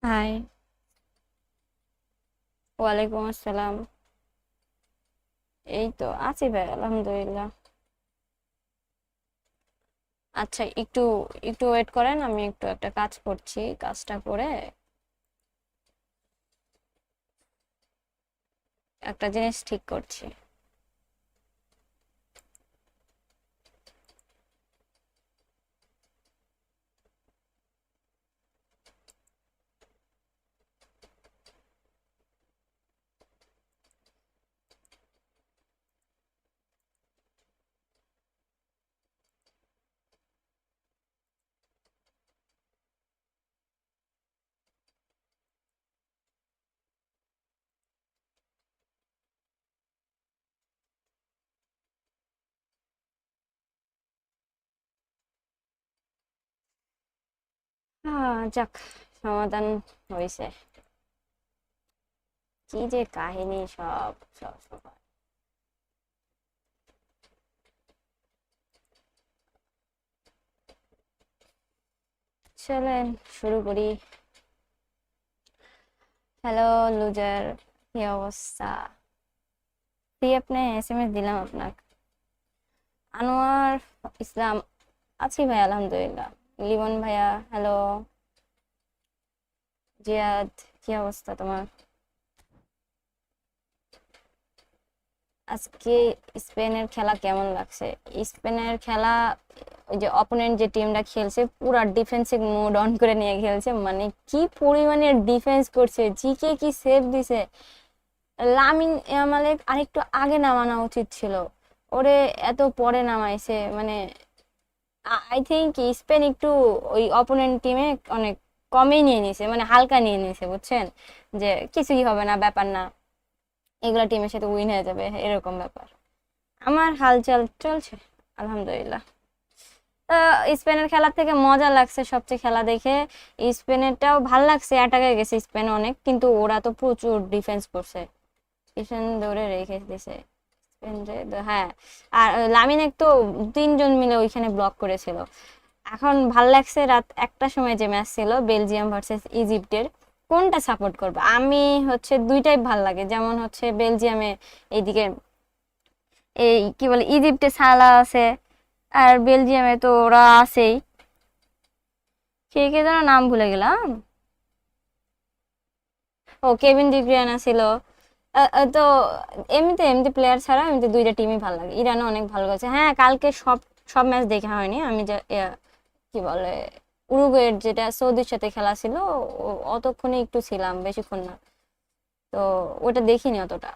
High. ওয়ালাইকুম আসসালাম। এই তো আছি ভাই, আলহামদুলিল্লাহ। আচ্ছা, একটু একটু ওয়েট করেন, আমি একটু একটা কাজ করছি, কাজটা করে একটা জিনিস ঠিক করছি। যাক, সমাধান হয়েছে। কি যে কাহিনী, সব সব সব চলেন শুরু করি। হ্যালো লুজার, কি অবস্থা? আপনি এসএমএস দিলাম আপনাকে। আনোয়ার ইসলাম, আছি ভাই আলহামদুলিল্লাহ। লিমন ভাইয়া হ্যালো। জিয়াদ, কি অবস্থা তোমার? আজকে স্পেনের খেলা কেমন লাগছে? স্পেনের খেলা, ওই যে অপোনেন্ট যে টিমটা খেলছে পুরা ডিফেন্সিভ মোড অন করে নিয়ে খেলছে, মানে কি পরিমাণে ডিফেন্স করছে, জিকে কি সেভ দিছে। লামিন ইয়ামালে আরেকটু আগে নামানো উচিত ছিল, ওরে এত পরে নামাইছে। মানে আই থিঙ্ক স্পেন একটু ওই অপোনেন্ট টিমে অনেক কমই নিয়ে নিছে, মানে হালকা নিয়ে নিছে, বুঝছেন? যে কিছুই হবে না, ব্যাপার না, এগুলা টিমের সাথে উইন হয়ে যাবে, এরকম ব্যাপার। আমার হালচাল চলছে আলহামদুলিল্লাহ। স্পেনের খেলা থেকে মজা লাগছে সবচেয়ে খেলা দেখে। স্পেনেরটাও ভাল লাগছে, অ্যাটাকে গেছে স্পেন অনেক, কিন্তু ওরা তো প্রচুর ডিফেন্স করছে, ডিফেন্স ধরে রেখে দিছে স্পেন রে। হ্যাঁ, আর লামিনে তো তিনজন মিলে ওইখানে ব্লক করেছিল। এখন ভাল লাগছে রাত একটার সময় যে ম্যাচ ছিল বেলজিয়াম ভার্সেস ইজিপ্টের। কোনটা সাপোর্ট করবে? আমি হচ্ছে দুইটাই ভাল লাগে, যেমন হচ্ছে বেলজিয়ামে এইদিকে এই কি বলে ইজিপ্টে সালা আছে, আর বেলজিয়ামে তো ওরা আছেই, কে কে যেন নাম ভুলে গেলাম। ও, কেভিন ডিব্রিয়ানা ছিল। তো এমনিতে এমনি প্লেয়ার ছাড়া এমনিতে দুইটা টিমই ভালো লাগে। ইরানও অনেক ভালো গেছে। হ্যাঁ, কালকে সব সব ম্যাচ দেখা হয়নি, আমি যা কি বলে উরুগুয়ের যেটা সৌদির সাথে খেলা ছিল, অতক্ষণে একটু ছিলাম, বেশিক্ষণ না। তো ওটা দেখিনি অতটা।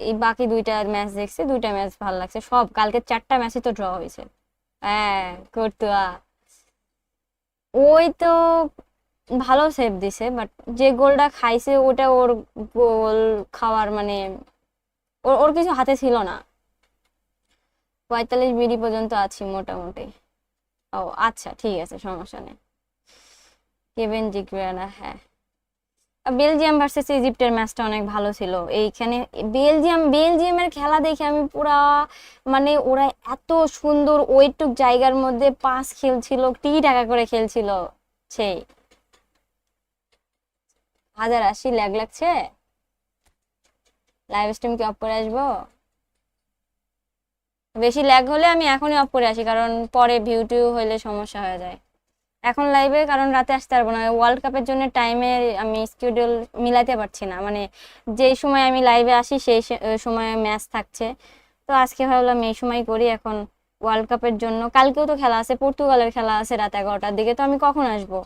এই বাকি দুইটা ম্যাচ দেখছি, দুইটা ম্যাচ ভালো লাগছে সব। কালকে চারটা ম্যাচই তো ড্র হয়েছে। হ্যাঁ, কর্তুয়া ওই তো ভালো সেভ দিছে, বাট যে গোলটা খাইছে ওটা ওর গোল খাওয়ার মানে ওর ওর কিছু হাতে ছিল না। 45 মিনিট পর্যন্ত আছি মোটামুটি। ও আচ্ছা, ঠিক আছে, সমস্যা নেই। কেভেন জিক্রিয়ানা, হ্যাঁ। বেলজিয়াম ভার্সেস ইজিপ্টের ম্যাচটা অনেক ভালো ছিল এইখানে। বেলজিয়ামের খেলা দেখে আমি পুরা, মানে ওরা এত সুন্দর ওইটুক জায়গার মধ্যে পাস খেলছিল, টাকা করে খেলছিল। সেই 1080 ল্যাগ লাগছে। লাইভ স্ট্রিম কি অফ করে আসবো? বেশি ল্যাগ হলে আমি এখনই অফ করে আসি, কারণ পরে ভিউ টিউ হইলে সমস্যা হয়ে যায়। এখন লাইভে কারণ রাতে আসতে পারবো না, ওয়ার্ল্ড কাপের জন্য টাইমে আমি শিডিউল মিলাতে পারছি না, মানে যেই সময় আমি লাইভে আসি সেই সময় ম্যাচ থাকছে। তো আজকে ভাবলাম এই সময় করি। এখন ওয়ার্ল্ড কাপের জন্য কালকেও তো খেলা আছে, পর্তুগালের খেলা আছে রাত 11টার দিকে, তো আমি কখন আসবো?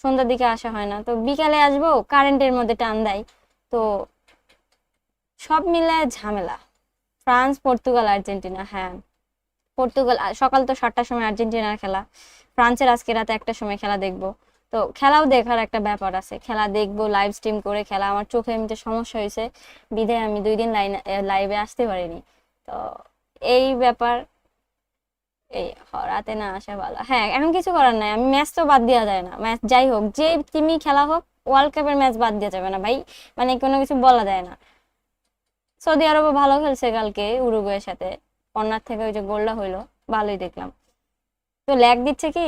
সন্ধ্যার দিকে আসা হয় না, তো বিকালে আসবো, কারেন্টের মধ্যে টান দেয়। তো সব মিলে ঝামেলা। ফ্রান্স, পর্তুগাল, আর্জেন্টিনা, হ্যাঁ। পর্তুগাল সকাল তো 7টার সময় আর্জেন্টিনার খেলা, ফ্রান্সের আজকে রাতে 1টার সময় খেলা দেখবো। তো খেলাও দেখার একটা ব্যাপার আছে, খেলা দেখবো লাইভ স্ট্রিম করে। খেলা আমার চোখে এমনিতে সমস্যা হয়েছে, বিধায় আমি 2 দিন লাইভে আসতে পারিনি। তো এই ব্যাপার। এই রাতে না আসা ভালো। হ্যাঁ, এখন কিছু করার নাই, আমি ম্যাচ তো বাদ দেওয়া যায় না, ম্যাচ যাই হোক যে টিমই খেলা হোক, ওয়ার্ল্ড কাপের ম্যাচ বাদ দেওয়া যাবে না ভাই, মানে কোনো কিছু বলা যায় না। সৌদি আরবও ভালো খেলছে কালকে উরুগুয়ের সাথে, কর্নার থেকে ওই যে গোলটা হইলো, ভালোই দেখলাম। তো ল্যাগ দিচ্ছে কি?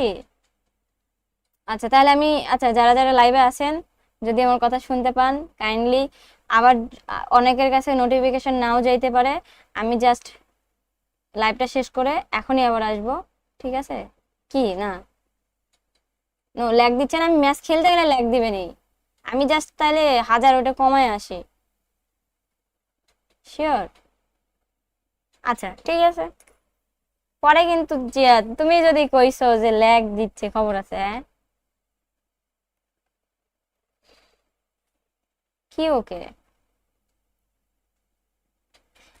আচ্ছা তাহলে আমি, আচ্ছা যারা যারা লাইভে আছেন যদি আমার কথা শুনতে পান কাইন্ডলি, আবার অনেকের কাছে নোটিফিকেশন নাও যাইতে পারে, আমি জাস্ট লাইভটা শেষ করে এখনই আবার আসবো, ঠিক আছে? কি না নো ল্যাগ দিচ্ছে না, আমি ম্যাচ খেলতে গেলে ল্যাগ দিবে নি, আমি জাস্ট তাহলে 1000 ওটা কমায় আসি। শিওর? আচ্ছা ঠিক আছে, পরে কিন্তু জিয়াদ তুমি যদি কইছো যে ল্যাগ দিচ্ছে, খবর আছে হ্যাঁ? কি ওকে?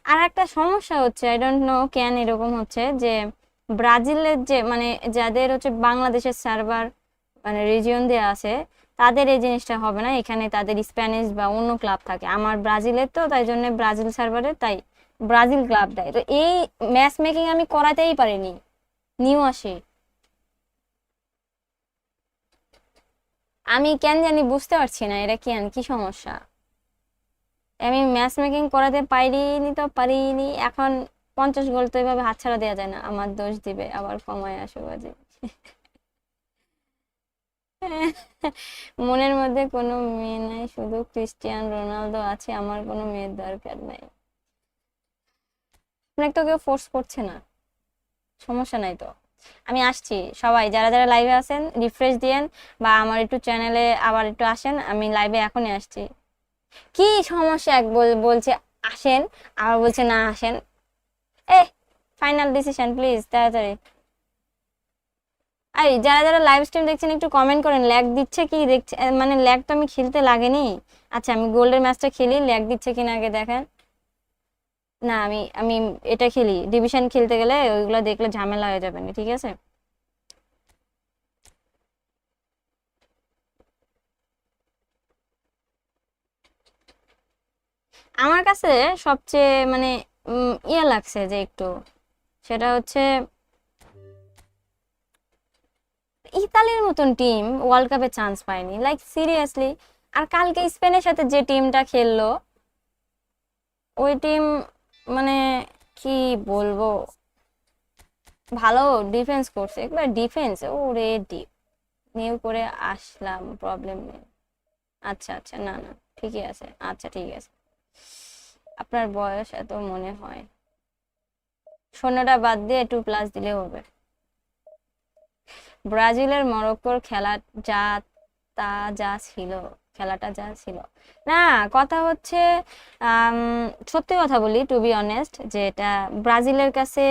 আর একটা সমস্যা হচ্ছে, আই ডোন্ট নো কেন এরকম হচ্ছে, যে ব্রাজিলের যে মানে যাদের হচ্ছে বাংলাদেশের সার্ভার মানে রিজিয়ন দিয়ে আছে, তাদের এই জিনিসটা হবে না, এখানে তাদের স্প্যানিশ বা অন্য ক্লাব থাকে। আমার ব্রাজিলের তো তাই জন্য ব্রাজিল সার্ভারে তাই ব্রাজিল ক্লাব দেয়, তো এই ম্যাচ মেকিং আমি করাতেই পারিনি, নিউ আসে। আমি কেন জানি বুঝতে পারছি না এটা কেন, কি সমস্যা। আমি ম্যাচ মেকিং করাতে পারিনি তো পারিনি, এখন 50 গোল তো এভাবে হাতছাড়া দেওয়া যায় না, আমার দোষ দিবে আবার কমায় আসো বাজে। মনের মধ্যে কোনো মেয়ে নাই, শুধু ক্রিস্টিয়ান রোনালদো আছে, আমার কোনো মেয়ের দরকার নাই। আপনাকে তো কেউ ফোর্স করছে না, সমস্যা নাই তো। আমি আসছি, সবাই যারা যারা লাইভে আছেন রিফ্রেশ দিয়েন, বা আমার একটু চ্যানেলে আবার একটু আসেন, আমি লাইভে এখনই আসছি। কি সমস্যা, এক বলছে আসেন, আবার বলছে না আসেন। এ ফাইনাল ডিসিশন প্লিজ তাড়াতাড়ি। এই যারা যারা লাইভ স্ট্রিম দেখছেন একটু কমেন্ট করেন, ল্যাগ দিচ্ছে কি দেখছে, মানে ল্যাগ তো আমি খেলতে লাগেনি। আচ্ছা আমি গোল্ডের ম্যাচটা খেলি, ল্যাগ দিচ্ছে কিনা আগে দেখেন। না আমি আমি এটা খেলি, ডিভিশন খেলতে গেলে ওইগুলো দেখলে ঝামেলা হয়ে যাবে না, ঠিক আছে? আমার কাছে সবচেয়ে মানে ইয়ে লাগছে যে একটু, সেটা হচ্ছে ইতালির মতন টিম ওয়ার্ল্ড কাপে চান্স পায়নি, লাইক সিরিয়াসলি। আর কালকে স্পেনের সাথে যে টিমটা খেললো, ওই টিম মানে কি বলবো, ভালো ডিফেন্স করছে, একবার ডিফেন্স ও রেডি নিউ করে আসলাম, প্রবলেম নেই। আচ্ছা আচ্ছা, না না ঠিকই আছে, আচ্ছা ঠিক আছে। আপনার বয়স এত মনে হয়, 0টা বাদ দিয়ে 2+ দিলে হবে। ব্রাজিলের মরক্কোর খেলা যা তা যা ছিল, খেলাটা যা ছিল না, কথা হচ্ছে সত্যি কথা বলি টু বি অনেস্ট, যে এটা ব্রাজিলের কাছে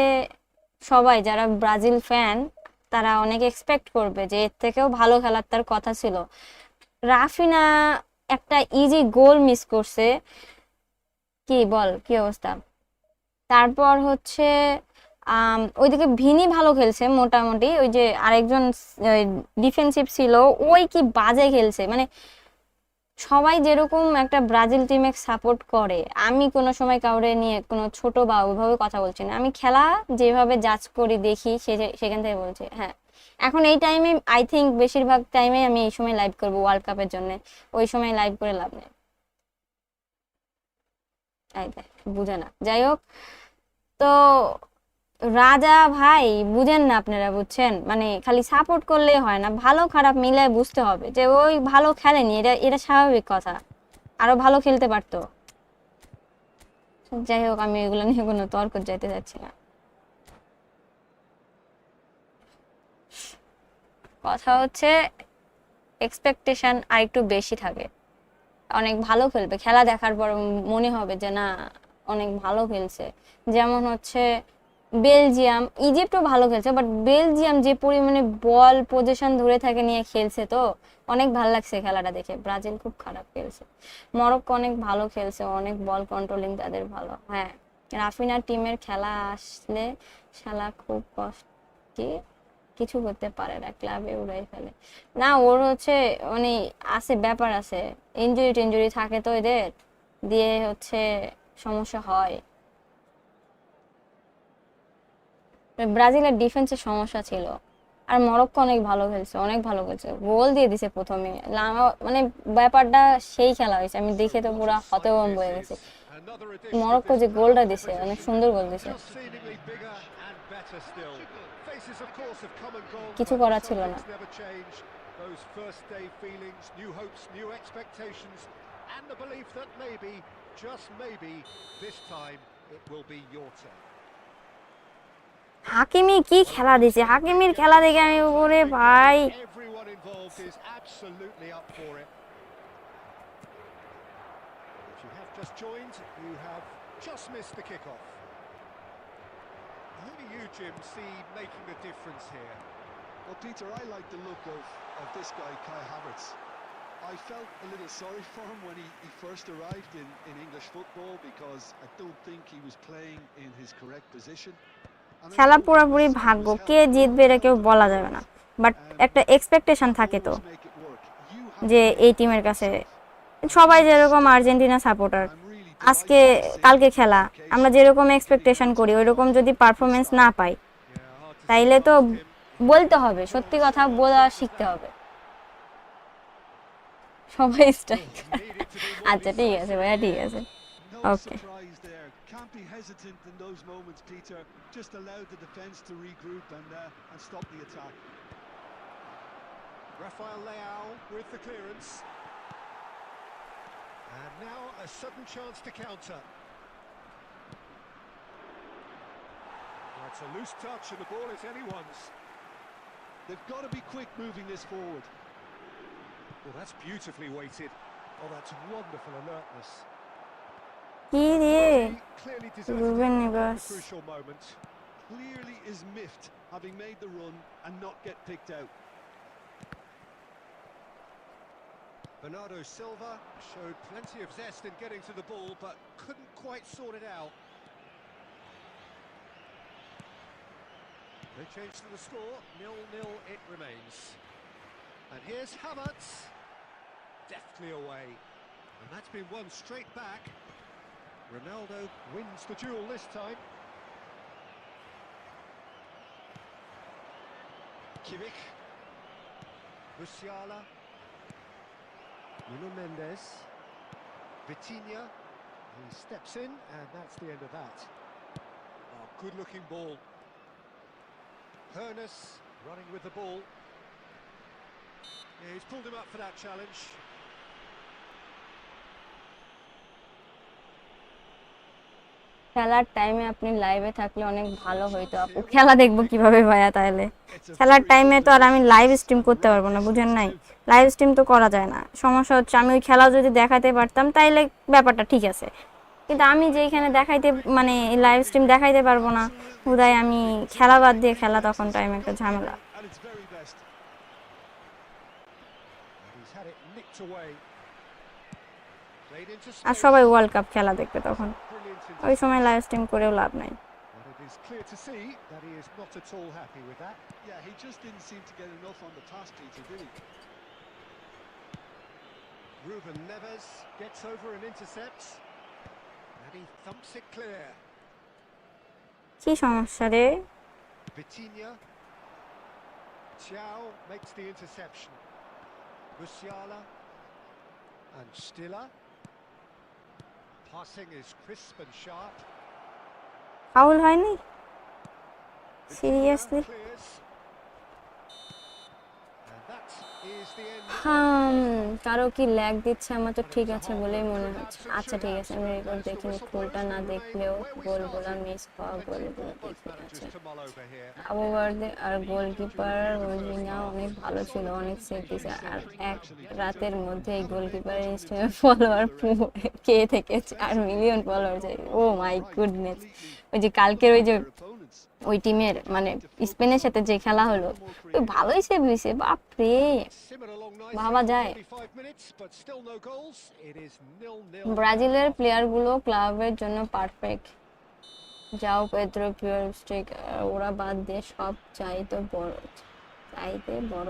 সবাই যারা ব্রাজিল ফ্যান তারা অনেক এক্সপেক্ট করবে যে এর থেকেও ভালো খেলার তার কথা ছিল। রাফিনা একটা ইজি গোল মিস করছে, কি বল কি অবস্থা। তারপর হচ্ছে ওইদিকে ভিনি ভালো খেলছে মোটামুটি, ওই যে আরেকজন ডিফেন্সিভ ছিল, ওই কি বাজে খেলছে, মানে সবাই যেরকম একটা ব্রাজিল টিমে সাপোর্ট করে, আমি কোনো সময় কাউরে নিয়ে কোনো ছোট বা ওইভাবে কথা বলছি না, আমি খেলা যেভাবে জাজ করি দেখি সেখান থেকে বলছি। হ্যাঁ এখন এই টাইমে আই থিঙ্ক বেশিরভাগ টাইমে আমি এই সময় লাইভ করবো ওয়ার্ল্ড কাপের জন্য, ওই সময় লাইভ করে লাভ নেই। এই দেখ বুঝে না, যাই হোক। তো রাজা ভাই বুঝেন না আপনারা, বুঝছেন মানে খালি সাপোর্ট করলেই হয় না, ভালো খারাপ মিলে বুঝতে হবে যে ওই ভালো খেলেনি, এটা এটা স্বাভাবিক কথা, আরো ভালো খেলতে পারতো। যাই হোক আমি এগুলো নিয়ে কোনো তর্ক যাইতে যাচ্ছি না। কথা হচ্ছে এক্সপেকটেশন আর একটু বেশি থাকে, অনেক ভালো খেলবে, খেলা দেখার পর মনে হবে যে না অনেক ভালো খেলছে। যেমন হচ্ছে বেলজিয়াম, ইজিপ্টও ভালো খেলছে, বাট বেলজিয়াম যে পরিমাণে বল পজিশন ধরে থাকে নিয়ে খেলছে, তো অনেক ভালো লাগছে খেলাটা দেখে। ব্রাজিল খুব খারাপ খেলছে, মরক্কো অনেক ভালো খেলছে, অনেক বল কন্ট্রোলিং তাদের ভালো। হ্যাঁ রাফিনা টিমের খেলা আসলে শালা খুব কষ্ট, কি কিছু করতে পারে না, ক্লাবে উড়াই ফেলে। না ওর হচ্ছে মানে আছে ব্যাপার আছে, ইনজুরি টিনজুরি থাকে তো এদের, দিয়ে হচ্ছে সমস্যা হয়। ব্রাজিলের ডিফেন্সের সমস্যা ছিল। আর মরক্কো অনেক ভালো খেলছে, অনেক ভালো খেলছে, গোল দিয়ে দিছে প্রথমে, মানে ব্যাপারটা সেই খেলা হয়েছে, আমি দেখে তো পুরো হতভম্ব হয়ে গেছি। মরক্কো যে গোলটা দিছে অনেক সুন্দর গোল দিছে, কিছু করার ছিল না। Those first day feelings, new hopes, new expectations, and the belief that maybe, just maybe, this time it will be your turn. Hakimi কি খেলা দিছে, হাকিমির খেলা দেখে আমি ওরে ভাই। Everyone involved is absolutely up for it. If you have just joined, you have just missed the kick-off. Who do you, Jim, see making the difference here? Well, Peter, I like the look of this guy, Kai Havertz. I felt a little sorry for him when he first arrived in English football because I don't think he was playing in his correct position. খেলা পুরোপুরি ভাগ্য, কে জিতবে এটা কেউ বলা যাবে না, but একটা এক্সপেকটেশন থাকে তো যে এই টিমের কাছে, সবাই যেরকম আর্জেন্টিনা সাপোর্টার, আজকে কালকে খেলা আমরা যেরকম এক্সপেকটেশন করি ওইরকম যদি পারফরমেন্স না পাই তাইলে তো বলতে হবে, সত্যি কথা বলা শিখতে হবে সবাই স্ট্রাইক। আচ্ছা ঠিক আছে ভাইয়া, ঠিক আছে, ওকে। Can't be hesitant in those moments, Peter. Just allow the defence to regroup and stop the attack. Rafael Leao with the clearance. And now a sudden chance to counter. That's a loose touch and the ball is anyone's. They've got to be quick moving this forward. Well, that's beautifully weighted. Oh, that's wonderful alertness. Clearly deserving a crucial moment. Clearly is miffed having made the run and not get picked out. Bernardo Silva showed plenty of zest in getting to the ball, but couldn't quite sort it out. They changed to the score, 0-0 it remains. And here's Havertz, deftly away. And that's been won straight back. Ronaldo wins the duel this time. Kimmich, Musiala, Nuno Mendes, Vitinha, he steps in, and that's the end of that. Oh, good-looking ball. Hoeneß running with the ball. Yeah, he's pulled him up for that challenge. খেলার টাইমে আপনি লাইভে থাকলে অনেক ভালো হইতো আপু। খেলা দেখবো কিভাবে ভাইয়া? তাহলে খেলার টাইমে তো আর আমি লাইভ স্ট্রিম করতে পারবো না, বুঝেন নাই? লাইভ স্ট্রিম তো করা যায় না। সমস্যা হচ্ছে আমি ওই খেলা যদি দেখাতে পারতাম তাইলে ব্যাপারটা ঠিক আছে, কিন্তু আমি যেখানে দেখাইতে মানে লাইভ স্ট্রিম দেখাইতে পারবো না, হুদাই আমি খেলা বাদ দিয়ে খেলা, তখন টাইম একটা ঝামেলা। আর সবাই ওয়ার্ল্ড কাপ খেলা দেখবে তখন, ওই সময় লাইভ স্ট্রিম করেও লাভ নাই। Ruben Neves gets over and intercepts, and he thumps it clear. কি সমস্যা রে? Vitinha, Thiaw makes the interception. Musiala and Stiller. Passing is crisp and sharp. Foul হয়নি? সিরিয়াসলি? কারো কি ল্যাগ দিচ্ছে? আমার তো ঠিক আছে বলেই মনে হচ্ছে। আচ্ছা ঠিক আছে, আমি রেকর্ড দেখিনি, গোলটা না দেখলেও গোলগুলো মিস হওয়া গোলগুলো দেখে আছে। আবু বার্দে আর গোলকিপার রোজিনা অনেক ভালো ছিল, অনেক সেভ দিয়েছে, আর এক রাতের মধ্যে এই গোলকিপারের ইনস্টাগ্রাম ফলোয়ার কে থেকে 4 মিলিয়ন ফলোয়ার যায়। ও মাই গুডনেস! ওই যে কালকের ওই যে ওই টিমের মানে স্পেনের সাথে যে খেলা হলো, ওই ভালোই সেভ হয়েছে, বাপরে ভাবা যায়। ব্রাজিলের প্লেয়ারগুলো ক্লাবের জন্য পারফেক্ট। যাও পেদ্রো, পিওর স্ট্রিক, ওরা বাদ দিয়ে সব চাইতে বড়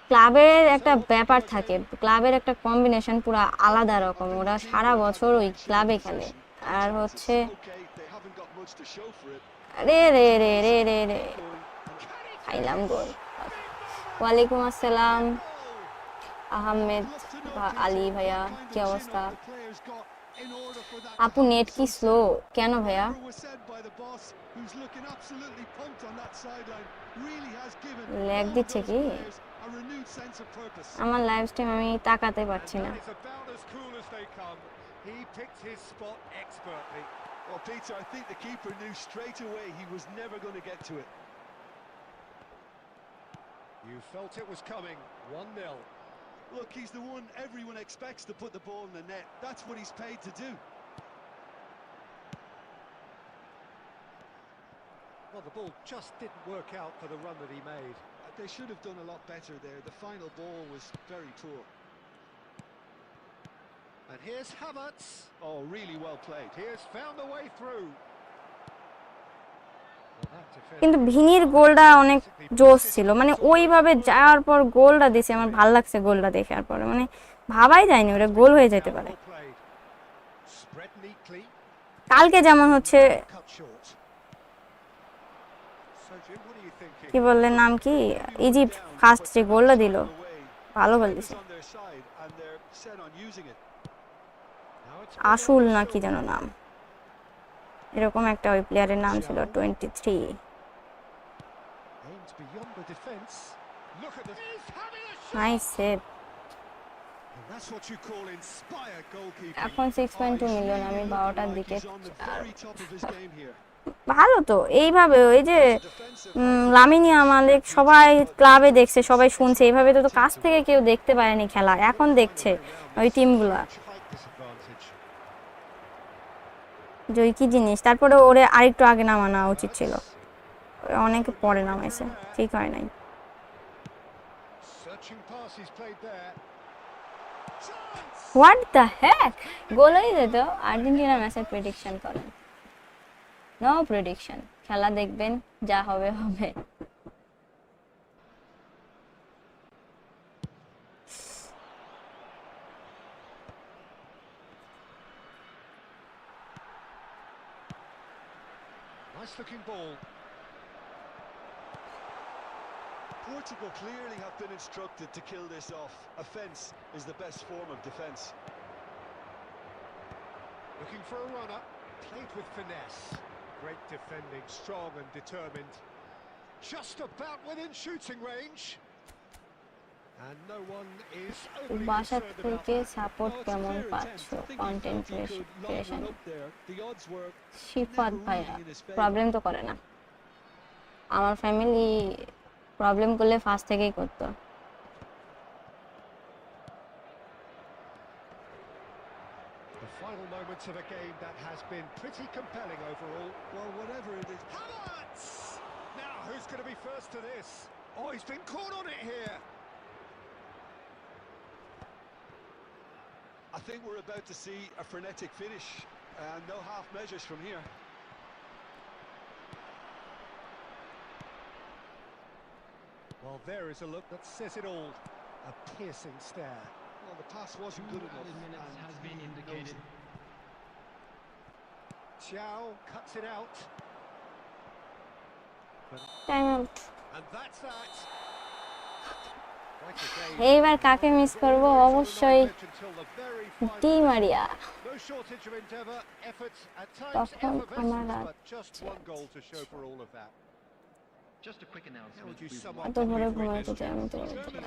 ক্লাবের একটা ব্যাপার থাকে, ক্লাবের একটা কম্বিনেশন পুরো আলাদা রকম, ওরা সারা বছর ওই ক্লাবে খেলে। আর হচ্ছে রে রে রে রে রে রে খাইলাম গোল। ওয়ালাইকুম আসসালাম আহমেদ আলী ভাইয়া, কি অবস্থা? for that আপু to happen নেট so কি স্লো soon. কেন ভাইয়া? Whatever was said by the boss, who's looking absolutely pumped on that sideline, really has given lag all of দিচ্ছে those কি? players a renewed sense of purpose. আমার live stream আমি তাকাতে And পারছি না। that is about as cool as they come. He picked his spot expertly. Well, Peter, I think the keeper knew straight away he was never going to get to it. You felt it was coming. 1-0. Look, he's the one everyone expects to put the ball in the net. That's what he's paid to do. Well, the ball just didn't work out for the run that he made. They should have done a lot better there. The final ball was very poor. And here's Havertz. Oh, really well played. He has found a way through. Well, that defender কিন্তু ভিনির গোলটা অনেক জোস ছিল, মানে ওইভাবে যাওয়ার পর গোলটা দিছে, আমার ভালো লাগছে গোলটা দেখার পরে, মানে ভাবাই যায়নি ওটা গোল হয়ে যেতে পারে। well played. Spread neatly. কালকে যেমন হচ্ছে Cut short. So Jim, what are you thinking? কি বললেন নাম কি, ইজিপ্ট ফার্স্ট যে গোলটা দিল, ভালো গোল দিছে। On their side and they're set on using it. Now it's আসুল না কি যেন নাম, এরকম একটা ওই প্লেয়ারের নাম ছিল 23। aimed beyond the defence. Look at the. He's having a shot. Nice save. And that's what you call inspired goalkeeping. এখন 6.2 মিলিয়ন, আমি 12টার দিকে। He's on the very top of his game here. ভালো তো, এইভাবে ওই যে লামিনী আমালেক সবাই ক্লাবে দেখছে, সবাই শুনছে, এইভাবে তো কাছ থেকে কেউ দেখতে পারেনি খেলা, এখন দেখছে ওই টিমগুলা, Height disadvantage. যে ওই কি জিনিস। তারপরে ওরে আরেকটু আগে নামানো উচিত ছিল, অনেক পরে নামাইছে, ঠিক হয় নাই। Searching pass he's played there. Chance. What the heck, goal হয়ে যেত। আর্জেন্টিনা ম্যাচের প্রেডিকশন করেন। নো প্রেডিকশন, খেলা দেখবেন, যা হবে হবে। Nice looking ball. Portugal clearly have been instructed to kill this off. Offence is the best form of defence. Looking for a runner. Played with finesse. Great defending, strong and determined. Just about within shooting range. And no one is overly বাসা concerned about থেকে that. Support No, it's কেমন clear পাচ্ছ intent. I think he content felt he could creation? line one up there. The odds were Shifat never ভাইয়া really in his favour. Problem তো করে না, আমার family problem করলে first থেকেই করতো। The final moments of a game that has been pretty compelling overall. Well, whatever it is. Havertz! Now, who's going to be first to this? Oh, he's been caught on it here. I think we're about to see a frenetic finish. No half measures from here. Well, there is a look that says it all. A piercing stare. Well, the pass wasn't good enough. minutes and has been he knows indicated. it. Xiao cuts it out. Time out. And that's that. Quite a game. এইবার কাকে miss করব? অবশ্যই Until the very final Di Maria. No shortage of endeavour, effort, at times তখন আমার effervescence, but just one goal to show for all of that. Just a quick How announcement. would you We sum want up এত what ভোরে we've ঘুমাইতে witnessed? চাই আমি তো।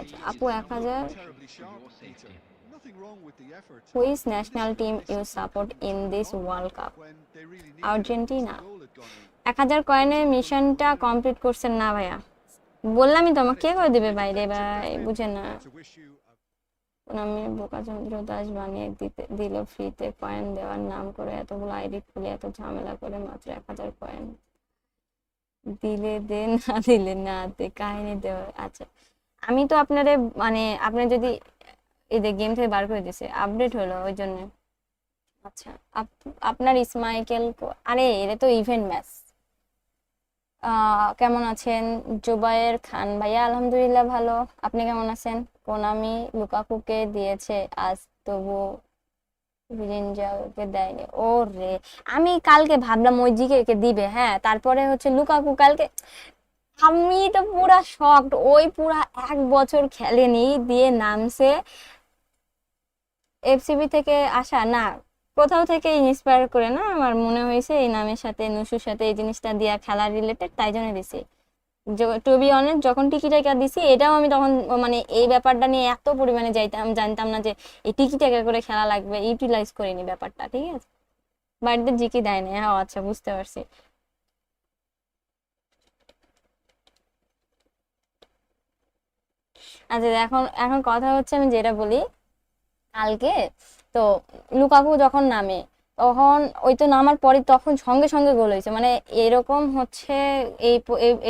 Team আপু 1000, Terribly for sharp, your Peter. safety. Nothing wrong with the effort. Which national team you support in this world cup? When they really needed it, Argentina. the goal had gone in. 1000 কয়েনের মিশনটা complete করছেন না ভাইয়া? বললামই তো, আমাকে কে করে দিবে বাইরে ভাই, বুঝেন না। To wish you আমি বোকাচন্দ্র দাস বানিয়ে দিল ফ্রিতে কয়েন দেওয়ার নাম করে, এতগুলো আইডি খুলে এত ঝামেলা করে মাত্র 1000 কয়েন দিলে দে, না দিলে না দে, কাহিনী দেওয়া। আচ্ছা, আমি তো আপনারে মানে আপনি যদি এই যে গেম থেকে বার করে দিছে, আপডেট হলো ওই জন্য। আচ্ছা, আপনার ইসমাইকেল আরে এটা তো ইভেন্ট ম্যাচ। কেমন আছেন জুবায়ের খান ভাইয়া? আলহামদুলিল্লাহ ভালো, আপনি কেমন আছেন? কোনামি লুকাকুকে দিয়েছে আজ, তবু ভিঞ্জাওকে দেয়নি। ও রে, আমি কালকে ভাবলাম ওই জিকে দিবে, হ্যাঁ, তারপরে হচ্ছে লুকাকু কালকে, আমি তো পুরা শকড, ওই পুরা 1 বছর খেলেনি দিয়ে নামছে। এফসিবি থেকে আসা না, কোথাও থেকে ইন্সপায়ার করে না, আমার মনে হয়েছে এই নামের সাথে নুসুর সাথে এই জিনিসটা দিয়া খেলা রিলেটেড, তাই জন্য দিছি। টু বি অনেস্ট, যখন টিকি টাকা দিছি এটাও আমি তখন মানে এই ব্যাপারটা নিয়ে এত পরিমাণে জানতাম না যে এই টিকি টাকা করে খেলা লাগবে, ইউটিলাইজ করিনি ব্যাপারটা, ঠিক আছে। বাড়িতে জিকি দেয় না, হ্যাঁ আচ্ছা বুঝতে পারছি। আচ্ছা এখন এখন কথা হচ্ছে, আমি যেটা বলি, কালকে তো লুকাকু যখন নামে, তখন ওই তো নামার পরে তখন সঙ্গে সঙ্গে গোল হয়েছে, মানে এরকম হচ্ছে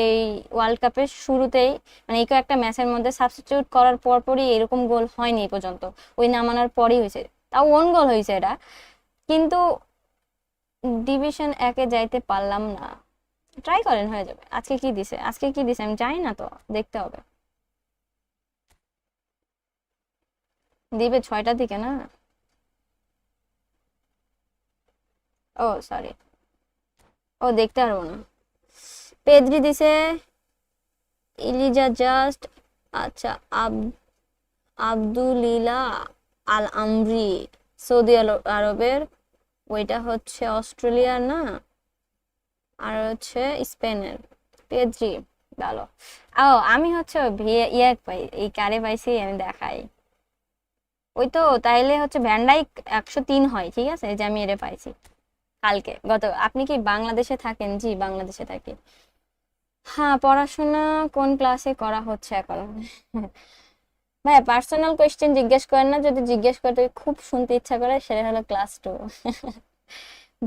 এই ওয়ার্ল্ড কাপের শুরুতেই, মানে এই একটা ম্যাচের মধ্যে সাবস্টিটিউট করার পরই এরকম গোল হয়নি এই পর্যন্ত, ওই নামানোর পরই হয়েছে, তাও ওন গোল হয়েছে এটা। কিন্তু ডিভিশন একে যাইতে পারলাম না। ট্রাই করেন, হয়ে যাবে। আজকে কি দিছে আমি জানি না, তো দেখতে হবে। দিবে 6টার দিকে না? ও সরি, ও দেখতে পারবো না। পেদ্রি দিছে, ইলিজা জাস্ট, আচ্ছা আব্দুলিলা আল আমরি, সৌদি আরবের, ওইটা হচ্ছে অস্ট্রেলিয়ার না, আর হচ্ছে স্পেনের। পেদ্রি ভালো। ও আমি হচ্ছে ইয়ে পাই, এই কারে পাইছি আমি দেখাই। ওই তো তাইলে হচ্ছে ভ্যান্ডাইক 103 হয়, ঠিক আছে, এই যে আমি এটা পাইছি কালকে। আপনি কি বাংলাদেশে থাকেন? জি বাংলাদেশে থাকি। হ্যাঁ, পড়াশোনা কোন ক্লাসে করা হচ্ছে এখন? ভাই পার্সোনাল কোয়েশ্চেন জিজ্ঞেস করেন না, যদি জিজ্ঞেস করতে খুব শুনতে ইচ্ছা করে, সেটা হলো ক্লাস 2।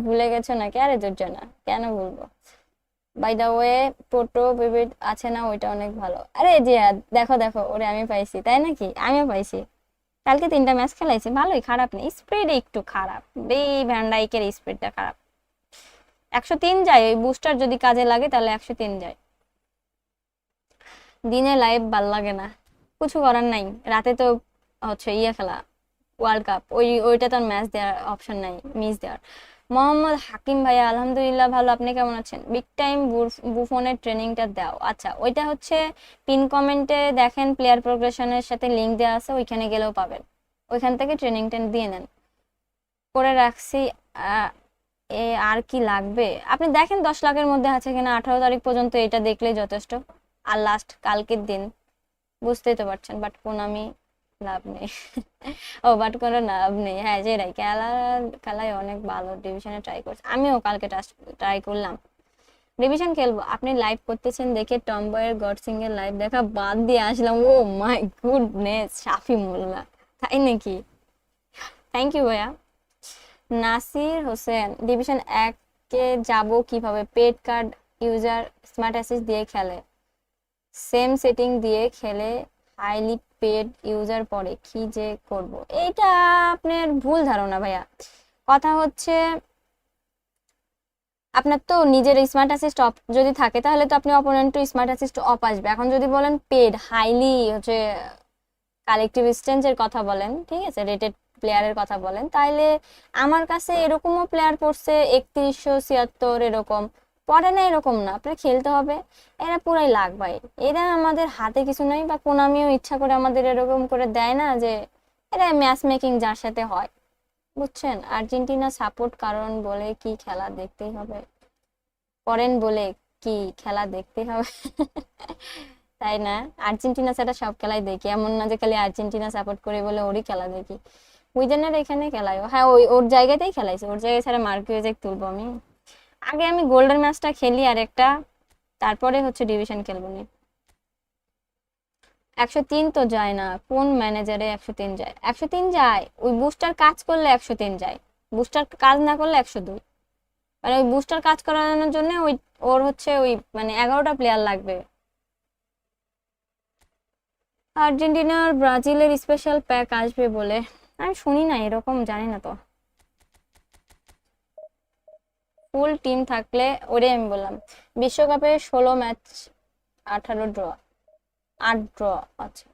ভুলে গেছো নাকি? আরে জোর না, কেন বলবো। বাই দা ওয়ে, টোটো বেবি আছে না, ওইটা অনেক ভালো। আরে জিয়াদ, দেখো দেখো, ওরে আমি পাইছি, তাই নাকি? আমিও পাইছি। কালকে 3টা ম্যাচ খেলাইছে, ভালোই, খারাপ নেই। স্পিড একটু খারাপ, এই ভ্যান্ডাইকের স্পিডটা খারাপ। 103 যায়, ওই বুস্টার যদি কাজে লাগে তাহলে 103 যায়। দিনে লাইভ ভাল লাগে না, কিছু করার নাই। রাতে তো হচ্ছে খেলা, ওয়ার্ল্ড কাপ, ওইটা তো ম্যাচ দেওয়ার অপশন নাই, মিস দেওয়ার। মোহাম্মদ হাকিম ভাইয়া, আলহামদুলিল্লাহ ভালো, আপনি কেমন আছেন? বিগ টাইম বুফনের ট্রেনিংটা দাও। আচ্ছা, ওইটা হচ্ছে পিন কমেন্টে দেখেন, প্লেয়ার প্রোগ্রেশনের সাথে লিংক দেওয়া আছে, ওইখানে গেলেও পাবেন, ওইখান থেকে ট্রেনিংটা দিয়ে নেন। করে রাখছি। আর কি লাগবে? আপনি দেখেন 10 লাখের মধ্যে আছে কিনা, 18 তারিখ পর্যন্ত এটা দেখলেই যথেষ্ট। আর লাস্ট কালকের দিন, বুঝতেই তো পারছেন, বাট কোন আমি লাভ নেই। ও বাট কোনো লাভ নেই, হ্যাঁ যেটাই, খেলায় অনেক ভালো, ডিভিশনে ট্রাই করছি, আমিও কালকে ট্রাই করলাম, ডিভিশন খেলবো। আপনি লাইভ করতেছেন দেখে টমবয়ের গড সিং এর লাইভ দেখা বাদ দিয়ে আসলাম। ও মাই গুডনেস, শাফি মোল্লা, তাই নাকি? থ্যাংক ইউ ভাইয়া। নাসির হোসেন, ডিভিশন 1-এ যাব কিভাবে? Paid card user smart assist দিয়ে খেলে, সেম সেটিং দিয়ে খেলে, হাইলি পেড ইউজার পরে কি যে করব? এইটা আপনার ভুল ধারণা ভাইয়া। কথা হচ্ছে, আপনার তো নিজের স্মার্ট অ্যাসিস্ট অফ যদি থাকে, তাহলে তো আপনি অপোনেন্ট স্মার্ট অ্যাসিস্ট অফ আসবে। এখন যদি বলেন পেড হাইলি হচ্ছে কালেকটিভ স্ট্রেঞ্জের কথা বলেন, ঠিক আছে, রেটেড প্লেয়ারের কথা বলেন, তাইলে আমার কাছে এরকমও প্লেয়ার পড়ছে 3176 এরকম পড়ে না, এরকম না, আপনার খেলতে হবে। এরা পুরাই লাখ ভাই, এরা আমাদের হাতে কিছু নাই, বা কোনামিও ইচ্ছা করে আমাদের এরকম করে দেয় না, যে এরা ম্যাচ মেকিং যার সাথে হয়, বুঝছেন। আর্জেন্টিনা সাপোর্ট কারণ বলে কি খেলা দেখতেই হবে, করেন বলে কি খেলা দেখতেই হবে। তাই না? আর্জেন্টিনা ছাড়া সব খেলাই দেখি, এমন না যে খালি আর্জেন্টিনা সাপোর্ট করে বলে ওরই খেলা দেখি। উইজেনের এখানে খেলায়, হ্যাঁ ওর জায়গাতেই খেলাইছে, ওর জায়গায় ছাড়া মার্কিউজে তুলবো আমি? আগে আমি গোল্ডেন ম্যাচটা খেলি আর একটা, তারপরে হচ্ছে ডিভিশন খেলবো নি। 103 তো যায় না, কোন ম্যানেজারে 103 যায়? 103 যায় ওই বুস্টার কাজ করলে, 103 যায়, বুস্টার কাজ না করলে 102। মানে ওই বুস্টার কাজ করানোর জন্য ওর হচ্ছে ওই মানে 11টা প্লেয়ার লাগবে। আর্জেন্টিনার ব্রাজিলের স্পেশাল প্যাক আসবে বলে আমি শুনি না, এরকম জানি না তো। ফুল টিম থাকলে, ওরে আমি বললাম বিশ্বকাপে 16 ম্যাচ 18 ড্র, 8 ড্র। আচ্ছা,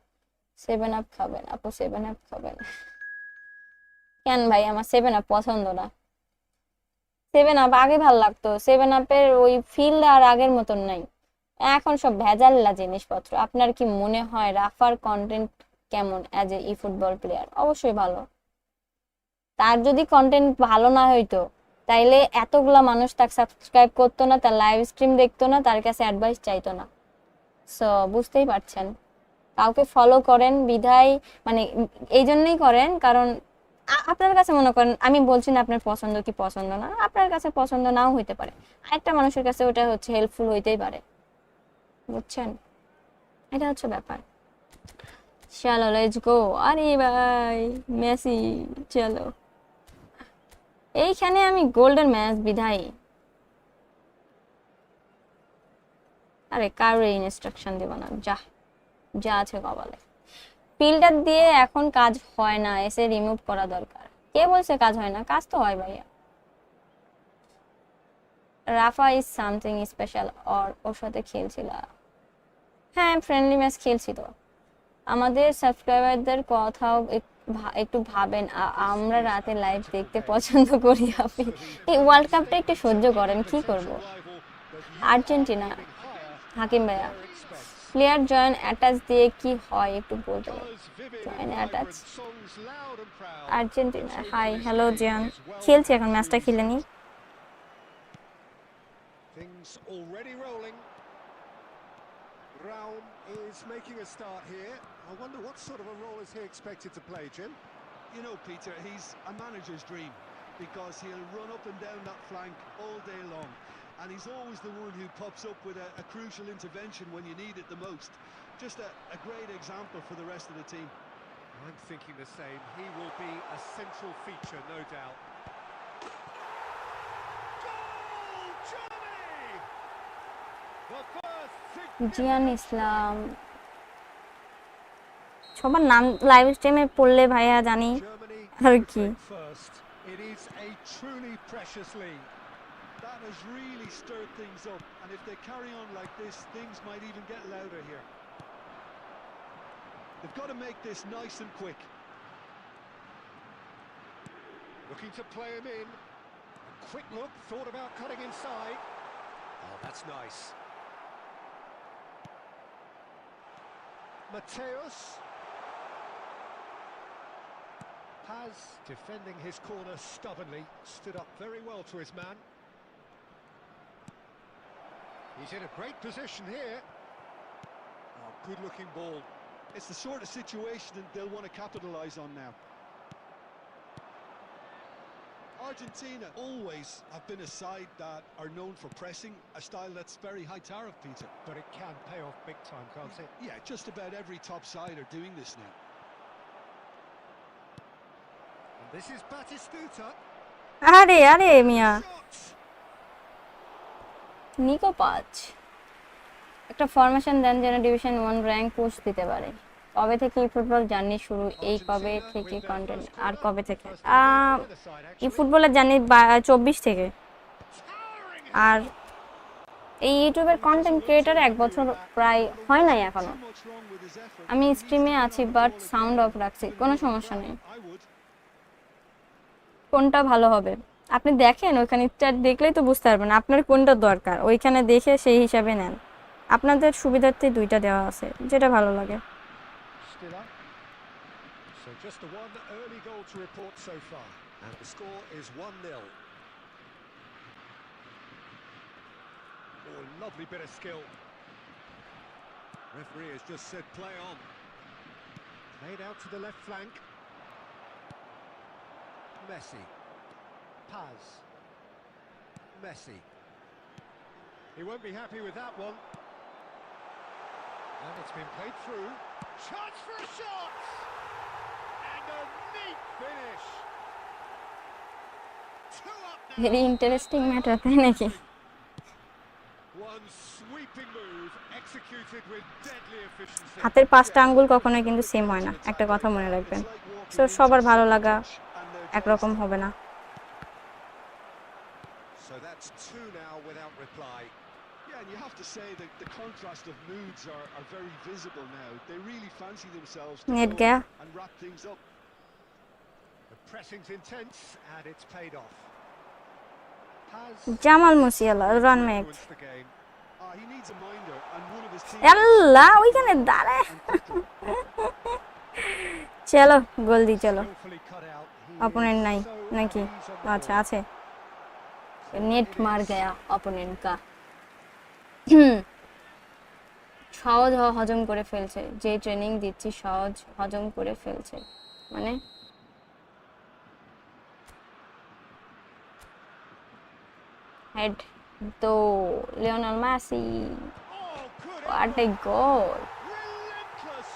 7 আপ খাবেন আপু? 7 আপ খাবেন কেন ভাই? আমার 7 আপ পছন্দ না। 7 আপ আগে ভাল লাগতো, 7 আপের ওই ফিল আর আগের মতন নাই, এখন সব ভেজাল্লা জিনিসপত্র। আপনার কি মনে হয় রাফার কন্টেন্ট কেমন as a E football player? অবশ্যই ভালো। তার যদি কন্টেন্ট ভালো না হইতো তাইলে এতগুলা মানুষ তাকে সাবস্ক্রাইব করতো না, তার লাইভ স্ট্রিম দেখতো না, তার কাছে অ্যাডভাইস চাইতো না। সো বুঝতেই পারছেন, কাউকে ফলো করেন বিধায় মানে এই জন্যই করেন কারণ আপনার কাছে মনে করেন, আমি বলছি না আপনার পছন্দ কি পছন্দ না, আপনার কাছে পছন্দ নাও হইতে পারে, আরেকটা মানুষের কাছে ওটা হচ্ছে হেল্পফুল হইতেই পারে, বুঝছেন? এটা হচ্ছে ব্যাপার। চলো লেটস গো। আরে ভাই মেসি, চলো। এইখানে আমি গোল্ডেন ম্যাচ বিধায়, আরে কারোর ইনস্ট্রাকশন দেব না, যা যা আছে কপালে। ফিল্টার দিয়ে এখন কাজ হয় না, এসে রিমুভ করা দরকার। কে বলছে কাজ হয় না? কাজ তো হয় ভাইয়া। রাফা ইজ সামথিং স্পেশাল। ওর সাথে খেলছিল? হ্যাঁ, ফ্রেন্ডলি ম্যাচ খেলছি তো। আমাদের সাবস্ক্রাইবারদের কথাও একটু ভাবেন, আমরা রাতে লাইভ দেখতে পছন্দ করি। আপনি এই ওয়ার্ল্ড কাপটা একটু সহ্য করেন, কি করব। আর্জেন্টিনা, হাকিম ভাইয়া। প্লেয়ার জয়েন অ্যাটাচ দিয়ে কি হয় একটু বলতে পারেন? Join attach Argentina. Hi, hello জিয়ান। খেলছি এখন, ম্যাচটা খেলে নি। Things already rolling. Raum is making a start here. I wonder what sort of a role is he expected to play, Jim? You know, Peter, he's a manager's dream because he'll run up and down that flank all day long. And he's always the one who pops up with a crucial intervention when you need it the most. Just a great example for the rest of the team. I'm thinking the same. He will be a central feature, no doubt. Goal, Johnny! The first জিয়ান ইসলাম, সবার নাম live স্ট্রিমে পড়লে ভাইয়া জানি Germany আর কি। first. It is a truly precious lead. That has really stirred things up, and if they carry on like this, things might even get louder here. They've got to make this nice and quick. Looking to play him in. A quick look, thought about cutting inside. Oh, that's nice. Mateus. Paz defending his corner stubbornly, stood up very well to his man. He's in a great position here. Oh, good-looking ball. It's the sort of situation that they'll want to capitalise on now. Argentina always have been a side that are known for pressing, a style that's very high tariff, Peter. But it can pay off big time, can't it? Yeah, just about every top side are doing this now. And this is Batistuta. আরে আরে মিয়া, Shots! Nicco পাঁচ একটা formation দেন যেন division 1 rank push দিতে পারে। কবে থেকে football journey শুরু? এই কবে থেকে কন্টেন্ট আর কবে থেকে? এই ফুটবলের জার্নি 24 থেকে। আর এই ইউটিউবের কন্টেন্ট ক্রিয়েটর 1 বছর প্রায় হয় নাই এখনো। Too much wrong with his effort. আমি স্ট্রিমে আছি বাট সাউন্ড অফ রাখছি, কোনো সমস্যা নেই। I would. কোনটা ভালো হবে আপনি দেখেন, ওইখানে চ্যাট দেখলেই তো বুঝতে পারবেন আপনার কোনটা দরকার, ওইখানে দেখে সেই হিসাবে নেন। আপনাদের সুবিধার্থে দুইটা দেওয়া আছে, যেটা ভালো লাগে। Still up. So just the one early goal to report so far. And the score is 1-0. Oh, lovely bit of skill. Referee has just said play on. Played out to the left flank. Messi. Paz. Messi. He won't be happy with that one. And it's been played through. Chance for a shot! And a neat finish. Two up now. Very interesting matter, তাই নাকি? One sweeping move executed with deadly efficiency. হাতের 5টা আঙ্গুল কখনোই কিন্তু same হয় না, একটা কথা মনে রাখবেন। সো সবার ভালো লাগা একরকম হবে না। So that's two now without reply. Yeah, and you have to say that the contrast of moods are very visible now. They really fancy themselves to Net go gaya. and wrap things up. The pressing's intense and it's paid off. Paz Jamal Musiala run make. wins the game. He needs a minder, and one of his team. আল্লাহ, ওইখানে দাঁড়ায়। চলো গোল দি, চলো। Skillfully cut out. He opponent নাই so at নাকি? ease on the আচ্ছা ball. আছে। So net it मार is गया ओपोनेंट का। সহজ হজম করে ফেলছে, যে ট্রেনিং দিচ্ছি সহজ হজম করে ফেলছে মানে হেড তো Lionel Messi, oh, good what a effort, goal! relentless,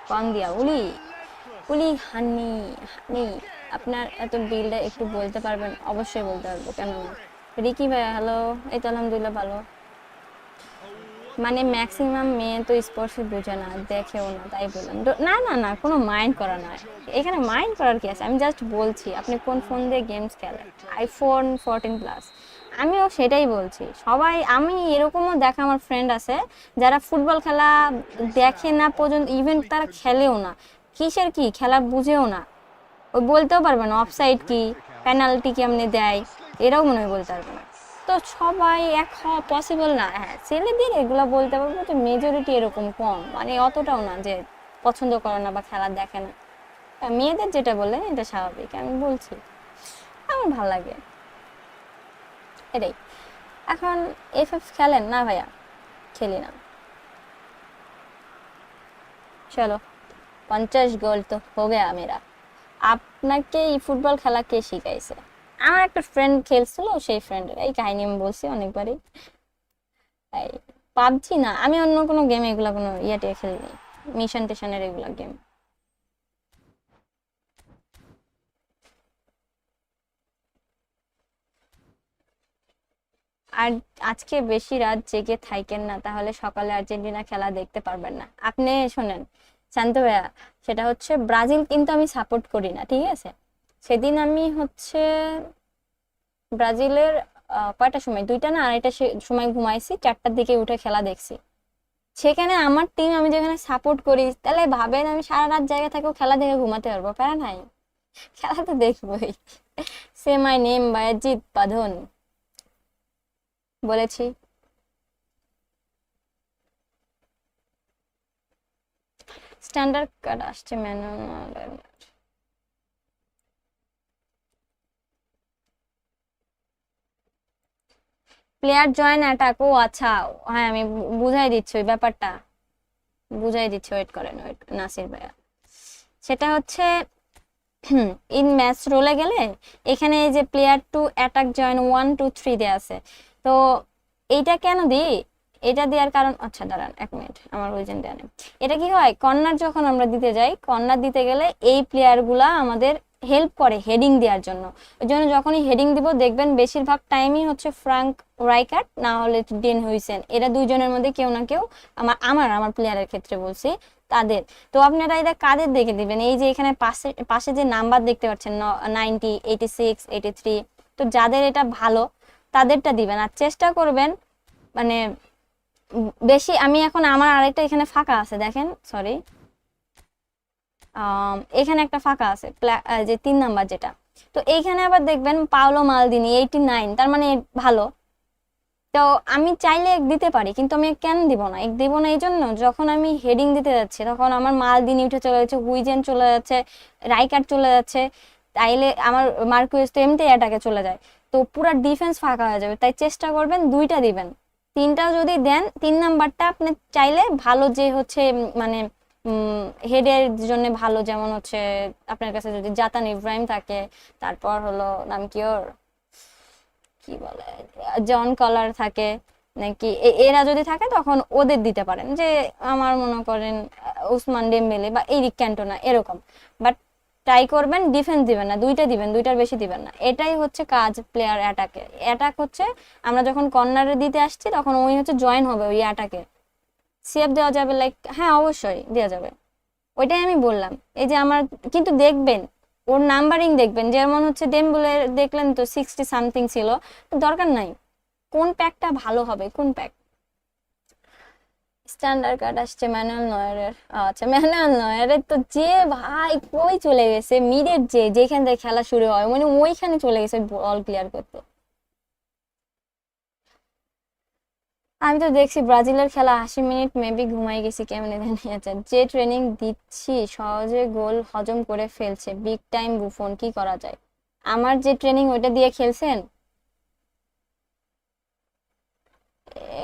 কম দিয়া just উলি relentless. উলি হানি হানি। Again, আপনার এত he বিলটা একটু বলতে tries পারবেন? and অবশ্যই now বলতে পারবো, কেন না? scoring. রিকি ভাইয়া হ্যালো, এই তো আলহামদুলিল্লাহ ভালো। A মানে wonderful ম্যাক্সিমাম delivery. মেয়ে তো স্পোর্টস বুঝে না, There's a দেখেও touch. না, তাই বললাম। না না না, Sorely কোনো মাইন্ড defended. করা Good নয় job এখানে, keeping মাইন্ড solid করার on কি the আছে? ball. আমি জাস্ট বলছি আপনি Just কোন ফোন দিয়ে গেমস খেলেন, আইফোন 14 প্লাস। আমিও সেটাই বলছি, সবাই আমি এরকমও দেখা আমার ফ্রেন্ড আছে যারা ফুটবল খেলা দেখে না পর্যন্ত, ইভেন তারা খেলেও না। কিসের কি খেলা বুঝেও না, ওই বলতেও পারবে না অফসাইড কি, পেনাল্টি কেমনে দেয়, এরাও মনে হয় বলতে পারবে না। তো সবাই এক হওয়া পসিবল না। হ্যাঁ, ছেলেদের এগুলো বলতে পারবো যে মেজরিটি এরকম কম, মানে অতটাও না যে পছন্দ করে না বা খেলা দেখে না। মেয়েদের যেটা বললেন এটা স্বাভাবিক, আমি বলছি আমার ভালো লাগে এটাই। এখন এফএফ খেলেন না ভাইয়া? খেলি না। চলো 50 গোল তো হো গয়া মেরা। আপনাকে এই ফুটবল খেলা কে শিখাইছে? আমার একটা ফ্রেন্ড খেলছিল, সেই ফ্রেন্ডের এই কাহিনী আমি বলছি অনেকবারই। এই পাবজি না, আমি অন্য কোনো গেম এগুলা কোনো ইয়াতে খেলিনি, মিশন টিশনের এগুলা গেম। আর আজকে বেশি রাত জেগে থাকেন না, তাহলে সকালে আর্জেন্টিনা খেলা দেখতে পারবেন না। আপনি শোনেন শান্ত ভাইয়া, সেটা হচ্ছে ব্রাজিল কিন্তু আমি সাপোর্ট করি না, ঠিক আছে? সেদিন আমি হচ্ছে ব্রাজিলের কয়টার সময়, 2টা না 2:30 সময় ঘুমাইছি, 4টার দিকে উঠে খেলা দেখছি। সেখানে আমার টিম আমি যেখানে সাপোর্ট করি, তাহলে ভাবেন আমি সারা রাত জায়গা থেকেও খেলা দেখে ঘুমাতে পারবো? প্যারা নাই, খেলা তো দেখবোই। সে মাই নেম বায়াজিৎ বাঁধন বলেছি। স্ট্যান্ডার্ড কার্ড আসছে ম্যানুয়াল। প্লেয়ার জয়েন অ্যাটাক, ও আচ্ছা, হ্যাঁ আমি বুঝাই দিচ্ছি ওই ব্যাপারটা, বুঝাই দিচ্ছি, ওয়েট করেন, ওয়েট নাসির ভাইয়া। সেটা হচ্ছে ইন ম্যাচ রোলে গেলে এখানে এই যে প্লেয়ার টু অ্যাটাক জয়েন 1 2 3 দেয়া আছে, তো এইটা কেন দিই? এটা দেওয়ার কারণ, আচ্ছা দাঁড়ান 1 মিনিট, আমার ওইজন দেওয়া নেই। এটা কি হয়, কর্নার যখন আমরা দিতে যাই, কর্নার দিতে গেলে এই প্লেয়ারগুলা আমাদের হেল্প করে হেডিং দেওয়ার জন্য। ওই জন্য যখনই হেডিং দিব দেখবেন বেশিরভাগ টাইমই হচ্ছে ফ্রাঙ্ক রাইকার্ড না হলে ডেন হুইসেন, এরা দুইজনের মধ্যে কেউ না কেউ, আমার প্লেয়ারের ক্ষেত্রে বলছি তাদের। তো আপনারা এটা কাদের দেখে দিবেন? এই যে এখানে পাশে পাশে যে নাম্বার দেখতে পাচ্ছেন 90 86 83, তো যাদের এটা ভালো তাদেরটা দিবেন। আর চেষ্টা করবেন মানে বেশি, আমি এখন আমার আরেকটা এখানে ফাঁকা আছে দেখেন, সরি, এখানে একটা ফাঁকা আছে যে 3 নাম্বার যেটা, তো এইখানে আবার দেখবেন পাওলো মালদিনি 89, তার মানে ভালো। তো আমি চাইলে এক দিতে পারি, কিন্তু আমি কেন দিব না? এক দিব না এই জন্য, যখন আমি হেডিং দিতে যাচ্ছি তখন আমার মালদিনি উঠে চলে যাচ্ছে, হুইজেন চলে যাচ্ছে, রাইকার্ড চলে যাচ্ছে, তাইলে আমার মার্কুয়েস তো এমনিতেই অ্যাটাকে চলে যায়, তো পুরো ডিফেন্স ফাঁকা হয়ে যাবে। তাই চেষ্টা করবেন 2টা দিবেন। 3টা যদি দেন, 3 নাম্বারটা আপনি চাইলে ভালো যে হচ্ছে মানে হেডের জন্য ভালো, যেমন হচ্ছে আপনার কাছে যদি জাতান ইব্রাহিম থাকে, তারপর হলো নাম কি ওর, কি বলে, জন কলার থাকে নাকি, এরা যদি থাকে তখন ওদের দিতে পারেন, যে আমার মনে করেন উসমান ডেম্বেলে বা এরিক ক্যান্টোনা এরকম। বাট ট্রাই করবেন ডিফেন্স দিবেন না, 2টা দিবেন, 2টার বেশি দিবেন না। এটাই হচ্ছে কাজ প্লেয়ার অ্যাটাকে। অ্যাটাক হচ্ছে আমরা যখন কর্নারে দিতে আসছি তখন ওই হচ্ছে জয়েন হবে ওই অ্যাটাকে। সেভ দেওয়া যাবে, লাইক হ্যাঁ অবশ্যই দেওয়া যাবে, ওইটাই আমি বললাম। এই যে আমার, কিন্তু দেখবেন ওর নাম্বারিং দেখবেন, যেমন হচ্ছে ডেম্বুলে দেখলেন তো 60 সামথিং ছিল, দরকার নাই। কোন প্যাকটা ভালো হবে, কোন প্যাক? স্ট্যান্ডার্ড কার্ড আসছে ম্যানুয়াল নয়ারের, আচ্ছা ম্যানুয়াল নয়ারের তো যে ভাই কই চলে গেছে, মিডের যেখান থেকে খেলা শুরু হয় মানে ওইখানে চলে গেছে বল ক্লিয়ার করতে। আমি তো দেখছি ব্রাজিলের খেলা 80 মিনিট মেবি ঘুমাই গেছি কেমনে জানি। আচ্ছা, যে ট্রেনিং দিচ্ছি সহজে গোল হজম করে ফেলছে, বিগ টাইম বুফন, কি করা যায়? আমার যে ট্রেনিং ওইটা দিয়ে খেলছেন?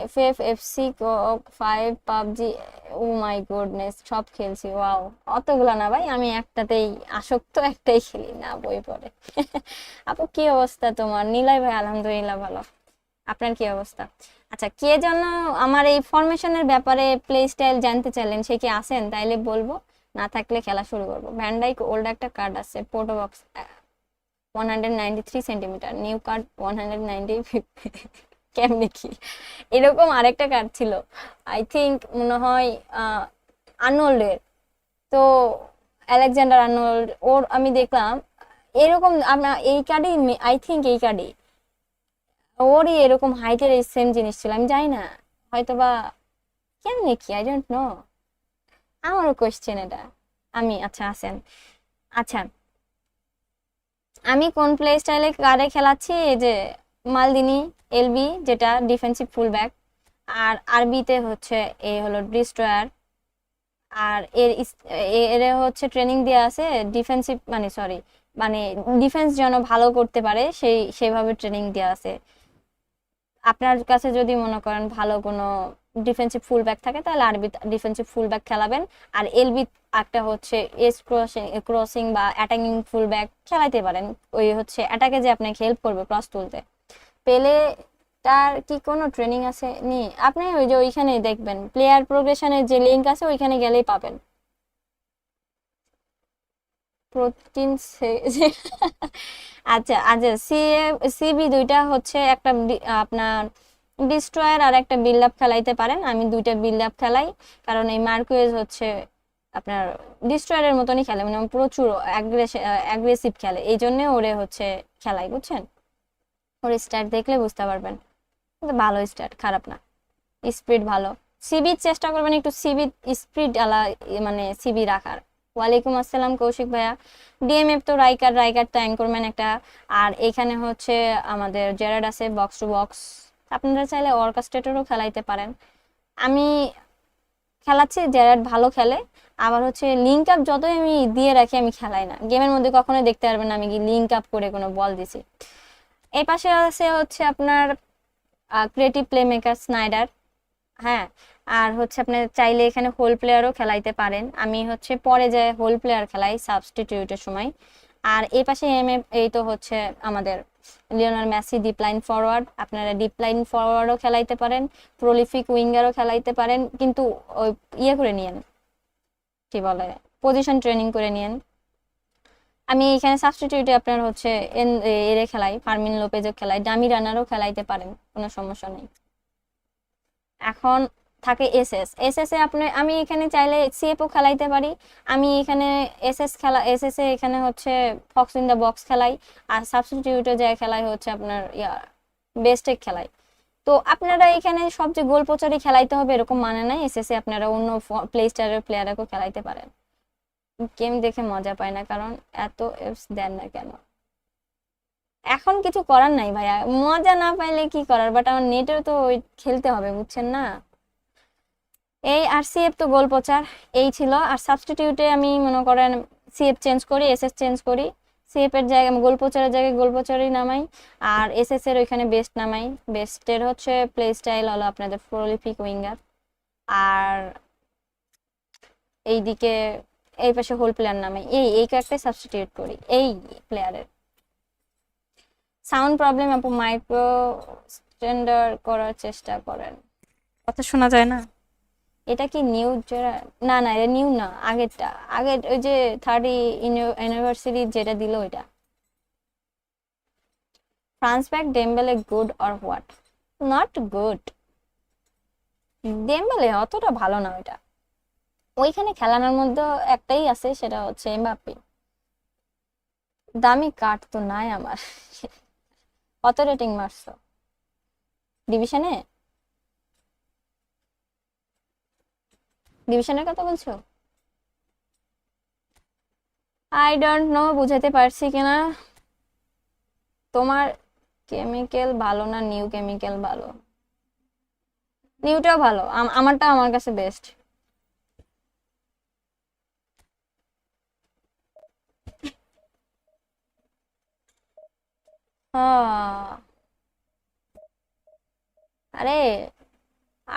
এফএফএফসি, কক 5, পাবজি, ও মাই গুডনেস, সব খেলছি। ওয়াও, অতগুলা না ভাই, আমি একটাতেই আসক্ত, একটাই খেলি না বই পড়ে। আপু কি অবস্থা তোমার? নিলয় ভাই আলহামদুলিল্লাহ ভালো। আপনার কি অবস্থা? আচ্ছা, কে যেন আমার এই ফরমেশনের ব্যাপারে প্লে স্টাইল জানতে চাইলেন, সে কি আছেন? তাইলে বলবো, না থাকলে খেলা শুরু করবো। ভ্যানডাইক ওল্ড একটা কার্ড আছে, পোর্টো বক্স 193 সেন্টিমিটার, নিউ কার্ড 190। কেমনে কি এরকম আরেকটা কার্ড ছিল, আই থিংক মনে হয় আর্নল্ডের। তো আলেকজান্ডার আর্নল্ড, ওর আমি দেখলাম এরকম, আপনার এই কার্ডই, আই থিংক এই কার্ডই ওরই এরকম হাইটের এই সেম জিনিস ছিল, আমি জানি না, হয়তোবা কেমনে কি, আই ডোন্ট নো। আমারও কোশ্চেন এটা। আমি আচ্ছা আছেন। আচ্ছা, আমি কোন প্লে স্টাইলে কারে খেলাচ্ছি? এই যে মালদিনি এলবি, যেটা ডিফেন্সিভ ফুলব্যাক, আর আরবিতে হচ্ছে এ হলো ডিস্ট্রয়ার। আর এর হচ্ছে ট্রেনিং দেওয়া আছে ডিফেন্সিভ, মানে সরি, মানে ডিফেন্স যেন ভালো করতে পারে সেইভাবে ট্রেনিং দেওয়া আছে। আপনার কাছে যদি মনে করেন ভালো কোনো ডিফেন্সিভ ফুলব্যাক থাকে, তাহলে আরবি ডিফেন্সিভ ফুলব্যাক খেলাবেন। আর এলবি একটা হচ্ছে এস ক্রসিং বা অ্যাটাকিং ফুলব্যাক খেলাইতে পারেন, ওই হচ্ছে অ্যাটাকে যে আপনাকে হেল্প করবে ক্রস তুলতে। পেলে তার কি কোনো ট্রেনিং আছে নি? আপনি ওই যে ওইখানে দেখবেন প্লেয়ার প্রোগ্রেশনের যে লিঙ্ক আছে, ওইখানে গেলেই পাবেন। প্রোটিন আচ্ছা আচ্ছা, সিবি দুইটা হচ্ছে, একটা আপনার ডিস্ট্রয়ার আর একটা বিল্ড আপ খেলাইতে পারেন। আমি দুইটা বিল্ড আপ খেলাই, কারণ এই মার্কুয়েজ হচ্ছে আপনার ডিস্ট্রয়ারের মতনই খেলে, মানে প্রচুর অ্যাগ্রেসিভ খেলে, এই জন্য ওরে হচ্ছে খেলাই, বুঝছেন? ওর স্টার্ট দেখলে বুঝতে পারবেন, কিন্তু ভালো স্টার্ট, খারাপ না, স্পিড ভালো। সিবি চেষ্টা করবেন একটু সিবি স্পিড আলা, মানে সিবি রাখার। ওয়ালাইকুম আসসালাম কৌশিক ভাইয়া। ডিএমএফ তো রাইকার তো অ্যাঙ্করম্যান একটা। আর এখানে হচ্ছে আমাদের জেরার্ড আছে বক্স টু বক্স, আপনারা চাইলে অর্কেস্ট্রেটরও খেলাইতে পারেন। আমি খেলাচ্ছি, জেরার্ড ভালো খেলে। আবার হচ্ছে লিঙ্ক আপ যতই আমি দিয়ে রাখি, আমি খেলাই না, গেমের মধ্যে কখনোই দেখতে পারবেন না আমি কি লিঙ্ক আপ করে কোনো বল দিছি। এই পাশে আছে হচ্ছে আপনার ক্রিয়েটিভ প্লে মেকার স্নাইডার। হ্যাঁ, আর হচ্ছে আপনি চাইলে এখানে হোল প্লেয়ারও খেলাইতে পারেন, আমি হচ্ছে পরে যে হোল প্লেয়ার খেলাই সাবস্টিটিউটের সময়। আর এই পাশে এই তো হচ্ছে আমাদের Lionel Messi deep line forward, আপনারা ডিপ লাইন ফরওয়ার্ডও খেলাইতে পারেন, প্রলিফিক উইঙ্গারও খেলাইতে পারেন, কিন্তু ওই ইয়ে করে নিয়েন, কি বলে, পজিশন ট্রেনিং করে নিয়েন। আমি এখানে সাবস্টিটিউটে আপনার হচ্ছে এরে খেলাই, ফার্মিন লোপেজও খেলাই, ডামি রানারও খেলাইতে পারেন, কোনো সমস্যা নেই। এখন থাকে এসএস এ আমি এখানে চাইলে সিএফও খেলাইতে পারি। আমি এখানে এসএস এ এখানে হচ্ছে ফক্স ইন দ্য বক্স খেলাই, আর সাবস্টিটিউটে যায় খেলাই হচ্ছে আপনার বেস্টেক খেলাই। তো আপনারা এখানে সবচেয়ে গোল প্রচারই খেলাইতে হবে এরকম মানে নাই, এসএস এ আপনারা অন্য প্লে স্টাইলের প্লেয়ারকেও খেলাইতে পারেন। গেম দেখে মজা পায় না, কারণ এত এপস দেন না কেন? এখন কিছু করার নাই ভাইয়া, মজা না পাইলে কি করার, বাট আমার নেটেও তো ওই খেলতে হবে, বুঝছেন না? এই আর সিএফ তো গোল প্রচার এই ছিল। আর সাবস্টিটিউটে আমি মনে করেন সিএফ চেঞ্জ করি, এসএস চেঞ্জ করি, সিএফ এর জায়গায় গোল প্রচারের জায়গায় গোল প্রচারই নামাই, আর এসএস এর ওইখানে বেস্ট নামাই। বেস্টের হচ্ছে প্লে স্টাইল হলো আপনাদের প্রলিফিক উইঙ্গার, আর এইদিকে এই পাশে হোল প্লেয়ার নামাই, এই কয়েকটাই সাবস্টিটিউট করি এই প্লেয়ারের। সাউন্ড প্রবলেম আপু, মাইক্রো স্ট্যান্ডার্ড করার চেষ্টা করেন, কথা শোনা যায় না। এটা কি নিউ? না না, এটা নিউ না, আগেরটা, আগের ওই যে 30 অ্যানিভার্সারি যেটা দিল ওইটা। France back Dembélé good or what? Not good, Dembélé অতটা ভালো না ওইটা। ওইখানে খেলানোর মধ্যে একটাই আছে, সেটা হচ্ছে এমবাপ্পে। দামি কার্ড তো নাই আমার। কত রেটিং মারছো ডিভিশনে? ডিভিশনের কথা বলছো? আই ডোন্ট নো বুঝাতে পারছি কিনা। তোমার কেমিক্যাল ভালো না নিউ কেমিক্যাল ভালো? নিউটাও ভালো, আমারটা আমার কাছে বেস্ট। আরে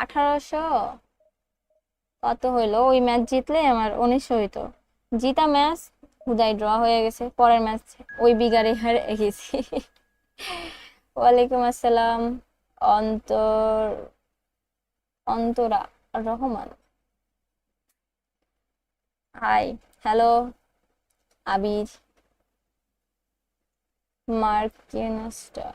1800 কত হইলো? ওই ম্যাচ জিতলে আমার 1900 হইতো। জিতা ম্যাচ হুদাই ড্র হয়ে গেছে, পরের ম্যাচ ওই বিগারে হেরে গেছি। ওয়ালাইকুম আসসালাম অন্তর অন্তরা রহমান, হাই হ্যালো আবির মার্কিনস্টা।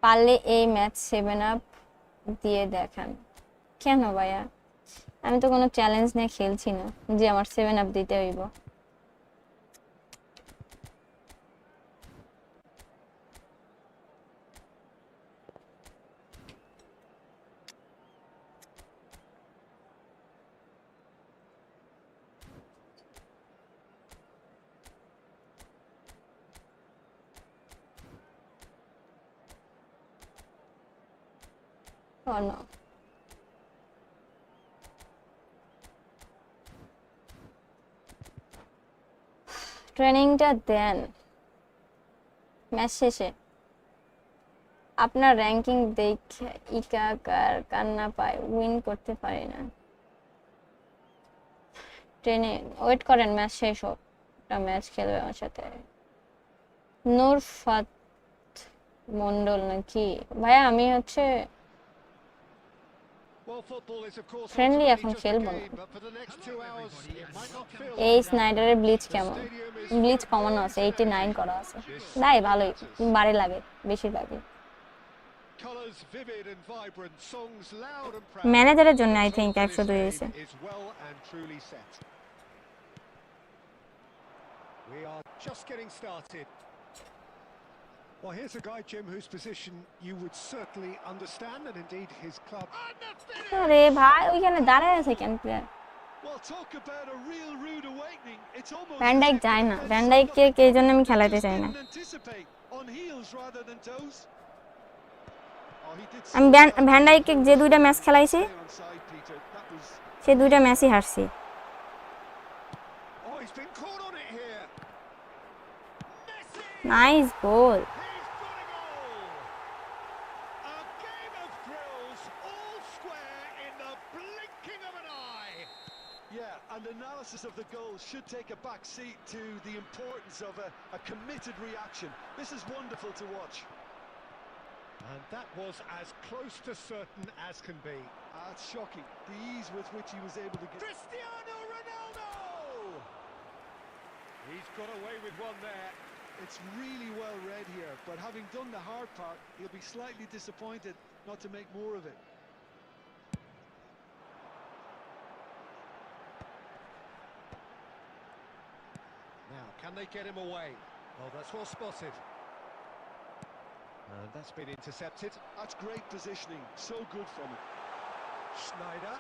পারলে এই ম্যাচ 7 আপ দিয়ে দেখান। কেন ভাইয়া? আমি তো কোনো চ্যালেঞ্জ নিয়ে খেলছি না যে আমার 7 আপ দিতে হইব। না, ট্রেনিংটা দেন ম্যাচ শেষে। আপনার র্যাঙ্কিং দেখে ইকাকার কান্না পায়, উইন করতে পারি না। ট্রেনে ওয়েট করেন, ম্যাচ শেষ হোক, একটা ম্যাচ খেলবে আমার সাথে। নূরফাত মন্ডল নাকি ভাইয়া? আমি হচ্ছে ফ্রেন্ডলি এখন খেলবো না। এই স্নাইডারের ব্লিচ কেমন? ব্লিচ কমানো আছে, 89 করা আছে। তাই ভালোই, বাড়ে লাগে বেশিরভাগই। ম্যানেজারের জন্য আই থিঙ্ক 102 হয়েছে। We are just getting started. Well, here's a guy, Jim, whose position you would certainly understand, and indeed his club. আরে ভাই ওইখানে দাঁড়ায় আছে কেন player? Well, talk about a real rude awakening. It's almost Van Dijk যায় না, van ডাইককে এই জন্য আমি খেলাতে চাই না। on heels rather than toes. আমি ভ্যান ডাইককে যে 2টা ম্যাচ খেলাইছি সে 2টা ম্যাচই হারছি। Oh, he's been caught on it here. Nice goal. He's got a goal. A game of thrills, all square in the blinking of an eye. Yeah, and analysis of the goal should take a back seat to the importance of a committed reaction. This is wonderful to watch. And that was as close to certain as can be. It's shocking, the ease with which he was able to get... Cristiano Ronaldo! He's got away with one there. It's really well read here, but having done the hard part, he'll be slightly disappointed not to make more of it. Now, can they get him away? Oh, that's well spotted. And that's been intercepted. That's great positioning, so good from him. Schneider.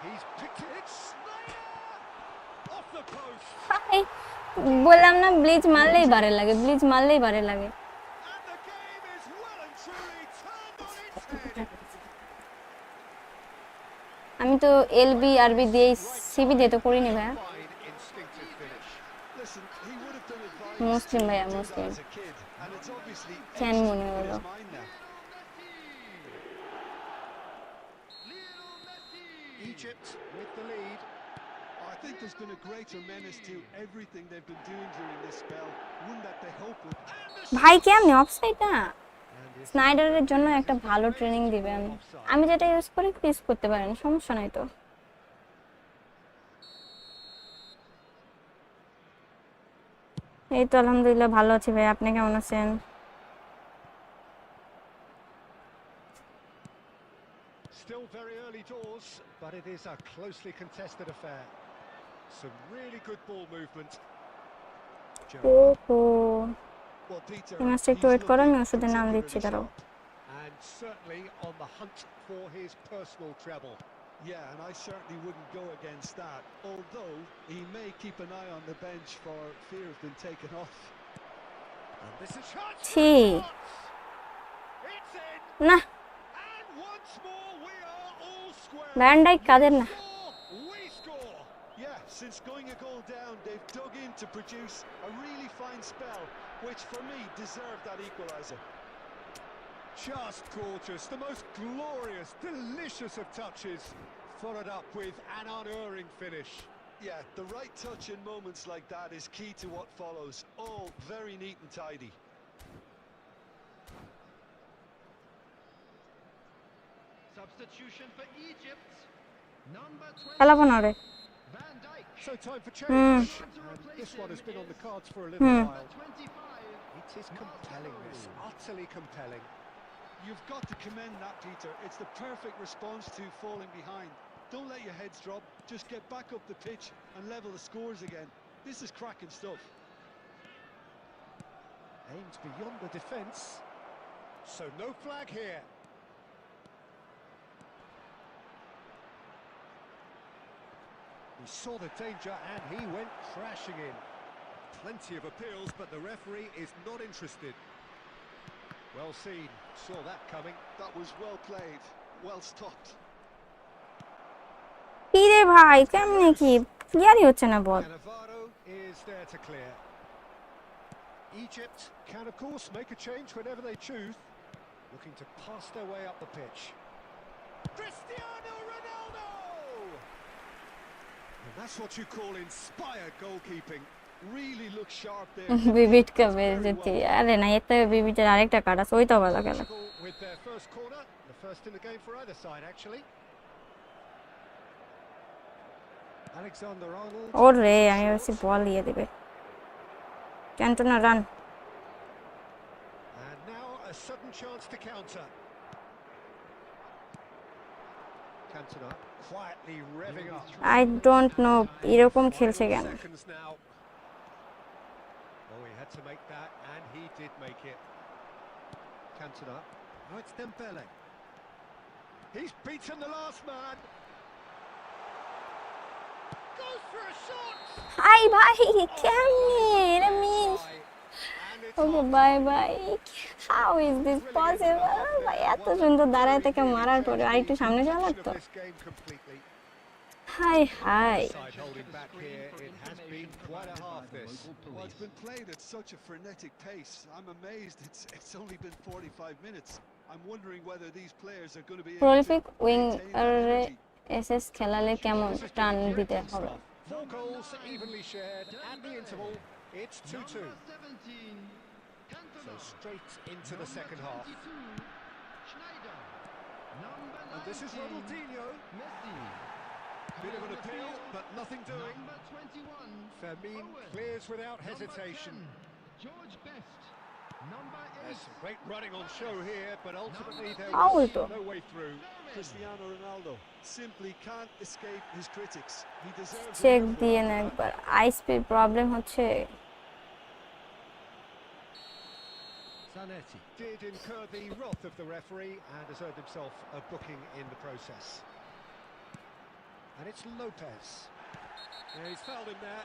He's picked it. Schneider! Off the post. Hi, বললাম না bleach মারলেই বারে লাগে, bleach মারলেই বারে লাগে। And the game is well and truly turned on its head. আমি তো এলবি আরবি দিয়ে সিবি দিয়ে তো করিনি ভাইয়া। Fine instinctive finish. Listen, he would have done it মুসলিম ভাইয়া, মুসলিম। as a kid, and it's obviously কেন মনে in হলো? his mind now. Egypt with the lead. I think there's been a greater menace to everything they've been doing during this spell, one that they hope will... ভাই কেমনে offside না? স্নাইডারের জন্য একটা ভালো training দিবেন। আমি যেটা ইউজ করি ইউজ করতে পারেন, সমস্যা নাই তো। এই তো আলহামদুলিল্লাহ ভালো আছি ভাই, আপনি কেমন আছেন? Still very early doors, but it is a closely contested affair. Some really good ball movement. ওহো, Well, Peter, এই ম্যাচটা একটু ওয়েট করো, আমি ওষুধের নাম দিচ্ছি, দাঁড়াও। And certainly on the hunt for his personal treble. Yeah, and I certainly wouldn't go against that, although he may keep an eye on the bench for fear of being taken off. And this is chance for ছি a shot. It's in. না And once more we are all square. Van Dijk কাদের You না score, we score. Yeah, since going a goal down, they've dug in to produce a really fine spell, which for me deserved that equaliser. Just gorgeous, the most glorious, delicious of touches, followed up with an unerring finish. Yeah, the right touch in moments like that is key to what follows. All very neat and tidy. Substitution for Egypt. Number 20. খেলাবো না রে Van Dijk. So time for change, and this one has been on the cards for a little while. 25. It is compelling, this, utterly compelling. You've got to commend that, Peter. It's the perfect response to falling behind. Don't let your heads drop. Just get back up the pitch and level the scores again. This is cracking stuff. Aimed beyond the defence, so no flag here. He saw the danger and he went crashing in. Plenty of appeals, but the referee is not interested. Well seen, saw that coming. That was well played, well stopped. কি রে ভাই কেমনে কি ক্লিয়ারই হচ্ছে না বল Cannavaro is there to clear. Egypt can of course make a change whenever they choose, looking to pass their way up the pitch. Cristiano Ronaldo! And that's what you call inspired goalkeeping. Really looks sharp there. বিবিট কা বেজতি আরে না এতে বিবিটের আরেকটা কাটা সই তো ভালো খেলা With their first corner, the first in the game for either side actually. Alexander Arnold. ওর রে আমি ভাবছি বল দিয়ে দিবে Cantona run And now a sudden chance to counter. Cantona quietly revving up. I don't know এরকম খেলছে কেন Seconds now. Oh, he had to make that, and he did make it. Cantona. Now it's Dembele. He's beaten the last man. Goes for a shot. I ভাই কেমনে এটা miss And it's okay bye bye how is this possible ভাই এত সুন্দর দাঁড়ায় থেকে মারার পরে আর একটু সামনে যাওয়া লাগতো this game completely. High high Side holding back here. It has been quite a half this. Well, it's been played at such a frenetic pace. I'm amazed it's only been 45 minutes. I'm wondering whether these players are going to be able to prolific wing maintain their energy. SS খেলালে কেমন টান দিতে হবে 4 goals evenly shared at the interval. It's 2-2. Number 17. Cantona. So straight into the second half. 22. Schneider. Number 19. And this is Ronaldinho. Messi. Bit of an appeal, but nothing doing. Number 21. Fermin Owen. clears without Number hesitation. 10. George Best. Number 8. There's some great running on show here, but ultimately there Foul was তো। no way through. Cristiano Ronaldo simply can't escape his critics. He deserves an check earful. দিয়ে না একবার আইসপির problem হচ্ছে Zanetti did incur the wrath of the referee and has earned himself a booking in the process. And it's Lopez. Yeah, he's fouled him there.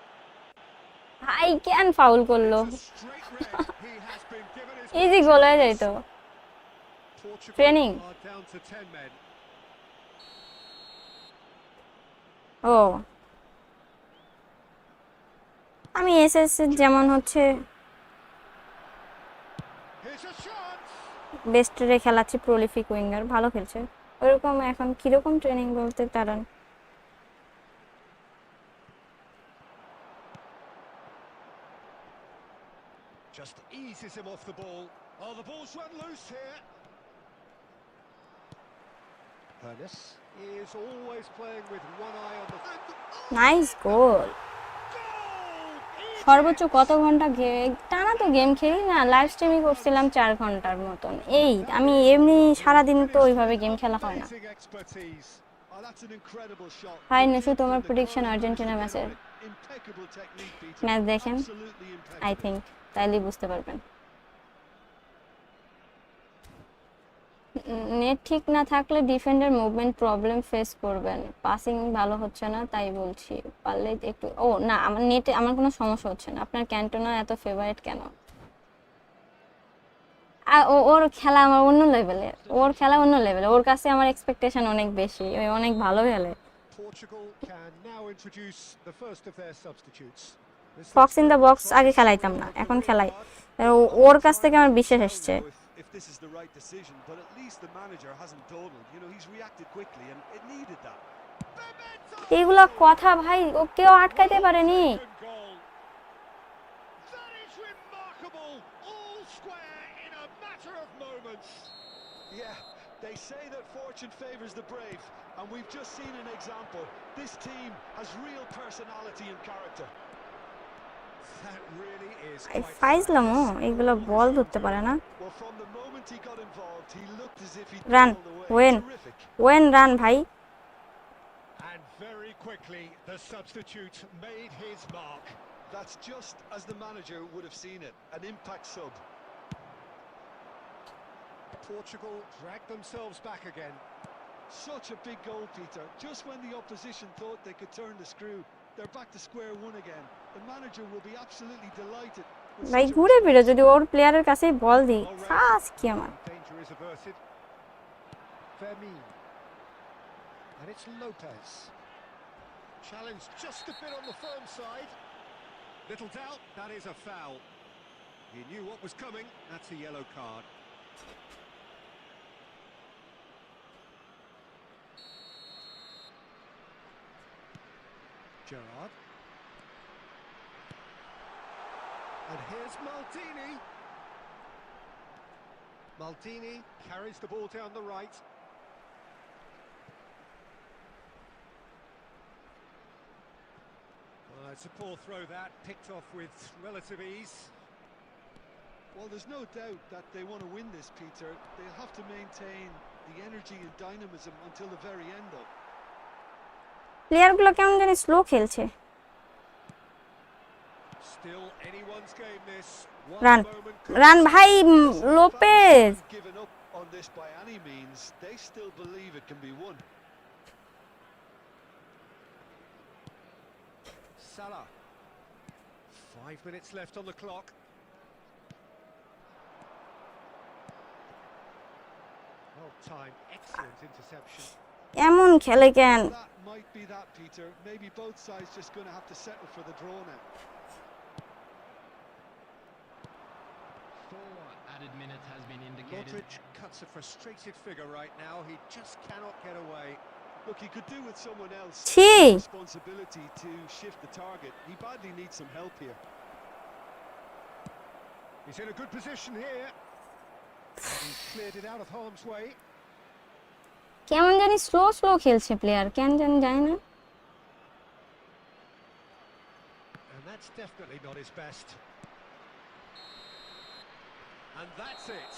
ভাই কেন foul করলো It's a straight red. He has been given his easy goal হয়ে যাইতো Portugal Training. are down to 10 men. ও আমি SS যেমন হচ্ছে Here's a chance. বেস্টরে খেলাচ্ছি প্রলিফিক উইঙ্গার ভালো খেলছে ওরকম এখন কিরকম ট্রেনিং বলতে তারা Just eases him off the ball. Oh, the ball's run loose here. Ernest is always playing with one eye on the... nice গোল সর্বোচ্চ কত ঘন্টা টানা তো গেম খেলি না লাইভ স্ট্রিমিং করছিলাম 4 ঘন্টার মতন এই আমি এমনি সারাদিন তো ওইভাবে গেম খেলা হয় না Amazing expertise. Oh, that's an incredible shot. Hi Nishu তোমার প্রেডিকশন আর্জেন্টিনা ম্যাচের Impeccable technique, Peter. ম্যাচ দেখেন Absolutely impeccable. আই থিংক তাইলেই বুঝতে পারবেন নেট ঠিক না থাকলে ডিফেন্ডার মুভমেন্ট প্রবলেম ফেস করবেন, পাসিং ভালো হচ্ছে না তাই বলছি, পারলে একটু। ও না, আমার নেটে আমার কোনো সমস্যা হচ্ছে না। আপনার ক্যান্টোনা এত ফেভারিট কেন? ওর খেলা আমার অন্য লেভেলের, ওর খেলা অন্য লেভেলের, ওর কাছে আমার এক্সপেকটেশন অনেক বেশি, ওই অনেক ভালো খেলে। Portugal can now introduce the first of their substitutes. This Fox looks in the very box much আগে like a খেলাইতাম story না, of the এখন real খেলাই। card. ওর I'm কাছ থেকে trying আমার to বিশ্বাস tell এসছে। now if this is the right decision, but at least the manager hasn't dawdled. You know, he's reacted quickly, and it needed that. এগুলা কথা ভাই, ও কেউ আটকাইতে Well পারেনি। taken goal. That is remarkable. All square in a matter of moments. Yeah, they say that fortune favours the brave, and we've just seen an example. This team has real personality and character. That really is এই quite ফাইজলামো, fabulous. এগুলো Oh, বল he's ধরতে been পারে না। brilliant. Well, from the moment he got involved, he looked as if he'd run, put all the way. Owen Terrific. Owen run ভাই। And very quickly, the substitute made his mark. That's just as the manager would have seen it. An impact sub. Portugal dragged themselves back again. Such a big goal, Peter. Just when the opposition thought they could turn the screw, they're back to square one again. The manager will be absolutely delighted with ভাই such a ঘুরে ফিরে response. যদি ওর প্লেয়ারের কাছেই বল দিই, Well read. খাস কি আমার। Danger is averted. Fermin. And it's Lopez. Challenged just a bit on the firm side. Little doubt, that is a foul. He knew what was coming. That's a yellow card. Gerrard. And here's Maldini. Maldini carries the ball down the right. It's a poor throw that, picked off with relative ease. Well, there's no doubt that they want to win this, Peter. They'll have to maintain the energy and dynamism until the very end, though. প্লেয়ারগুলো কেমন জানি slow খেলছে। Still anyone's game this. Run, One moment run ভাই, Listen, the fans Lopez. haven't given up on this by any means. They still believe it can be won. Salah. 5 minutes left on the clock. Well timed, excellent interception. এমন খেলে কেন? That might be that, Peter. Maybe both sides just going to have to settle for the draw now. 4 added minutes has been indicated. Modric cuts a frustrated figure right now. He just cannot get away. Look, he could do with someone else. ছি, Responsibility to shift the target. He badly needs some help here. He's in a good position here. He's cleared it out of harm's way. কেমন জানি slow slow খেলছে player, কেন জানি যায় না। And that's definitely not his best. And that's it.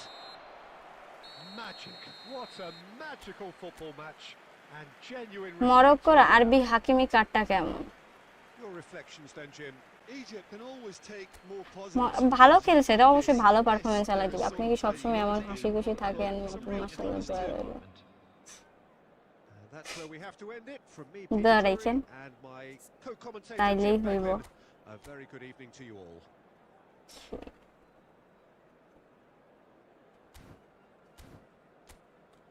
Magic. What a magical football match. And genuine respect. মরক্কোর আরবি হাকিমি কার্ডটা কেমন? Your reflections then, Jim. Egypt can always take more positives. ভালো খেলছে, এটা অবশ্যই ভালো পারফরমেন্স চালাই দিবে। আপনি কি সবসময় এমন হাসি খুশি থাকেন? মাশাআল্লাহ, জয় রইল। That's where we have to end it. From me, দোয়া Peter রাখেন, Drury, and my co-commentator তাইলেই Jim হইব। Becklin. A very good evening to you all.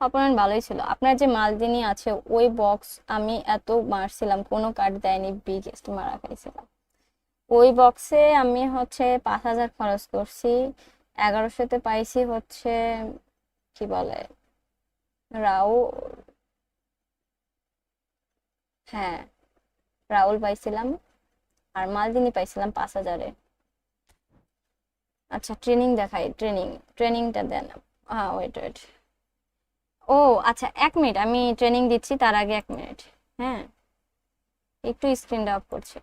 Opponent ভালোই ছিল। আপনার যে মালদিনি আছে ওই বক্স আমি এত মারছিলাম, কোনো কার্ড দেয়নি, বিগেস্ট মারা খাইছিলাম। ওই বক্সে আমি হচ্ছে 5,000 খরচ করছি, 1100-তে পাইছি হচ্ছে কি বলে রাউ, হ্যাঁ রাউল পাইছিলাম, আর মালদিনি পাইছিলাম 5,000-এ। আচ্ছা ট্রেনিং দেখাই, ট্রেনিংটা দেন। হ্যাঁ ওয়েট ওয়েট, ও আচ্ছা 1 মিনিট, আমি ট্রেনিং দিচ্ছি, তার আগে 1 মিনিট। হ্যাঁ একটু স্ক্রিনটা অফ করছি।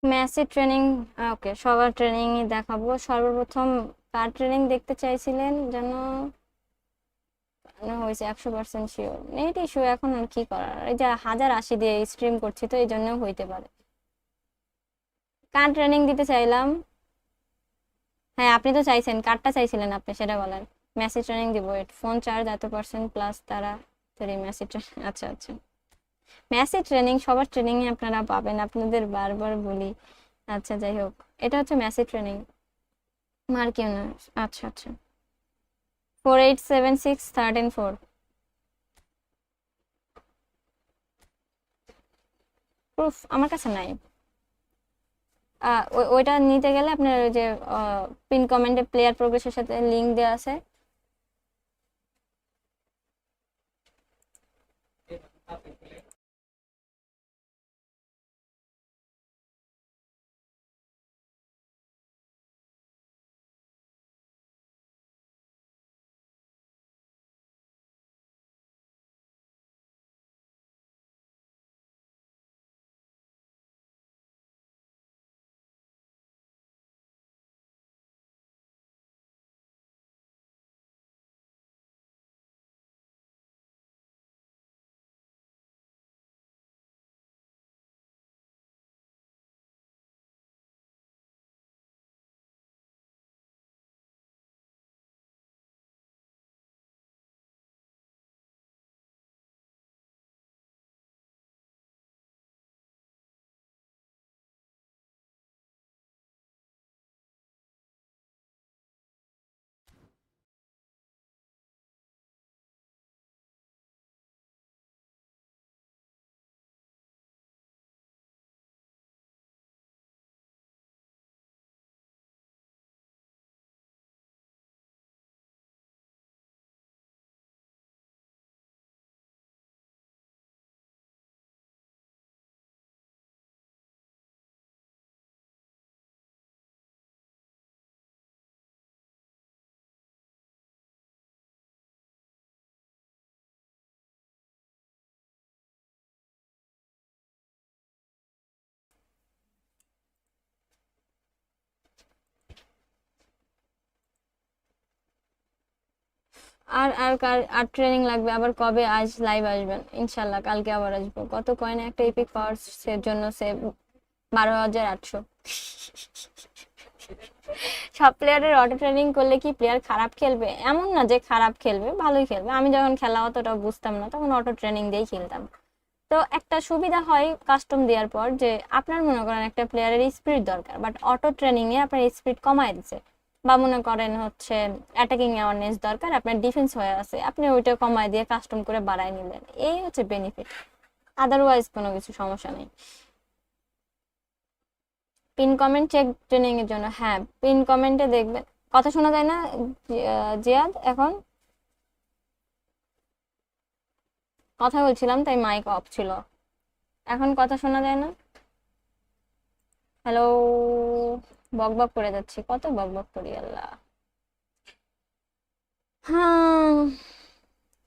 মেসি ট্রেনিং, ওকে সবার ট্রেনিংই দেখাবো। সর্বপ্রথম কার ট্রেনিং দেখতে চাইছিলেন যেন? হয়েছে 100% শিওর। নেট ইস্যু, এখন আর কি করার, এই যে 1080 দিয়ে স্ট্রিম করছি তো এই জন্য হইতে পারে। কার ট্রেনিং দিতে চাইলাম? হ্যাঁ আপনি তো চাইছেন, কারটা চাইছিলেন আপনি সেটা বলেন। মেসি ট্রেনিং দিব, ফোন চার্জ এত পার্সেন্ট প্লাস তারা মেসি ট্রেনিং। আচ্ছা আচ্ছা, মেসি ট্রেনিং সবার ট্রেনিংয়ে আপনারা পাবেন, আপনাদের বারবার বলি। আচ্ছা যাই হোক, এটা হচ্ছে মেসি ট্রেনিং মার্কিউনা। আচ্ছা আচ্ছা, 4876 134। প্রুফ আমার কাছে নাই। ওইটা নিতে গেলে আপনার ওই যে পিন কমেন্টে প্লেয়ার প্রোগ্রেসের সাথে লিংক দেওয়া আছে। আর ট্রেনিং লাগবে আবার? কবে আজ লাইভ আসবেন? ইনশাল্লাহ কালকে আবার আসবো। কত কয়েনে একটা এপিক পাওয়ার এর জন্য সেভ? 12,800। সব প্লেয়ারের অটো ট্রেনিং করলে কি প্লেয়ার খারাপ খেলবে? এমন না যে খারাপ খেলবে, ভালোই খেলবে। আমি যখন খেলা অতটা বুঝতাম না তখন অটো ট্রেনিং দিয়েই খেলতাম। তো একটা সুবিধা হয় কাস্টম দেওয়ার পর, যে আপনার মনে করেন একটা প্লেয়ারের স্পিড দরকার, বাট অটো ট্রেনিং এ আপনার স্পিড কমায় দিছে। বা মনে করেন হচ্ছে অ্যাটাকিং অ্যাওয়ারনেস দরকার, আপনার ডিফেন্স হয়ে আছে, আপনি ওইটা কমায় দিয়ে কাস্টম করে বাড়ায় নিলেন, এই হচ্ছে বেনিফিট। আদারওয়াইজ কোনো কিছু সমস্যা নেই। পিন কমেন্ট চেক ট্রেনিং এর জন্য, হ্যাঁ পিন কমেন্টে দেখবেন। কথা শোনা যায় না জিয়াদ? এখন কথা বলছিলাম তাই মাইক অফ ছিল। এখন কথা শোনা যায় না? হ্যালো, বক বক করে যাচ্ছি, কত বক বক করি আল্লাহ। হ্যাঁ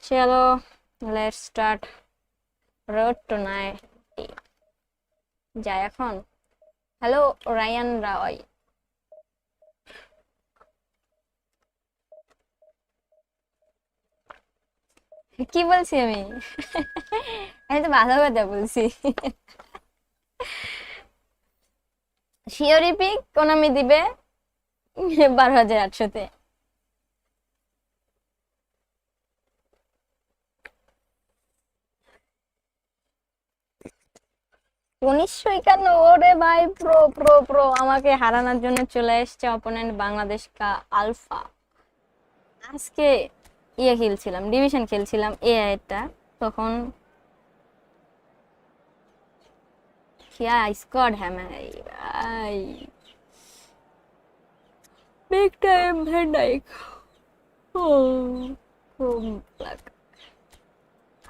চলো, let's start road to night. যাই এখন। Hello Ryan Roy. কি বলছি আমি? আমি তো ভালো কথা বলছি। শিওরি পিক কোনামি দিবে 12,800-তে। 1951, ওরে ভাই, প্রো প্রো প্রো! আমাকে হারানোর জন্য চলে এসছে অপোনেন্ট বাংলাদেশ কা আলফা। আজকে ইয়ে খেলছিলাম, ডিভিশন খেলছিলাম এআইটা, তখন क्या स्क्वाड है भाई भाई, बिग टाइम वैन डाइक। ও ঘুম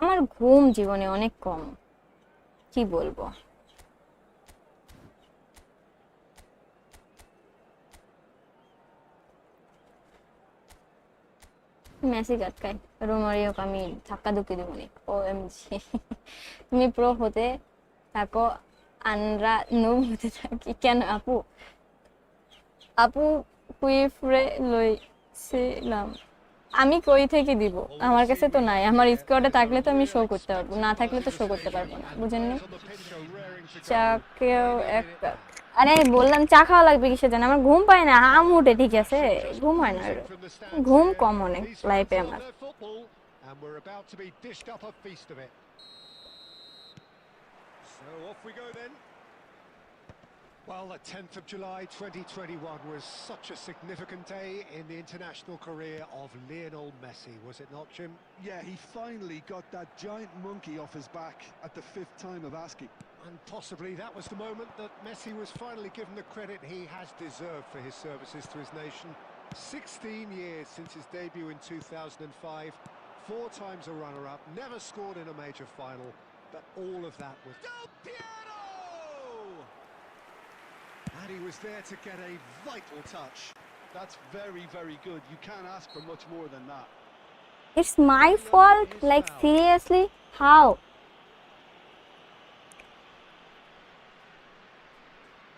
আমার ঘুম জীবনে অনেক কম, কি বলবো। মেসি কাটকাই, রোমারিও আমি ধাক্কা ধুকি দেবনি। ও এম জি, তুমি প্রো হতে থাকো, আমরা নুব হতে থাকি কেন আপু আপু কুইফরে লইছিলাম আমি কই থেকে দিব আমার কাছে তো নাই আমার স্কোয়াডে থাকলে তো আমি শো করতে পারবো না থাকলে তো শো করতে পারবো না বুঝেননি চাকেও এক কাপ আরে বললাম চা খাওয়া লাগবে কিসের জন্য আমার ঘুম পায় না হাম উঠে ঠিক আছে ঘুম হয় না ঘুম কম অনেক লাইফে আমার And we're about to be dished up a feast of it. So off we go then. Well, the 10th of July 2021 was such a significant day in the international career of Lionel Messi, was it not, Jim? Yeah, he finally got that giant monkey off his back at the 5th time of asking. And possibly that was the moment that Messi was finally given the credit he has deserved for his services to his nation. 16 years since his debut in 2005, 4 times a runner-up, never scored in a major final, but all of that was... Del Piero! And he was there to get a vital touch. That's very, very good. You can't ask for much more than that. It's my fault like seriously how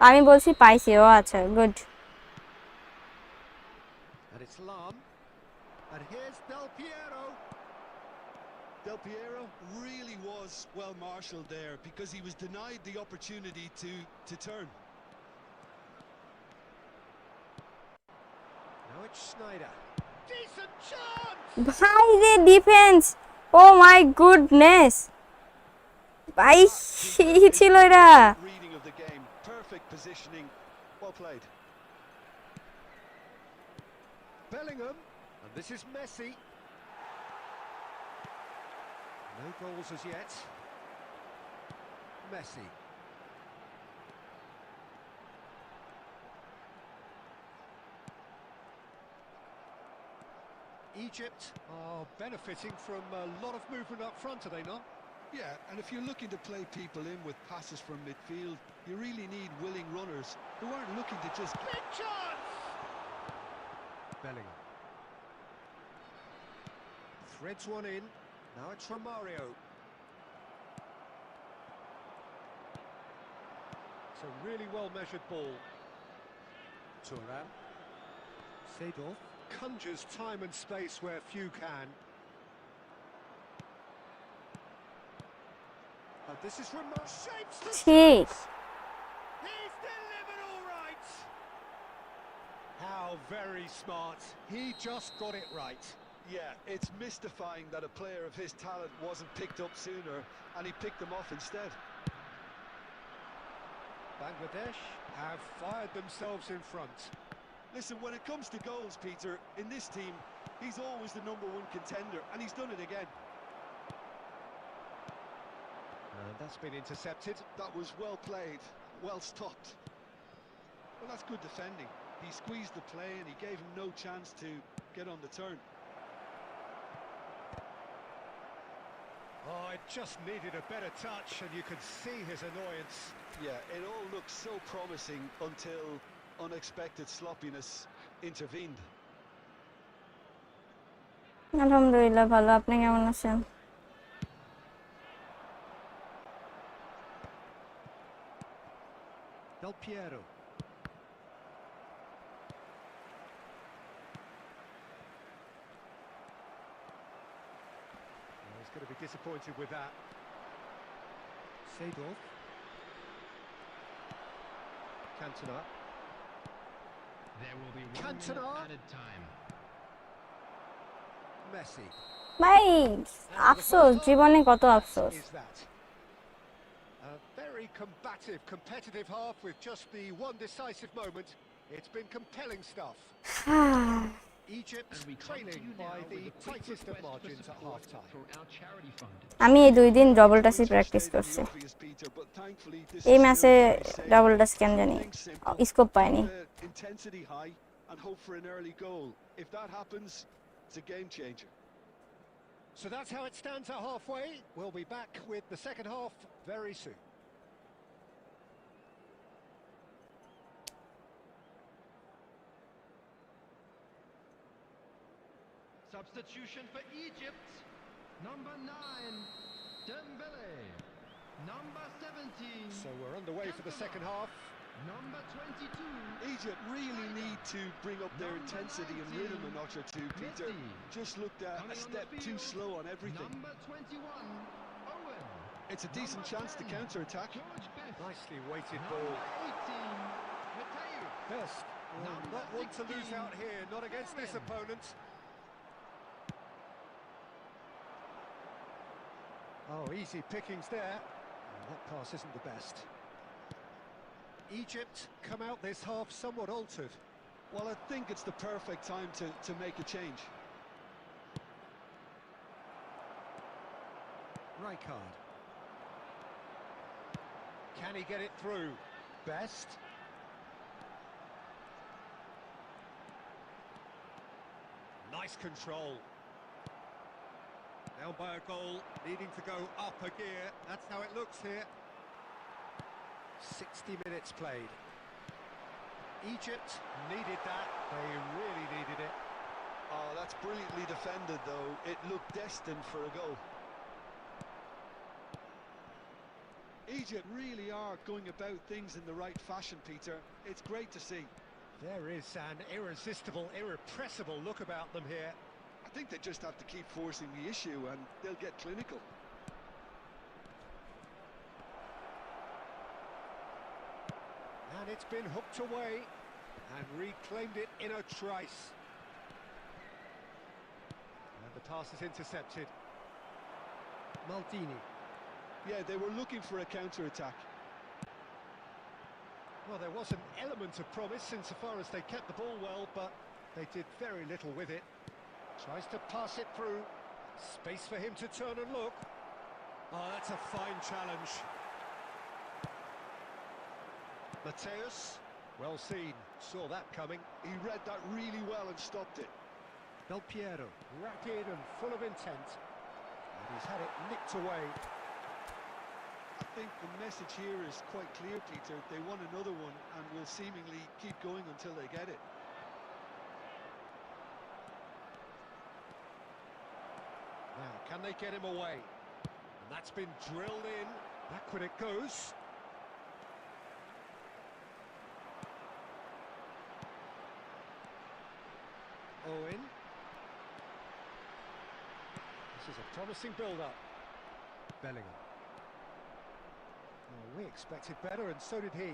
আমি বলছি পাইছি ও আচ্ছা good And it's Lam. And here's Del Piero. Del Piero really was well marshalled there because he was denied the opportunity to turn. Now it's Schneider. Decent chance! ভাই রে defence O my goodness ভাই কি ছিল এটা Reading of the game, perfect positioning, well played. Bellingham, and this is Messi. No goals as yet. Messi. Egypt are benefiting from a lot of movement up front, are they not? Yeah, and if you're looking to play people in with passes from midfield, you really need willing runners who aren't looking to just... Big chance! Bellingham. Threads one in. Now it's Romario. It's a really well-measured ball. Thuram. Seedorf conjures time and space where few can. And this is Romario. Shapes the space. He's delivered all right. How very smart. He just got it right. Yeah, it's mystifying that a player of his talent wasn't picked up sooner and he picked them off instead. Bangladesh have fired themselves in front. Listen, when it comes to goals, Peter, in this team, he's always the #1 contender, and he's done it again. And that's been intercepted. That was well played, well stopped. Well, that's good defending. He squeezed the play and he gave him no chance to get on the turn. Oh, it just needed a better touch, and you could see his annoyance. Yeah, it all looked so promising until unexpected sloppiness intervened. আলহামদুলিল্লাহ ভালো আপনি কেমন আছেন Del Piero. Well, he's going to be disappointed with that. Seedorf. Cantona. There will be 1 Cantona. minute added time. Messi. ভাই আফসোস জীবনে কত আফসোস Is that a very combative, competitive half with just the one decisive moment? It's been compelling stuff. Egypt And we come to trailing you now by with the a quick tightest of request for margins at support half-time. for our charity fund. আমি এই 2 দিন double টাসি practice করছি এই ম্যাচে double টাস কেন জানি scope পাইনি Intensity high and hope for an early goal. If that happens, it's a game changer. So that's how it stands at halfway. We'll be back with the second half very soon. Substitution for Egypt. Number 9, Dembele. Number 17. So we're underway for the second half. Number 22. Egypt really need to bring up their Number intensity and rhythm a 19. notch or two, Peter. Messi. Just looked a Coming on the step too field. slow on everything. Number 21. Owen. It's a decent Number chance to 10, counter-attack. George Best. Nicely weighted Number ball. 18. Mateo. Best. Number Not one to lose 16, out here, not against this Ryan. opponent. Oh, easy pickings there. Oh, that pass isn't the best. Egypt come out this half somewhat altered. Well, I think it's the perfect time to make a change. Rijkaard. Can he get it through? Best. Nice control. Down by a goal, needing to go up a gear. That's how it looks here. 60 minutes played. Egypt needed that. They really needed it. Oh, that's brilliantly defended, though. It looked destined for a goal. Egypt really are going about things in the right fashion, Peter. It's great to see. There is an irresistible, irrepressible look about them here. I think they just have to keep forcing the issue and they'll get clinical. And it's been hooked away and reclaimed it in a trice. And the pass is intercepted. Maldini. Yeah, they were looking for a counter-attack. Well, there was an element of promise insofar as they kept the ball well, but they did very little with it. Tries to pass it through. Space for him to turn and look. Oh, that's a fine challenge. Mateus, well seen, saw that coming. He read that really well and stopped it. Del Piero, rapid and full of intent. And he's had it nicked away. I think the message here is quite clear, Peter. They want another one and will seemingly keep going until they get it. Now, can they get him away? And that's been drilled in. Backward it goes. Owen. This is a promising build-up. Bellingham. Oh, we expected better, and so did he.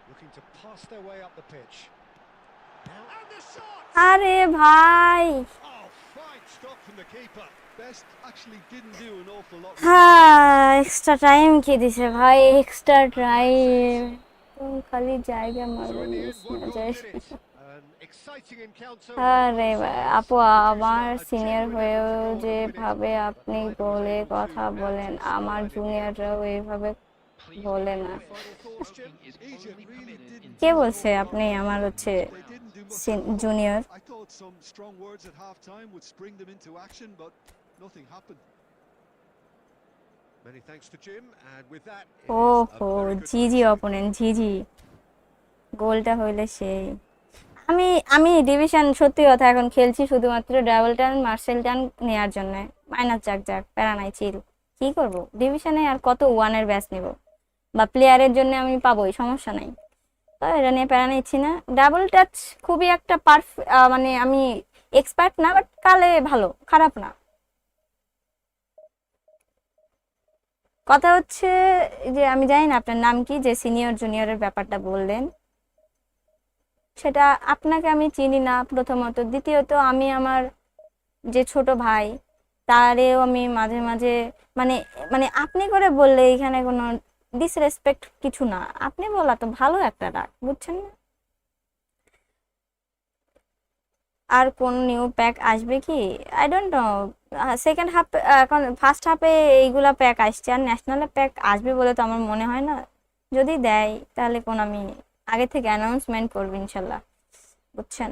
Looking to pass their way up the pitch. Now, and the shot! আরে ভাই Oh, fine stop from the keeper. Best actually didn't do an awful lot. হ্যাঁ extra time কি দিছে ভাই extra time খালি জায়গা So মারো in the end, one goal যায় did it. An exciting encounter. আরে আপু আমার সিনিয়র হয়েও যেভাবে আপনি গোলে কথা বলেন আমার জুনিয়ররাও এইভাবে বলে না Final thoughts, Jim? Egypt really didn't. কে বলছে আপনি আমার হচ্ছে They didn't do much. Junior I thought some strong words at half-time would spring them into action, but nothing happened. Many thanks to Jim, and with that, it is a ওহো very good জিজি opponent জিজি গোলটা হইলে সেই আমি আমি division সত্যি কথা এখন খেলছি শুধুমাত্র ডাবল টার্ন মার্সেল টার্ন নেওয়ার জন্য মাইনাস যাক যাক প্যারা নাই চিল কি করব ডিভিশনে আর কত ওয়ানের ব্যাচ নিব বা প্লেয়ারের জন্য আমি পাবোই সমস্যা নাই তো এটা নিয়ে প্যারা নিচ্ছি না ডাবল টাচ খুবই একটা মানে আমি এক্সপার্ট না বাট কালে ভালো খারাপ না কথা হচ্ছে যে আমি জানি না আপনার নাম কি যে সিনিয়র জুনিয়রের ব্যাপারটা বললেন সেটা আপনাকে আমি চিনি না প্রথমত দ্বিতীয়ত আমি আমার যে ছোট ভাই তারেও আমি মাঝে মাঝে মানে মানে আপনি করে বললে এখানে কোনো ডিসরেসপেক্ট কিছু না আপনি বলা তো ভালো একটা ডাক বুঝছেন না আর কোন নিউ প্যাক আসবে কি I don't know second half এখন ফার্স্ট হাফে এইগুলা প্যাক আসছে আর ন্যাশনালে প্যাক আসবে বলে তো আমার মনে হয় না যদি দেয় তাহলে কোন আমি আগে থেকে অ্যানাউন্সমেন্ট করব ইনশাআল্লাহ বুঝছেন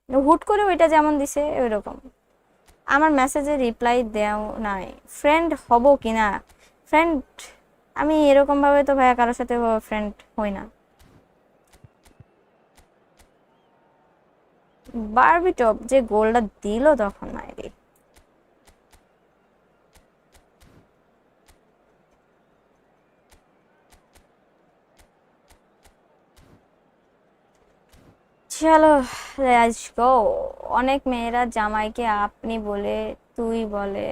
হুট করে ওইটা যেমন দিছে ওইরকম আমার মেসেজে রিপ্লাই দেও নাই ফ্রেন্ড হব কিনা ফ্রেন্ড আমি এরকম ভাবে তো ভাইয়া কারোর সাথে ফ্রেন্ড হই না বারবি টপ যে গোলটা দিল তখন নাই রে চলো লেটস গো। অনেক মেয়েরা জামাইকে আপনি বলে, তুই বলে।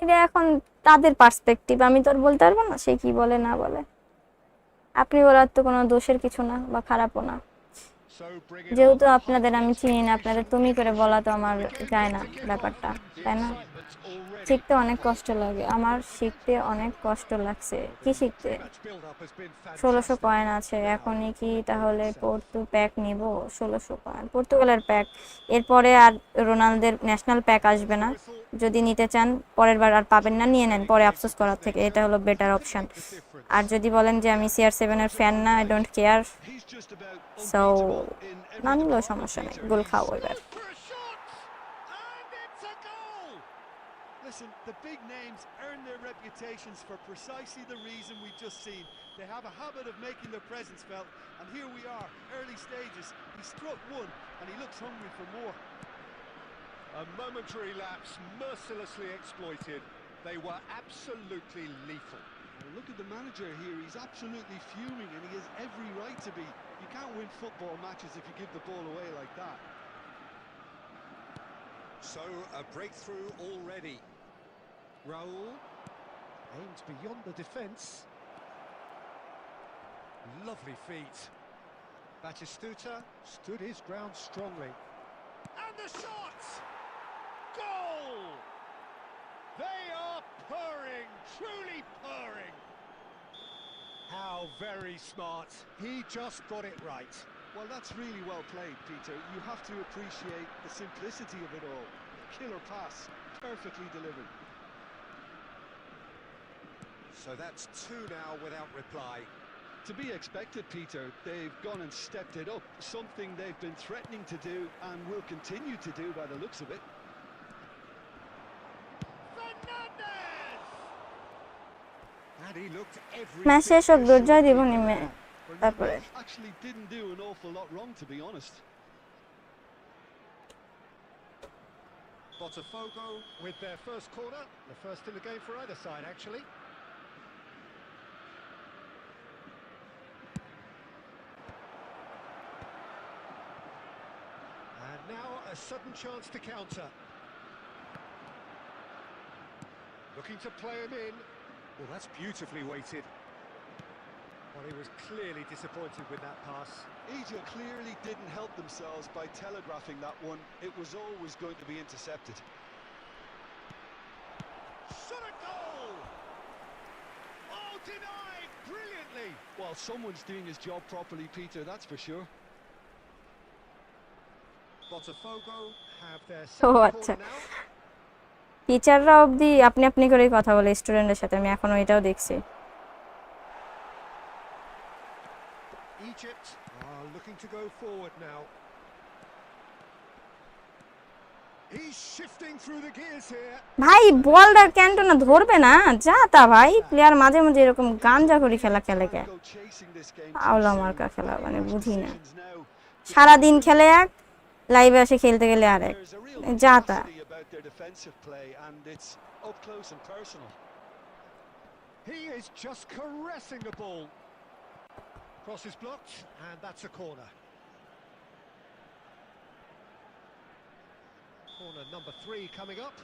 এটা এখন তাদের পার্সপেক্টিভ, আমি তো আর বলতে পারবো না সে কি বলে না বলে। আপনি বলার তো কোনো দোষের কিছু না বা খারাপও না। So bring it on. যেহেতু আপনাদের আমি Heightened চিনি না, আপনাদের expectation, তুমি করে বলা তো আমার we're getting যায় ready না to kick ব্যাপারটা, off. The তাই না? excitement's already শিখতে অনেক কষ্ট palpable. লাগে, আমার শিখতে অনেক কষ্ট লাগছে। কি The শিখতে? pre-match build-up has been 1600 fantastic. Coin আছে, Now, এখনই কি comment তাহলে yourself. প্যাক নিব? 1600 কয়েন পর্তুগালের প্যাক, এরপরে আর রোনালদের ন্যাশনাল প্যাক আসবে না। Whistle. যদি নিতে চান পরের বার আর পাবেন না, নিয়ে নেন, পরে আফসোস Dedicated, করার doesn't থেকে, it? এটা হলো better Who can option. make the difference? আর যদি বলেন যে আমি CR7 এর ফ্যান না, I don't care, He's just about so unbeatable in না every নিলেও department, সমস্যা নেই, Peter. গোল He's খাও এবার। Goes for a shot, and it's a goal. Listen, the big names earn their reputations for precisely the reason we've just seen. They have a habit of making their presence felt, and here we are, early stages. He struck one, and he looks hungry for more. A momentary lapse mercilessly exploited. They were absolutely lethal. Well, look at the manager here. He's absolutely fuming, and he has every right to be. You can't win football matches if you give the ball away like that. So a breakthrough already. Raul aims beyond the defence. Lovely feet. Batistuta stood his ground strongly. And the shot! Goal! They are purring, truly purring. How very smart. He just got it right. Well, that's really well played, Peter. You have to appreciate the simplicity of it all. Killer pass, perfectly delivered. So that's two now without reply. To be expected, Peter. They've gone and stepped it up, something they've been threatening to do and will continue to do by the looks of it. Fernandez! And he looked every match bit শেষ হোক, as দরজায় sure দিব as he নিমে, could. Well, তারপরে actually didn't do an awful lot wrong, to be honest. Botafogo with their first corner, the first in the game for either side, actually. And now a sudden chance to counter. Looking to play him in. Well, that's beautifully weighted. Well, he was clearly disappointed with that pass. Egypt clearly didn't help themselves by telegraphing that one. It was always going to be intercepted. Shot a goal! Oh, denied brilliantly! Well, someone's doing his job properly, Peter, that's for sure. Botafogo have their O second আচ্ছা, corner now. টিচাররা অবধি আপনি আপনি করেই কথা বলে স্টুডেন্টের সাথে, আমি এখনো এটাও দেখছি। Egypt are looking to go forward now. He's shifting through the gears here. ভাই বলটা ক্যান্টনা ধরবে না, যা তা ভাই, প্লেয়ার মাঝে মাঝে এরকম গাঞ্জা করে খেলা খেলে কে, Go chasing this game আওলা too মার্কা soon. খেলা, Making মানে rash বুঝি না। decisions now. সারাদিন খেলে এক, লাইভে এসে খেলতে গেলে আরেক, There's a real যা তা। tenacity about their defensive play, and it's up close and personal. He is just caressing the ball. Cross is blocked, and that's a corner. Corner number 3 coming up.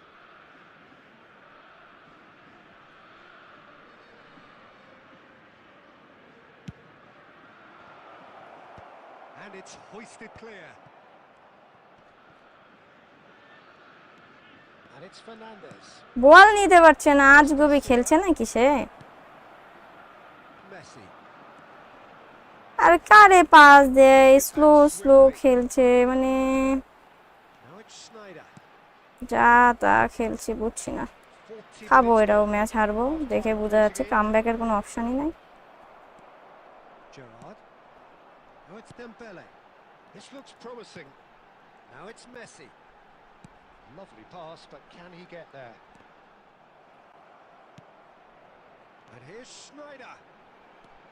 And it's hoisted clear. And it's Fernandez. বল নিতে পারছে না, আজ Gobi খেলছে নাকি সে? Messi. আর কারে pass দেয়, slow slow খেলছে, মানে Now it's Schneider. যা তা খেলছে, বুঝছি না। 40 খাবো, minutes এটাও gone. ম্যাচ হারবো, দেখে বোঝা যাচ্ছে কামব্যাকের কোনো অপশনই নাই। Gerrard. Now it's Dembele. This looks promising. Now it's Messi. Lovely pass, but can he get there? And here's Schneider.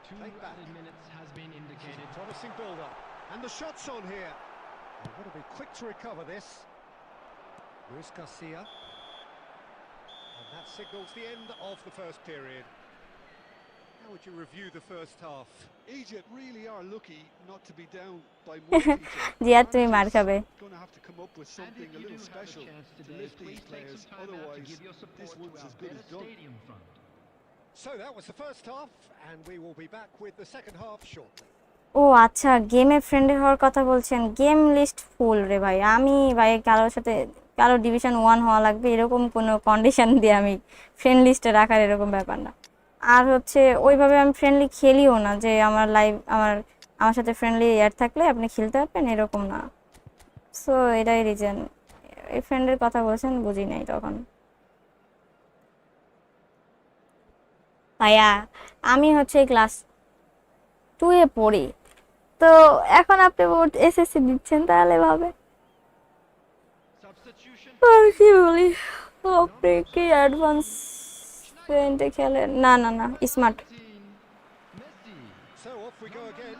Two Take back. added minutes has been indicated. Promising build-up. And the shot's on here. They've got to be quick to recover this. Luis Garcia. And that signals the end of the first period. Now would you review the first half? Egypt really are lucky not to be down by more, Peter. Zia তুমি মার খাবে Going to have to come up with And something if a you do little have a special chance to today, lift these please take players. some time out to Otherwise, give your this support to one's our as good better as done. stadium front. So that was the first half, and we will be back with the second half shortly. ও আচ্ছা, গেমে ফ্রেন্ডে হওয়ার কথা বলছেন। Game list ফুল রে ভাই। আমি ভাই কারোর সাথে কারো ডিভিশন 1 হওয়া লাগবে এরকম কোনো কন্ডিশন দিয়ে আমি ফ্রেন্ড লিস্টে রাখার এরকম ব্যাপার না। আর হচ্ছে ওইভাবে আমি ফ্রেন্ডলি খেলিও না যে আমার আমার সাথে ফ্রেন্ডলি অ্যাড থাকলে আপনি খেলতে পারবেন এরকম না। সো এটাই রিজন। এই ফ্রেন্ডের কথা বলছেন বুঝি নাই তখন। ভাইয়া আমি হচ্ছে ক্লাস 2 এ পড়ি, তো এখন আপনি এসএসসি দিচ্ছেন তাহলে ভাবে Substitution. আর কি বলি। আপনি কি অ্যাডভান্স ফ্রেন্ডে খেলেন? না না না, smart. 19, Messi. So off we go again.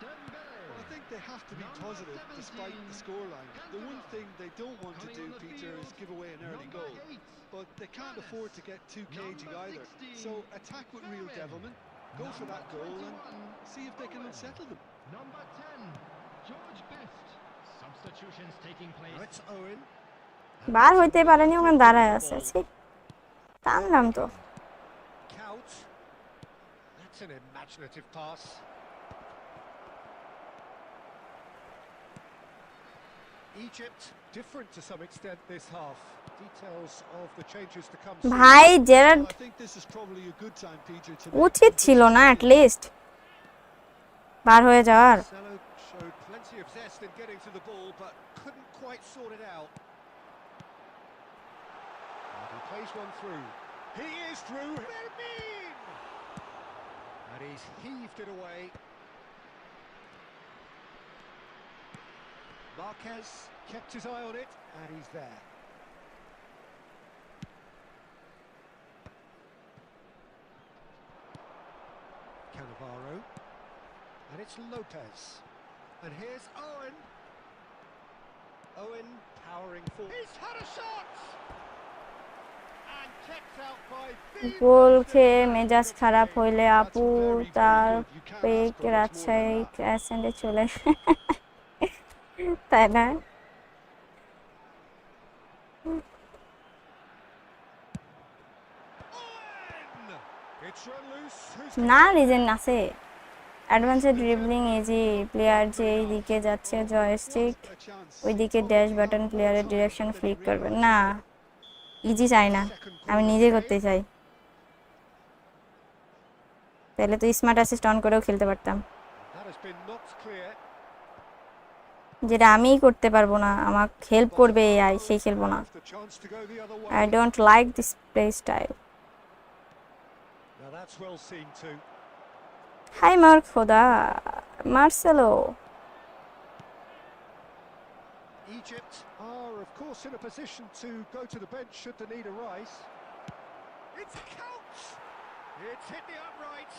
9, Dembele. Well, I think they have to be positive despite the scoreline. The one thing they don't want to do, Peter, is give away an early goal. But they can't afford to get too cagey either. So attack with real devilment, go for that goal and see if they can unsettle them. Number 10, George Best. Substitutions taking Now place. it's Owen. বার হইতে পারেনি, ওখানে দাঁড়ায় আছে। ছি, টানলাম তো। Count. That's an imaginative pass. Egypt different to some extent this half. Details of the changes to come soon. ভাই Gerard I think this is probably a good time, Peter, to উচিত ছিল না অ্যাট লিস্ট বার হয়ে যাওয়ার। Marcelo showed plenty of zest in getting to the ball, but couldn't quite sort it out. And he plays one through. He is through. Fermin! And he's heaved it away. Marquez kept his eye on it, and he's there. Cannavaro. And it's Lopez. And here's Owen. Owen powering forward. He's had a shot! And kept out by গোল খেয়ে মেজাজ খারাপ হইলে আপু তার পেক রাজশাহী ক্যাসেন্ডে চলে তাই না? It's run loose. Who's না রিজন আছে। অ্যাডভান্সেড ড্রিবলিং ইজি, প্লেয়ার যে এই দিকে যাচ্ছে জয়স্টিক ওইদিকে ড্যাশ বাটন প্লেয়ারের ডিরেকশন ফ্লিক করবে। না ইজি চাই না, আমি নিজে করতে চাই। তাহলে তো স্মার্ট অ্যাসিস্ট অন করেও খেলতে পারতাম, That has been knocked clear. যেটা আমিই করতে পারবো না। আমাকে হেল্প করবে এআই, সেই খেলবো না। The chance to go the other I way. Don't like this play style. Now that's well seen too. Hi মার খোদা, Marcelo. Egypt are of course in a position to go to the bench should the need arise. It's a count! It's hit the upright.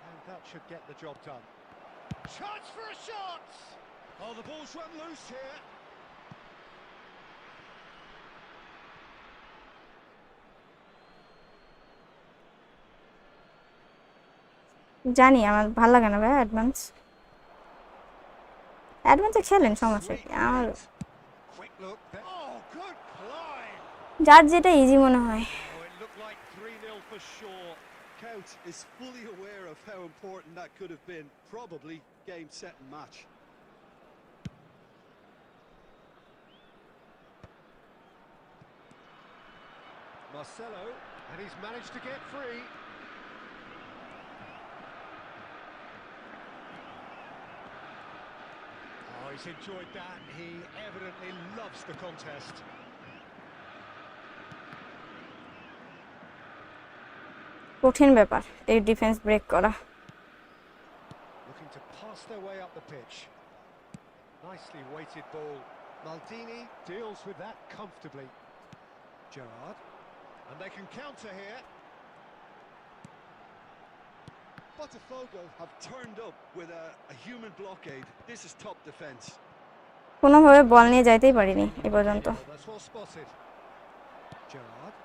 And that should get the job done. Chance for a shot! Oh, the ball's run loose here. জানি আমার ভালো লাগে না ভাই অ্যাডভান্সে খেলেন, সমস্যা কি? আমার Quick look there. Oh, good climb! যার যেটা ইজি মনে হয়। Oh, it looked like 3-0 for sure. Count is fully aware of how important that could have been. Probably game, set and match. Marcelo, and he's managed to get free. Oh, he's enjoyed that. He evidently loves the contest. কঠিন ব্যাপার এই defence break করা। Looking to pass their way up the pitch. Nicely weighted ball. Maldini deals with that comfortably. Gerrard, and they can counter here. Botafogo have turned up with a human blockade. This is top defence. কোনোভাবে বল নিয়ে যাইতেই পারিনি এই পর্যন্ত। Well, that's well spotted. Gerrard,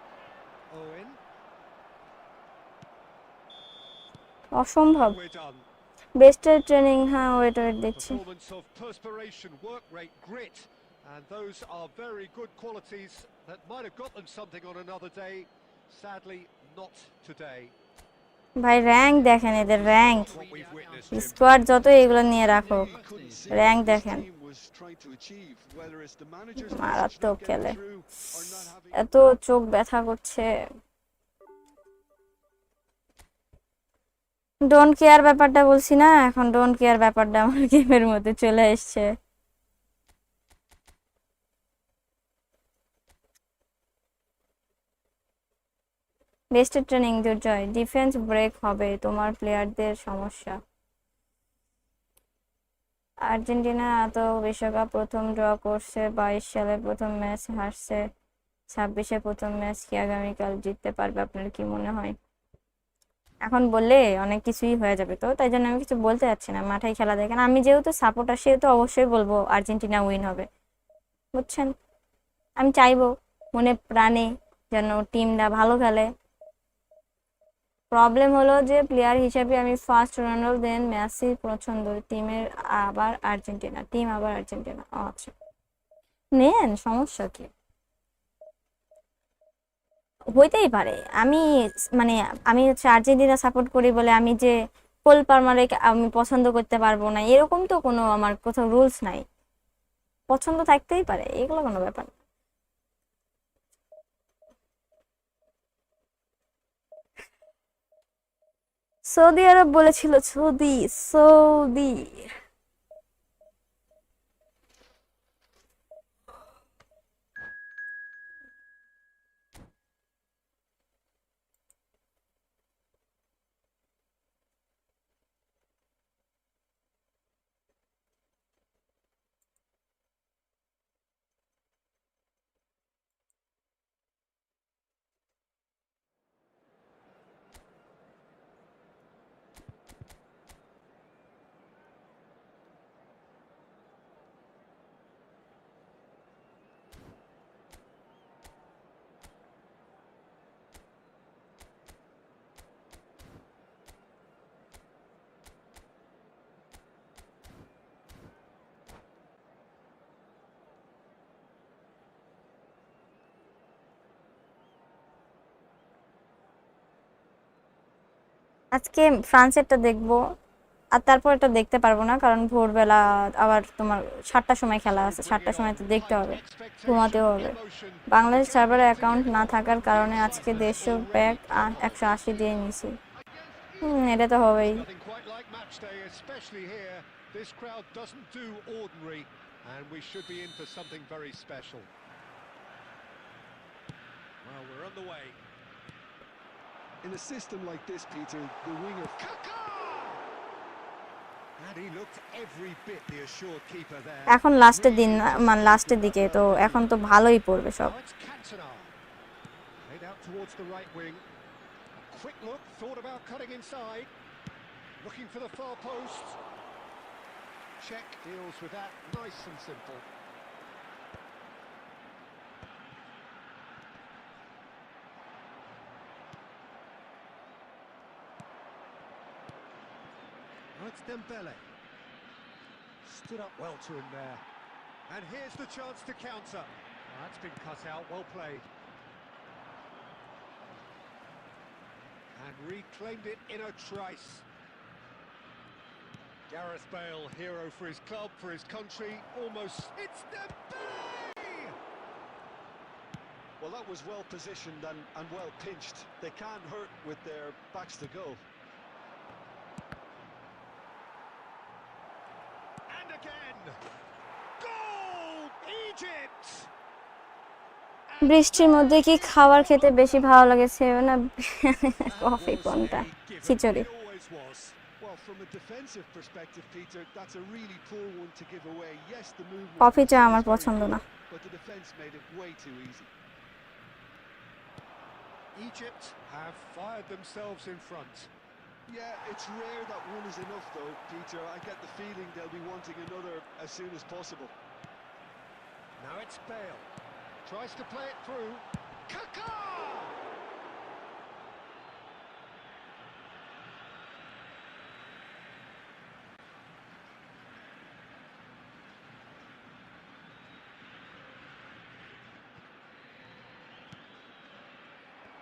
Owen. অসম্ভব। And we're done. বেস্টের training, হ্যাঁ wait দেখছি। Performance of perspiration, work rate, grit, and those are very good qualities that might have got them something on another day. Sadly, not today. ভাই rank দেখেন, এদের rank, What we've witnessed, Jim. Squad যত এগুলো নিয়ে রাখো, He couldn't see rank what this দেখেন, team was trying to achieve, whether it's the manager's message মারাত্মক not খেলে, getting through or not having. এত চোখ ব্যথা করছে। ডোন্ট কেয়ার ব্যাপারটা বলছি না, এখন ডোন্ট কেয়ার ব্যাপারটা আমার গেমের মধ্যে চলে এসছে। বেস্টের ট্রেনিং দুর্জয়, ডিফেন্স ব্রেক হবে তোমার প্লেয়ারদের সমস্যা। আর্জেন্টিনা এত বিশ্বকাপ প্রথম ড্র করছে, 22 সালে প্রথম ম্যাচ হারছে, 26-এ প্রথম ম্যাচ, কি আগামীকাল জিততে পারবে আপনার কি মনে হয়? এখন বললে অনেক কিছুই হয়ে যাবে, তো তাই জন্য আমি কিছু বলতে চাচ্ছি না, মাঠে খেলা দেখেন। আমি যেহেতু সাপোর্টার সেহেতু অবশ্যই বলবো আর্জেন্টিনা উইন হবে, বুঝছেন? আমি চাইবো মনে প্রাণে যেন টিমটা ভালো খেলে। প্রবলেম হলো যে প্লেয়ার হিসেবে আমি ফার্স্ট রোনাল্ডো, দেন মেসি পছন্দ, টিমের আবার আর্জেন্টিনা, টিম আবার আর্জেন্টিনা। আচ্ছা নেন, সমস্যা কি? হইতেই পারে। আমি মানে আমি হচ্ছে আর্জেন্টিনা সাপোর্ট করি বলে আমি যে কোল পালমারে আমি পছন্দ করতে পারবো না, এরকম তো কোনো আমার কোথাও রুলস নাই। পছন্দ থাকতেই পারে, এগুলো কোনো ব্যাপার না। সৌদি আরব বলেছিল, সৌদি সৌদি আজকে ফ্রান্সেরটা দেখবো, আর তারপর এটা দেখতে পারবো না, কারণ ভোরবেলা আবার তোমার 7টার সময় খেলা আছে, 7টার সময় তো দেখতে হবে, ঘুমাতেও হবে। বাংলাদেশ সার্ভারে অ্যাকাউন্ট না থাকার কারণে আজকে 150 প্যাক 180 দিয়ে নিছি। এটা তো হবেই। Nothing quite like match day, especially here. This crowd doesn't do ordinary, and we should be in for something very special. Well, we're on the way. In a system like this, Peter, the winger. Taka! And he looked every bit the assured keeper there. এখন লাস্টের দিন, মানে লাস্টের দিকে, তো এখন তো ভালোই পড়বে সব। Now it's Cantona. Played out towards the right wing. Quick look, thought about cutting inside. Looking for the far post. Check deals with that, nice and simple. Now it's Dembele. Stood up well to him there. And here's the chance to counter. That's been cut out, well played. And reclaimed it in a trice. Gareth Bale, hero for his club, for his country, almost... It's Dembele! Well, that was well positioned and well pinched. They can't hurt with their backs to goal. And again! Goal! Egypt! বৃষ্টির মধ্যে কি খাবার খেতে বেশি ভালো লাগে, seven না coffee, কোনটা? খিচুড়ি। It always was. Well, from a defensive perspective, Peter, that's a really poor one to give away. Yes, the movement coffee চা was আমার very পছন্দ good, না। but the defense made it way too easy. Egypt have fired themselves in front. Yeah, it's rare that one is enough, though, Peter. I get the feeling they'll be wanting another as soon as possible. Now it's Bale. Tries to play it through. Taka!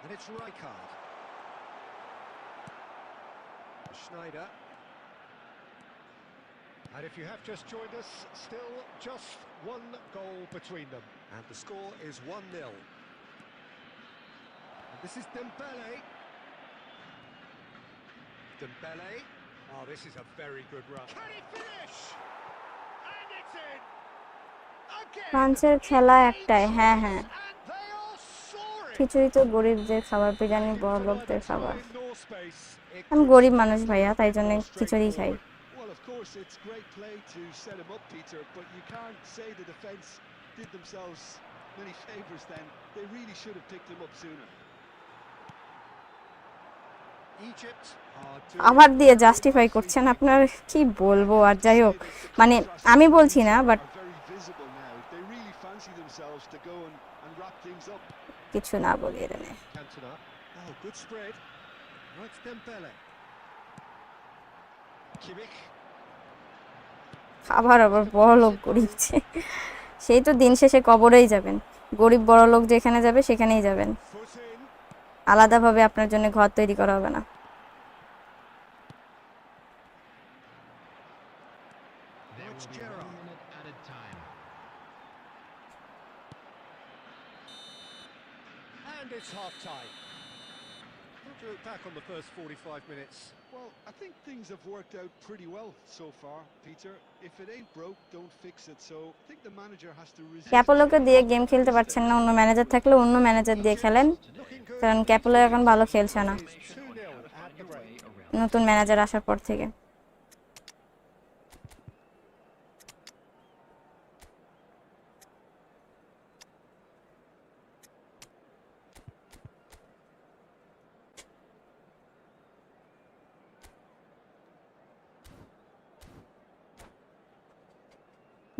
And it's Rijkaard. Schneider. And if you have just joined us, still just one goal between them. And the score is 1-0. And this is Dembele. Dembele. Oh, this is a very good run. Can he finish? And it's in. Again. ফ্রান্সের খেলা একটাই, হ্যাঁ হ্যাঁ, And they are soaring. খিচুড়ি তো গরিবদের খাবার, বিরিয়ানি বড় লোকদের খাবার। No space. আমি গরিব মানুষ ভাইয়া, তাই জন্য খিচুড়ি খাই। Well, of course, it's great play to set him up, Peter, but you can't say the defence did themselves many favours then. They really should have picked him up sooner. Egypt আবার দিয়ে justify করছেন, আপনার কি বলবো। আর যাই হোক, মানে আমি বলছি না, but Are very visible now. They really fancy themselves to go and wrap things up. কিছু না বলি এর নে। Cantona. Oh, good spread. Right, Dembele. Kimmich. আবার বড় লোক গরিব, সেই তো দিন শেষে কবরেই যাবেন। গরিব বড় লোক যেখানে যাবে সেখানেই যাবেন, Foot in. আলাদাভাবে আপনার জন্য ঘর তৈরি করা হবে না। There will be 1 minute added time. And it's half-time. What do you look back on the first 45 minutes? Well, I think things have worked out pretty well so far, Peter. If it ain't broke, don't fix it. So I think the manager has to resist. ক্যাপোলোকে দিয়ে game খেলতে পারছেন না, অন্য manager থাকলে অন্য manager দিয়ে খেলেন, কারণ ক্যাপোলো এখন ভালো খেলছে না 2-0 at the break. নতুন ম্যানেজার আসার পর থেকে।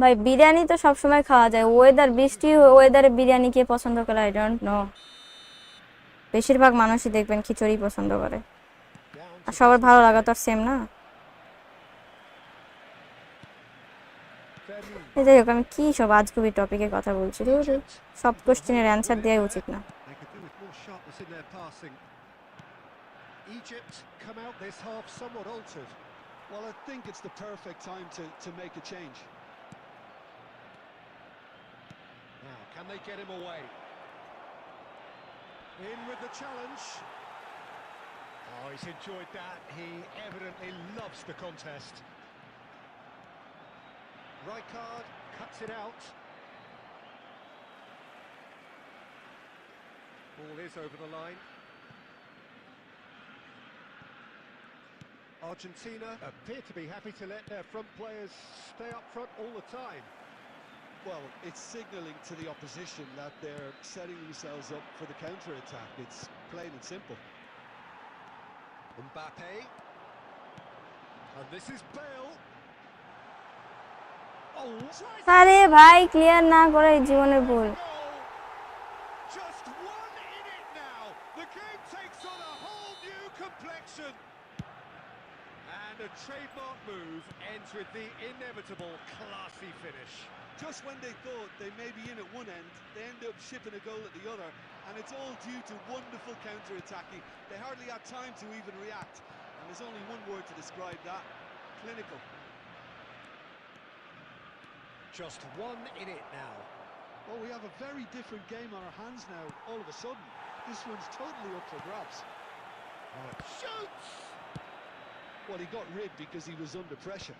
ভাই বিরিয়ানি তো সবসময় খাওয়া যায়, ওয়েদার বৃষ্টি ওয়েদারে বিরিয়ানি কে পছন্দ করে আই ডোন্ট নো। বেশিরভাগ মানুষই দেখবেন খিচুড়ি পছন্দ করে, আর সবার ভালো লাগা তো আর সেম না। এই যাই হোক, আমি কি সব আজগুবি টপিকে কথা বলছি, সব কোশ্চেনের অ্যান্সার দেওয়াই উচিত না। They could do with more sharpness in their passing. Egypt come out this half somewhat altered. Well, I think it's the perfect time to make a change. Now, can they get him away? In with the challenge. Oh, he's enjoyed that. He evidently loves the contest. Rijkaard cuts it out. Ball is over the line. Argentina appear to be happy to let their front players stay up front all the time. Well, it's signalling to the opposition that they're setting themselves up for the counter-attack. It's plain and simple. Mbappe. And this is Bale. Oh, আরে ভাই, clear না করে জীবনের ভুল। just one in it now. The game takes on a whole new complexion. And a trademark move ends with the inevitable classy finish. Just when they thought they may be in at one end, they end up shipping a goal at the other, and it's all due to wonderful counter-attacking. They hardly had time to even react, and there's only one word to describe that: clinical. Just one in it now. Well, we have a very different game on our hands now, all of a sudden. This one's totally up for grabs. Oh, it shoots! Well, he got rid because he was under pressure.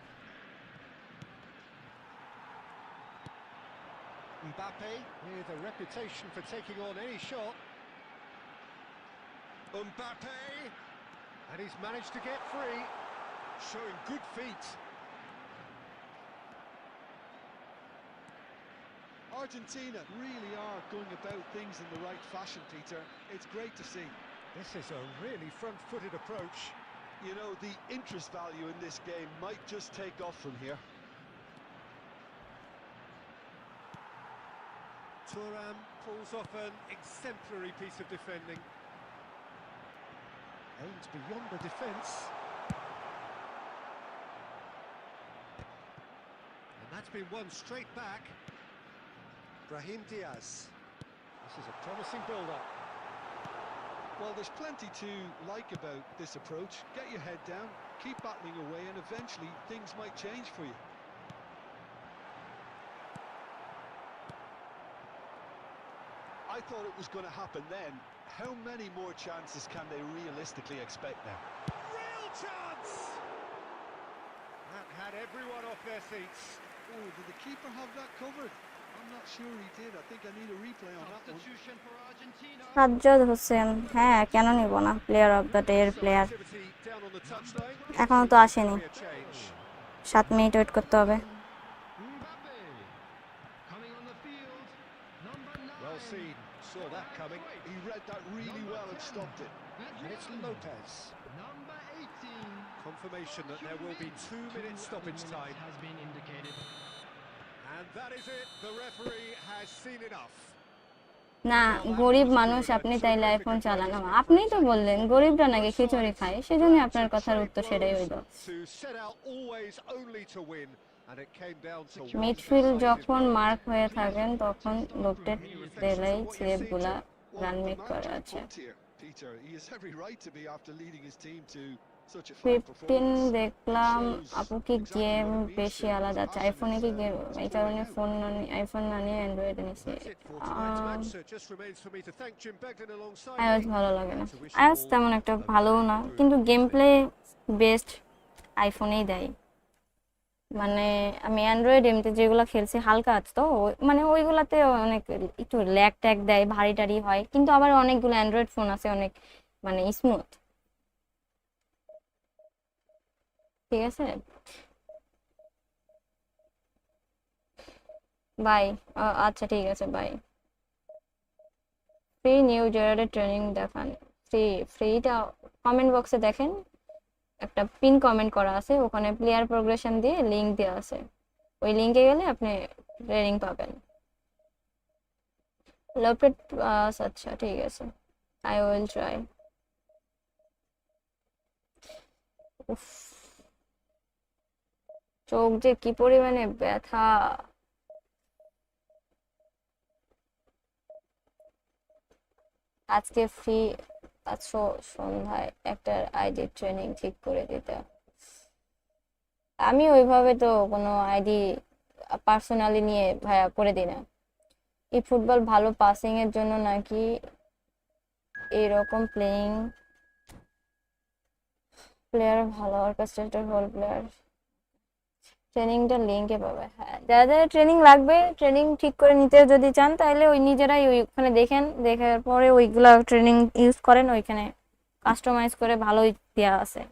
Mbappe with a reputation for taking on any shot. Mbappe! And he's managed to get free, showing good feet. Argentina really are going about things in the right fashion, Peter. It's great to see. This is a really front-footed approach. You know, the interest value in this game might just take off from here. Thuram pulls off an exemplary piece of defending. Aims beyond the defence. And that's been won straight back. Brahim Diaz. This is a promising build-up. Well, there's plenty to like about this approach. Get your head down, keep battling away, and eventually things might change for you. I thought it was going to happen then. How many more chances can they realistically expect now? Real chance! That had everyone off their seats. Oh, did the keeper have that covered? I'm not sure he did. I think I need a replay on that one. Substitution for Argentina. Sajjad Hossain, হ্যাঁ কেন নিব না, player of the day এর Some player. activity down on the touchline. এখনো তো আসেনি, Be a change. 7 minute wait করতে হবে। Mbappe. Coming on the field. Number 9. Well seen. Saw that coming. He read that really well and stopped it. And it's Lopez. Number 18. Confirmation that there will be 2 minutes stoppage time. Has been indicated. And that is it. The referee has seen enough. না, গরিব মানুষ আপনি তাইলে iPhone চালান না। আপনিই তো বললেন গরিবরা নাকি খিচুড়ি খায়, সেজন্য আপনার কথার উত্তর সেটাই হইল। To set out always only to win, and it came down to one. Midfield যখন মার্ক হয়ে থাকেন তখন লোকটেড তেলাই স্লেবগুলা রান মেক করে আছে। Peter, he has every right to be after leading his team to such a fine 15 performance. দেখলাম। আপু কি game বেশি আলাদা আছে? আইফোনে কি গেম, এই কারণে ফোন না নিয়ে, আইফোন না নিয়ে অ্যান্ড্রয়েডে নিছি। That's it for tonight's match. So it just remains for me to thank Jim Beglan alongside iOS me. ভালো লাগে না, আইওএস তেমন একটা ভালোও না, কিন্তু গেম প্লে বেস্ট আইফোনেই দেয়। মানে আমি অ্যান্ড্রয়েড এমনিতে যেগুলো খেলছি হালকা আছে তো, মানে ওইগুলাতে অনেক একটু ল্যাগ ট্যাগ দেয়, ভারী টারি হয়, কিন্তু আবার অনেকগুলো অ্যান্ড্রয়েড ফোন আছে অনেক মানে স্মুথ। ঠিক আছে, বাই। আচ্ছা ঠিক আছে, বাই। ফ্রি নিউ জেরার্ডের ট্রেনিং দেখান। ফ্রিটা কমেন্ট বক্সে দেখেন, একটা পিন কমেন্ট করা আছে, ওখানে প্লেয়ার প্রোগ্রেশন দিয়ে লিংক দেওয়া আছে, ওই লিংকে গেলে আপনি ট্রেনিং পাবেন। লোপেড, আচ্ছা ঠিক আছে, আই উইল ট্রাই। উফ, চোখ যে কি পরিমাণে ব্যথা। আজকে ফ্রি আছো সন্ধ্যায় একটা আইডি ট্রেনিং ঠিক করে দিতে। আমি ওইভাবে তো কোনো আইডি পার্সোনালি নিয়ে ভাইয়া করে দিই না। এই ফুটবল ভালো পাসিং এর জন্য নাকি এরকম প্লেয়ার ভালো অর্কেস্ট্রেটেড হোল প্লেয়ার ট্রেনিংটা লিংকে পাবে। হ্যাঁ, যারা যারা ট্রেনিং লাগবে, ট্রেনিং ঠিক করে নিতে যদি চান তাহলে ওই নিজেরাই ওইখানে দেখেন, দেখার পরে ওইগুলা ট্রেনিং ইউজ করেন, ওইখানে কাস্টমাইজ করে ভালোই দেওয়া আছে।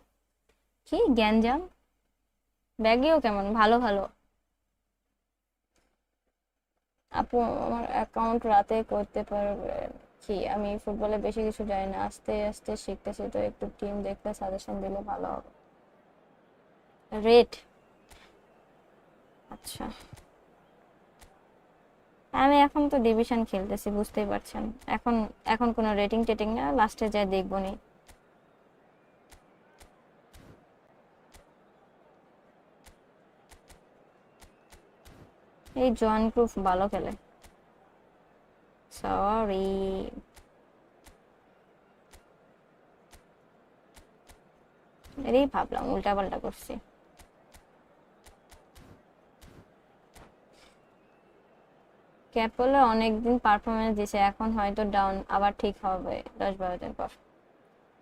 কি গ্যাঞ্জাম, ব্যাগেও কেমন ভালো ভালো। আপু আমার অ্যাকাউন্ট রাতে করতে পারবেন কি? আমি ফুটবলে বেশি কিছু জানি না, আস্তে আস্তে শিখতেছি, তো একটু টিম দেখতে সাজেশন দিলে ভালো হবে। রেট, আচ্ছা আমি এখন তো ডিভিশন খেলতেছি, বুঝতেই পারছেন। এখন এখন কোনো রেটিং টেটিং না, লাস্টে যাই দেখবো নি। এই জন প্রুফ ভালো খেলে, সরি। এরই ভাবলাম উল্টা পাল্টা করছি। ক্যাপলে অনেকদিন পারফরমেন্স দিছে, এখন হয়তো ডাউন, আবার ঠিক হবে 10-12 দিন পর।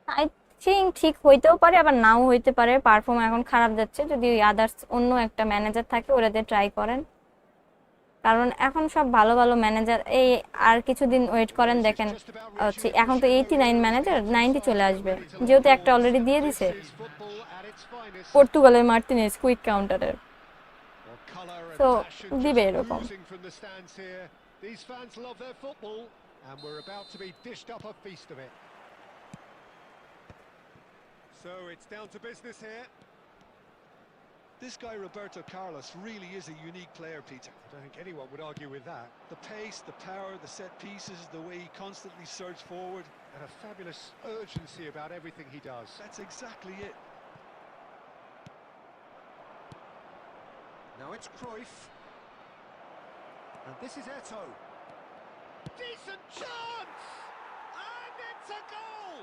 আই থিঙ্ক ঠিক হইতেও পারে, আবার নাও হইতে পারে। পারফর্ম এখন খারাপ যাচ্ছে, যদি আদার্স অন্য একটা ম্যানেজার থাকে ওরাতে ট্রাই করেন, কারণ এখন সব ভালো ভালো ম্যানেজার। এই আর কিছুদিন ওয়েট করেন, দেখেন হচ্ছে এখন তো 89 ম্যানেজার 90 চলে আসবে, যেহেতু একটা অলরেডি দিয়ে দিছে পর্তুগালের মার্টিনেজ কুইক কাউন্টারের, তো দিবে এরকম। These fans love their football, and we're about to be dished up a feast of it. So it's down to business here. This guy Roberto Carlos really is a unique player, Peter. I don't think anyone would argue with that. The pace, the power, the set pieces, the way he constantly surges forward. And a fabulous urgency about everything he does. That's exactly it. Now it's Cruyff. And this is Eto'o. Decent chance! And it's It's a goal!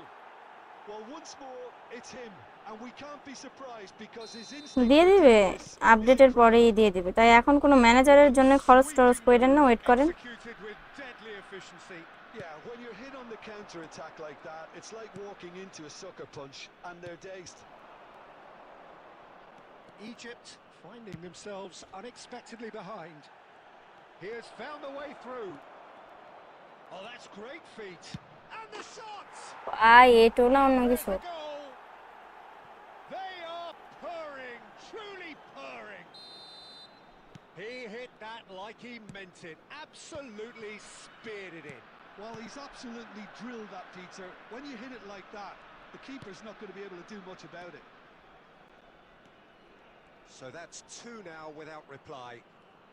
Well, once more, it's him, and we can't be surprised because his instinct দিয়ে for দিবে, cleverness is আপডেটের পরেই দিয়ে দিবে। তাই এখন কোনো ম্যানেজারের জন্য খরচ টরচ করেন না, ওয়েট করেন। Executed with deadly efficiency. Yeah, when you're hit on the counter-attack like that, it's like walking into a sucker punch, and they're dazed. Egypt finding themselves unexpectedly behind. He has found a way through. Oh, that's great feet. And the shots! এটো না অন্য কিছু। The goal! They are purring, truly purring. He hit that like he meant it. Absolutely speared it in. Well, he's absolutely drilled that, Peter. When you hit it like that, the keeper's not going to be able to do much about it. So that's two now without reply.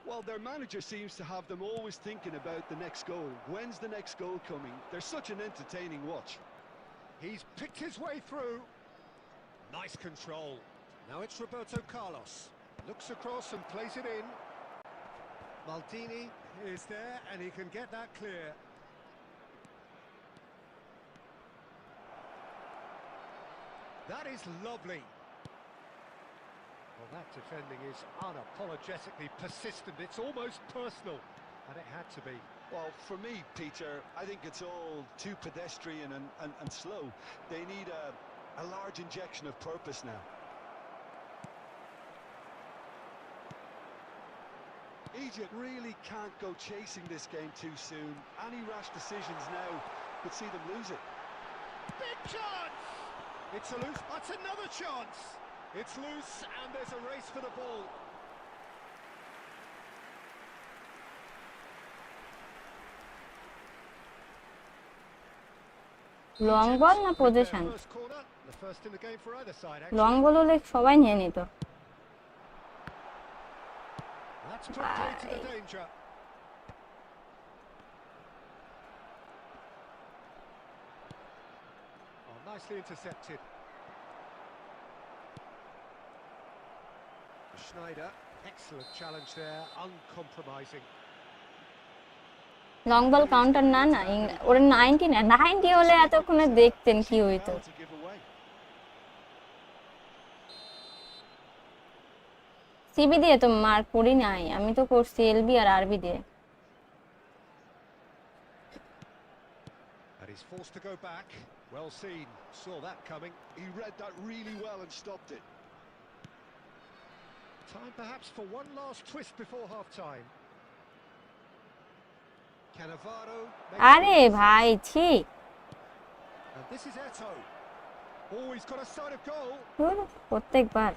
Well, their manager seems to have them always thinking about the next goal. When's the next goal coming? They're such an entertaining watch. He's picked his way through. Nice control. Now it's Roberto Carlos. Looks across and plays it in. Maldini is there and he can get that clear. That is lovely. Well, that defending is unapologetically persistent. It's almost personal, and it had to be. Well, for me, Peter, I think it's all too pedestrian and slow. They need a large injection of purpose now. Egypt really can't go chasing this game too soon. Any rash decisions now could see them lose it. Big chance! It's a loose. That's another chance. It's loose, and there's a race for the ball. Long ball না position? First corner, the first in the game for either side. Long ball হলে সবাই নিয়ে নিত। That's put play to the danger. Oh, nicely intercepted. Schneider, excellent challenge there, uncompromising. Long ball counter না না, ওরা 90 না, 90 হলে এতক্ষণে দেখতেন কি হইতো। To give away. সিবি দিয়ে তো মার্ক করি নাই, আমি তো করছি এলবি আর আরবি দিয়ে। And he's forced to go back. Well seen, saw that coming. He read that really well and stopped it. Time perhaps for one last twist before half-time. Cannavaro. আরে ভাই ছি, And this is Eto. Oh, he's got a sight of goal. প্রত্যেকবার।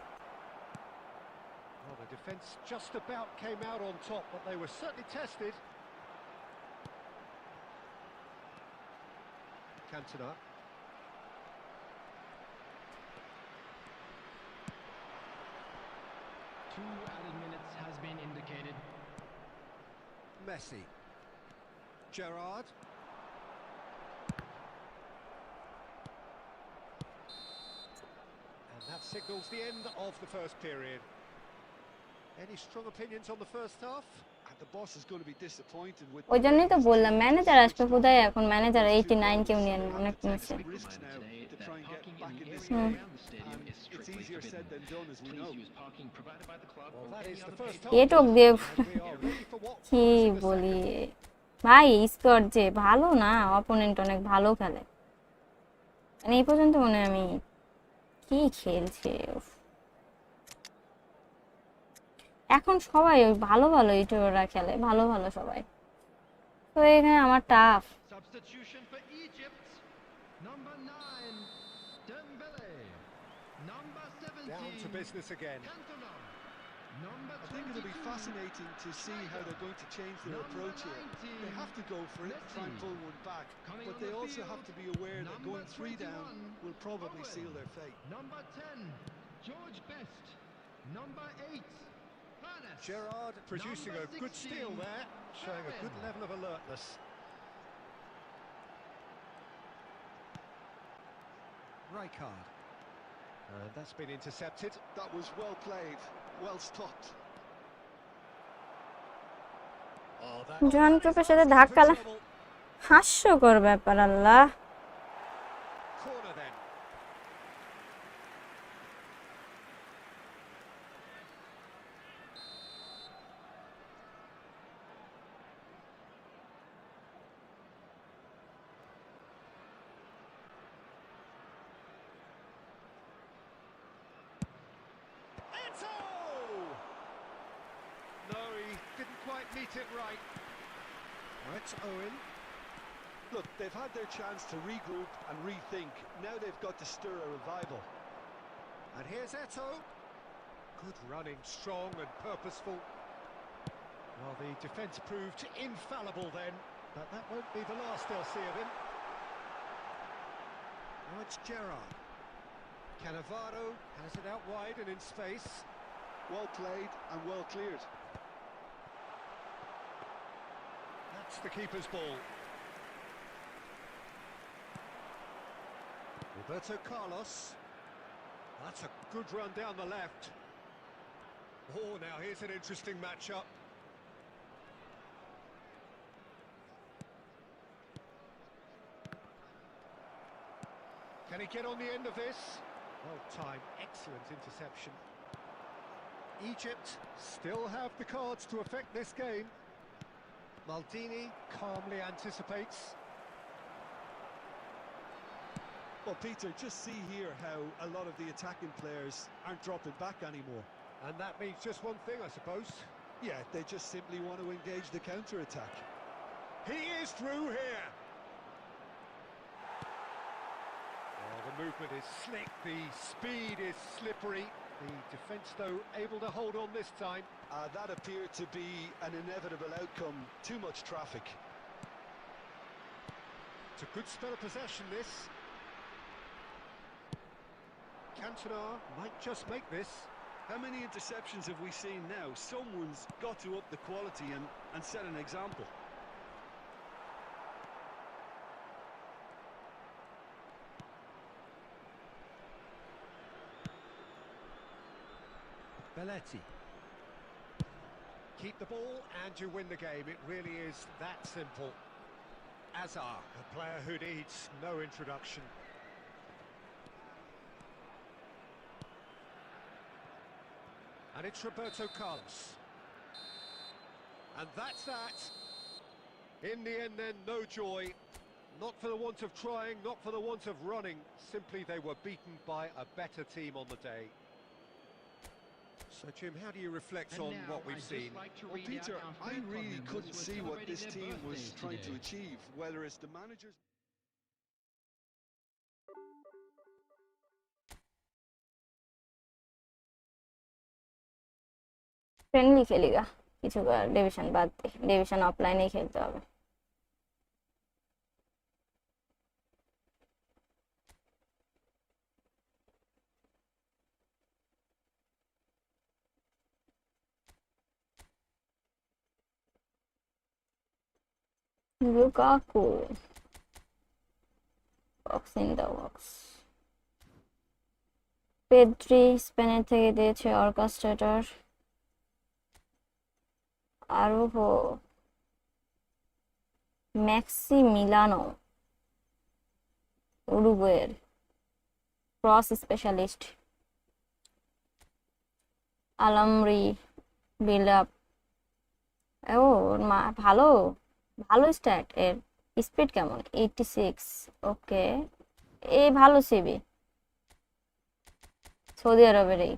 Well, the defence just about came out on top, but they were certainly tested. Cantona. Two added minutes has been indicated. Messi. Gerrard. And that signals the end of the first period. Any strong opinions on the first half? And the boss is going to be disappointed with. ওই জন্যই তো বললাম manager আসবে বোধহয়, এখন manager 89 কেউ নিয়ে নেয়, অনেক নিচ্ছে। Risks now to try and get back in this Hmm. game. And it's easier said than done, as we know. Well, that is the first half. এটক দিয়ে And we are ready for what কি follows in the বলি second. ভাই, Scott যে ভালো না, opponent অনেক ভালো খেলে। মানে এই পর্যন্ত মনে হয় আমি কি খেলছে, উফ। এখন সবাই ওই ভালো ভালো ইউটিউবাররা খেলে, ভালো ভালো সবাই। তো এখানে আমার tough. Substitution for Egypt. Number 9, Dembele. Number 17, Down to business again. Cantona. Number I think it'll be 22, fascinating to see how they're going to change their approach here. They have to go for it and try and pull one back, but they also have to be aware that going 3 down will probably seal their fate. Number 10, George Best. Number 8, Planes. Gerrard producing a good steal there, showing a good level of alertness. Rijkaard. And that's been intercepted. That was well played, well stopped. Oh, that জন প্রপের সাথে ধাক্কা trouble. হাস্যকর ব্যাপার, আল্লাহ। Eto! No, he didn't quite meet it right. Right, Owen. Look, they've had their chance to regroup and rethink. Now they've got to stir a revival. And here's Eto. Good running, strong and purposeful. Well, the defence proved infallible then, but that won't be the last they'll see of him. Now it's Gerrard. Cannavaro has it out wide and in space. Well played and well cleared. That's the keeper's ball. Roberto Carlos. That's a good run down the left. Oh, now here's an interesting matchup. Can he get on the end of this? Well timed, excellent interception. Egypt still have the cards to affect this game. Maldini calmly anticipates. Well, Peter, just see here how a lot of the attacking players aren't dropping back anymore. And that means just one thing, I suppose. Yeah, they just simply want to engage the counter-attack. He is through here. Well, the movement is slick, the speed is slippery. The defence, though, able to hold on this time. That appeared to be an inevitable outcome. Too much traffic. It's a good spell of possession, this. Cantona might just make this. How many interceptions have we seen now? Someone's got to up the quality and set an example. Belletti. Keep the ball and you win the game. It really is that simple. Azar, a player who needs no introduction. And it's Roberto Carlos. And that's that. In the end then, no joy. Not for the want of trying, not for the want of running. Simply they were beaten by a better team on the day. So, Jim, how do you reflect on what we've seen? Well, Peter, I really couldn't see what this team was trying to achieve, whether it's the managers... friendly খেলি গা, কিছু division বাদ দিয়ে, division অফলাইনেই খেলতে হবে। Lukaku box in the box. Pedri স্পেনের থেকে দিয়েছে অর্কেস্ট্রেটর। আরোহো ম্যাক্সি মিলানো উরুগুয়ের ক্রস স্পেশালিস্ট। আলমরি বিল্ড আপ। ও ভালো ভালো স্ট্যাট। এর স্পিড কেমন? 86। ওকে, এই ভালো সিবি, সৌদি আরবের। এই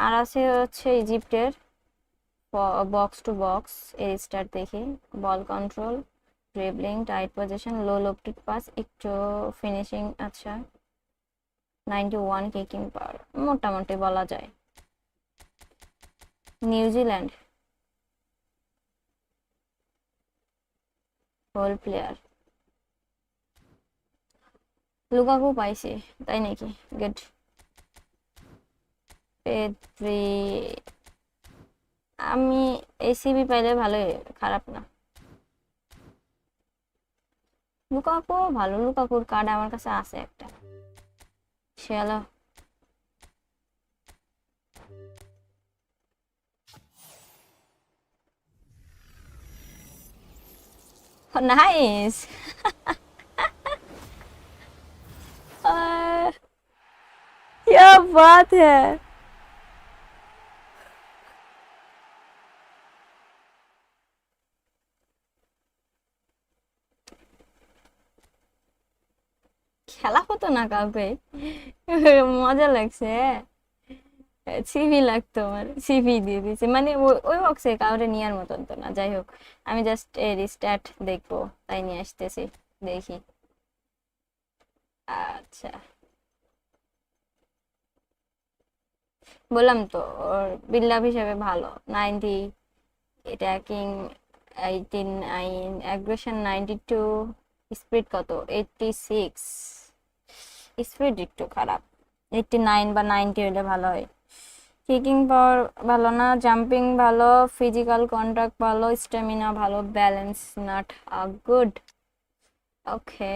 আর আছে হচ্ছে ইজিপ্টের বক্স টু বক্স। এর স্টার্ট দেখি, ball control, dribbling, tight position, low lofted pass, একটু ফিনিশিং। আচ্ছা, 91 কিকিং পাওয়ার, মোটামুটি বলা যায়। New Zealand whole player. লুকাকু পাইছি, তাই নাকি? গুড। পেদ্রি, আমি এসিবি পাইলে ভালোই, খারাপ না। লুকাকু ভালো, লুকাকুর কার্ড আমার কাছে আছে একটা। চলো, नाइस। क्या बात है। খেলা হতো না কাউকে, মজা লাগছে। সিভি লাগতো, আমার সিভি দিয়ে দিয়েছে, মানে ওই বক্সে কাউরে নেওয়ার মতন তো না। যাই হোক, আমি জাস্ট এর স্ট্যাট দেখবো তাই নিয়ে আসতেছি, দেখি। আচ্ছা, বললাম তো ওর বিল্ড আপ হিসেবে ভালো, 90, অ্যাটাকিং 89, অ্যাগ্রেশন 92, স্পিড কত 86, স্পিড একটু খারাপ, 89 বা 90 হলে ভালো হয়। কিকিং পাওয়ার ভালো না, জাম্পিং ভালো, ফিজিক্যাল কন্ট্যাক্ট ভালো, স্ট্যামিনা ভালো, ব্যালেন্স নট গুড। ওকে,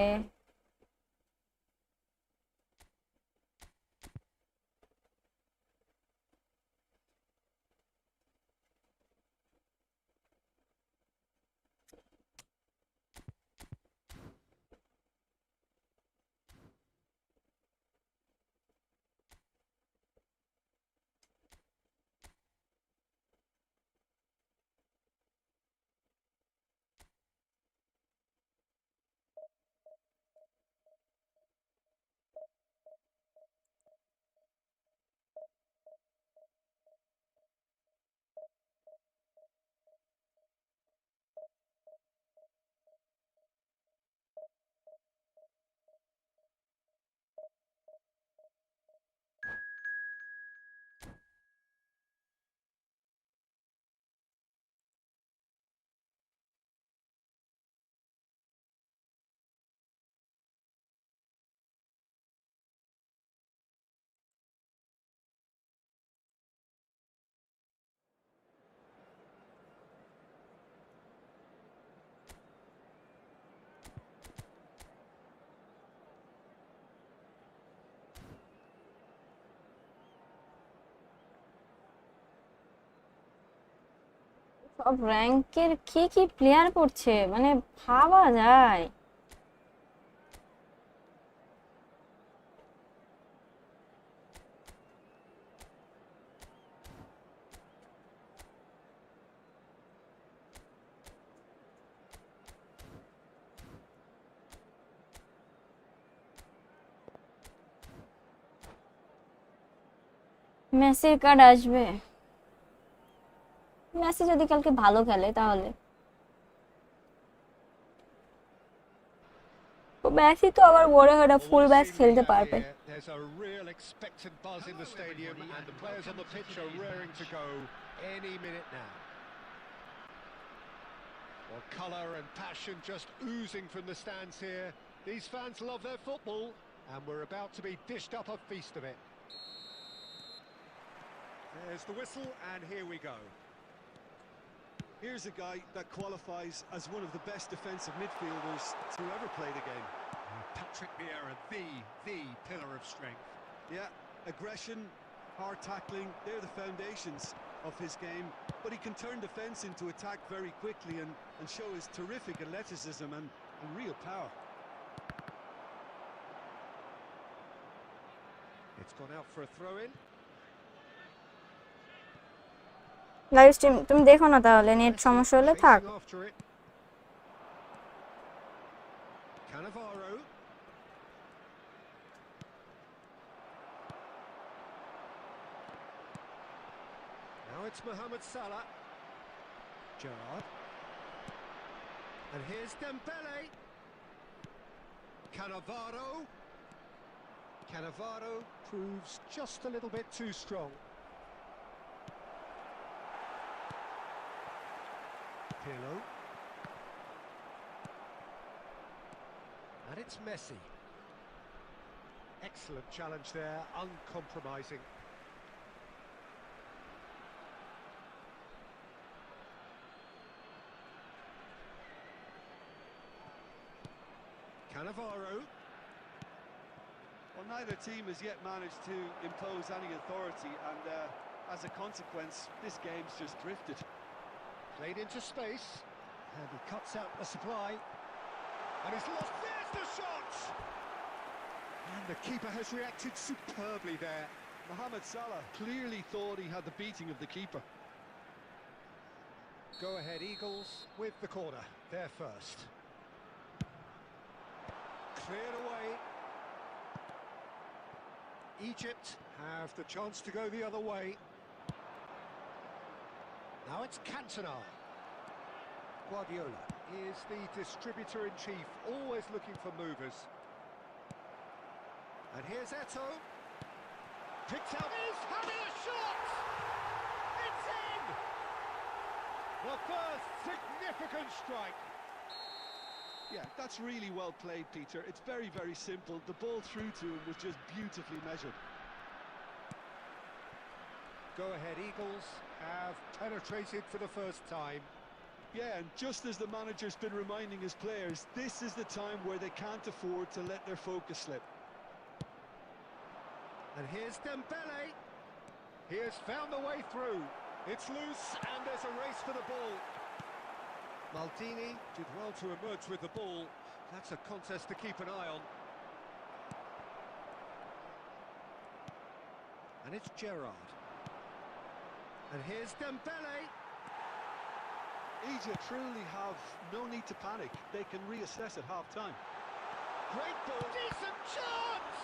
সব র্যাঙ্কের কি কি প্লেয়ার করছে, মানে ভাবা যায়। মেসির কার্ড আসবে, মেসি যদি কালকে ভালো খেলে তাহলে। তো মেসি তো আবার মনে হয় না Well, full what a batch scene we খেলতে have পারবে। here. There's a real expectant buzz in the stadium, and the players on the pitch are raring to go any minute now. Well, colour and passion just oozing from the stands here. These fans love their football, and we're about to be dished up a feast of it. There's the whistle, and here we go. Here's a guy that qualifies as one of the best defensive midfielders to ever play the game. Patrick Vieira, the pillar of strength. Yeah, aggression, hard tackling, they're the foundations of his game. But he can turn defence into attack very quickly and show his terrific athleticism and real power. It's gone out for a throw-in. Live stream তুমি দেখো না, তাহলে net Messi সমস্যা হলে থাক। chasing after it. Cannavaro. Now it's Mohamed Salah. Gerrard. And here's Dembele. Cannavaro. Cannavaro proves just a little bit too strong. Pirlo. And it's Messi. Excellent challenge there, uncompromising. Cannavaro. Well, neither team has yet managed to impose any authority, and as a consequence, this game's just drifted. Played into space, and he cuts out the supply. And he's lost, there's the shot! And the keeper has reacted superbly there. Mohamed Salah clearly thought he had the beating of the keeper. Go ahead Eagles with the corner, they're first. Cleared away. Egypt have the chance to go the other way. Now it's Cantona. Guardiola is the distributor-in-chief, always looking for movers. And here's Eto'o. Picked out. He's having a shot! It's in! The first significant strike. Yeah, that's really well played, Peter. It's very, very simple. The ball through to him was just beautifully measured. Go-ahead Eagles have penetrated for the first time. Yeah, and just as the manager's been reminding his players, this is the time where they can't afford to let their focus slip. And here's Dembele. He has found the way through. It's loose and there's a race for the ball. Maldini did well to emerge with the ball. That's a contest to keep an eye on. And it's Gerrard. And here's Dembele. Egypt truly have no need to panic. They can reassess at half-time. Great ball. Decent chance!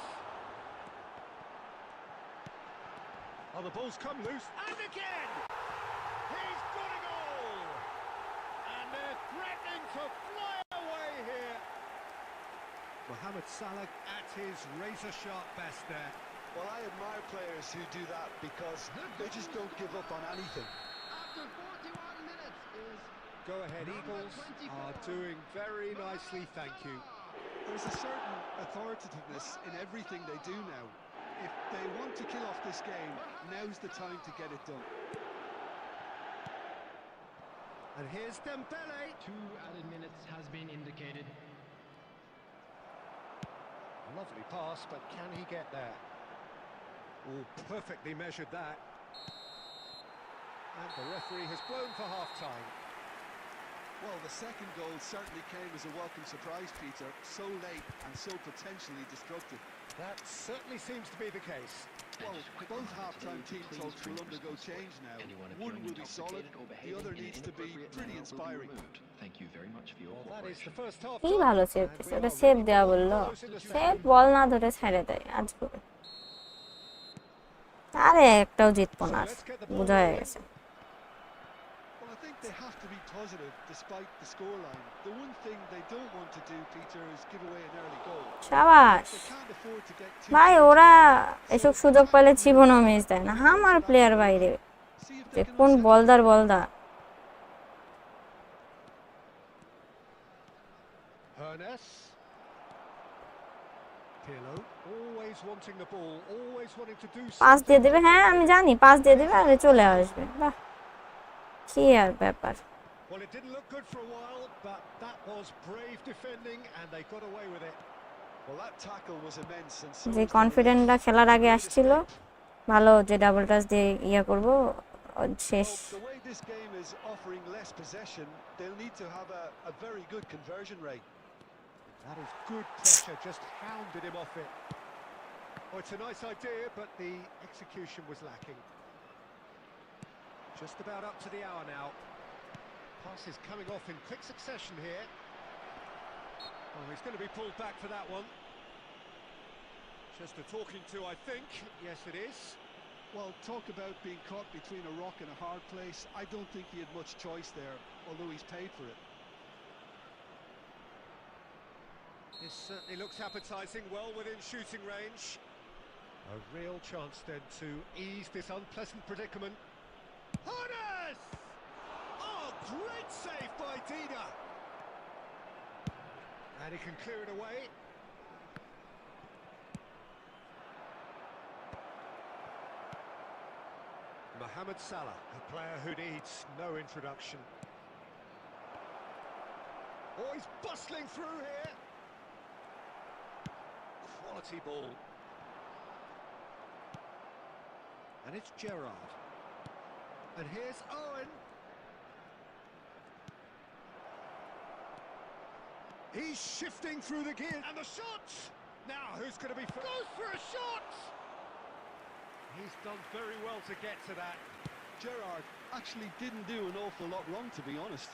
Oh, the ball's come loose. And again! He's got a goal! And they're threatening to fly away here. Mohamed Salah at his razor-sharp best there. Well, I admire players who do that because they just don't give up on anything. After 41 minutes is Go-ahead Eagles are doing very nicely, thank you. There's a certain authoritativeness in everything they do now. If they want to kill off this game, now's the time to get it done. And here's Dembele. 2 added minutes has been indicated. Lovely pass, but can he get there? Oh, perfectly measured that. And the referee has blown for half-time. Well, the second goal certainly came as a welcome surprise, Peter. So late and so potentially destructive. That certainly seems to be the case. Well, both half-time team talks will undergo change now. One will be solid, the other needs to be pretty inspiring. Thank you very much for your Well, that is the first half. কি ভালো save দিছে, ওটা save দেওয়া বললো, save বল না ধরে ছেড়ে দেয় আজ করে। আরে একটাও জিতবো না, বোঝা হয়ে গেছে। Well, I think they have to be positive despite the scoreline. The one thing they don't want to do, Peter, is give away an early goal. শাবাশ They can't afford to get too ভাই, ওরা এসব সুযোগ পেলে জীবনও miss দেয় না। আমার player বাইরে see if যে they can কোন unsettle বলদা Hernes. Pirlo, always wanting the ball, always wanting to do pass something. দিয়ে দেবে। হ্যাঁ আমি জানি, পাস দিয়ে দেবে আর চলে আসবে। বাহ, কি আর ব্যাপার। Well, it didn't look good for a while, but that was brave defending and they got away with it. Well, that tackle was immense and so যে was the কনফিডেন্টটা খেলার আগে আসছিল, ভালো যে ডাবল টাচ দিয়ে ইয়া করব, শেষ। Well, the way this game is offering less possession, they'll need to have a very good conversion rate. That is good pressure, just hounded him off it. Oh, it's a nice idea, but the execution was lacking. Just about up to the hour now. Pass is coming off in quick succession here. Oh, he's going to be pulled back for that one. Just a talking to, I think. Yes, it is. Well, talk about being caught between a rock and a hard place. I don't think he had much choice there, although he's paid for it. This certainly looks appetising, well within shooting range. A real chance then to ease this unpleasant predicament. Hernes! Oh, great save by Dida! And he can clear it away. Mohamed Salah, a player who needs no introduction. Oh, he's bustling through here. Quality ball. And it's Gerrard. And here's Owen. He's shifting through the gear. And the shot! Now, who's going to be... Goes for a shot! He's done very well to get to that. Gerrard actually didn't do an awful lot wrong, to be honest.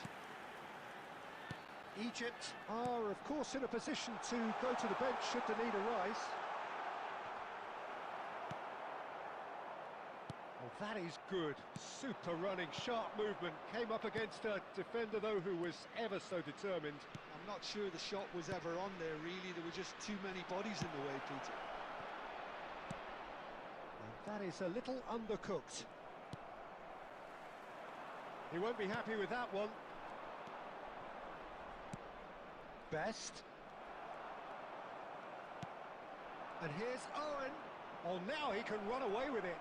Egypt are, of course, in a position to go to the bench should the need arise. that is good. Super running, sharp movement. Came up against a defender, though, who was ever so determined. I'm not sure the shot was ever on there, really. There were just too many bodies in the way, Peter. And that is a little undercooked. He won't be happy with that one. Best. And here's Owen. Oh, now he can run away with it.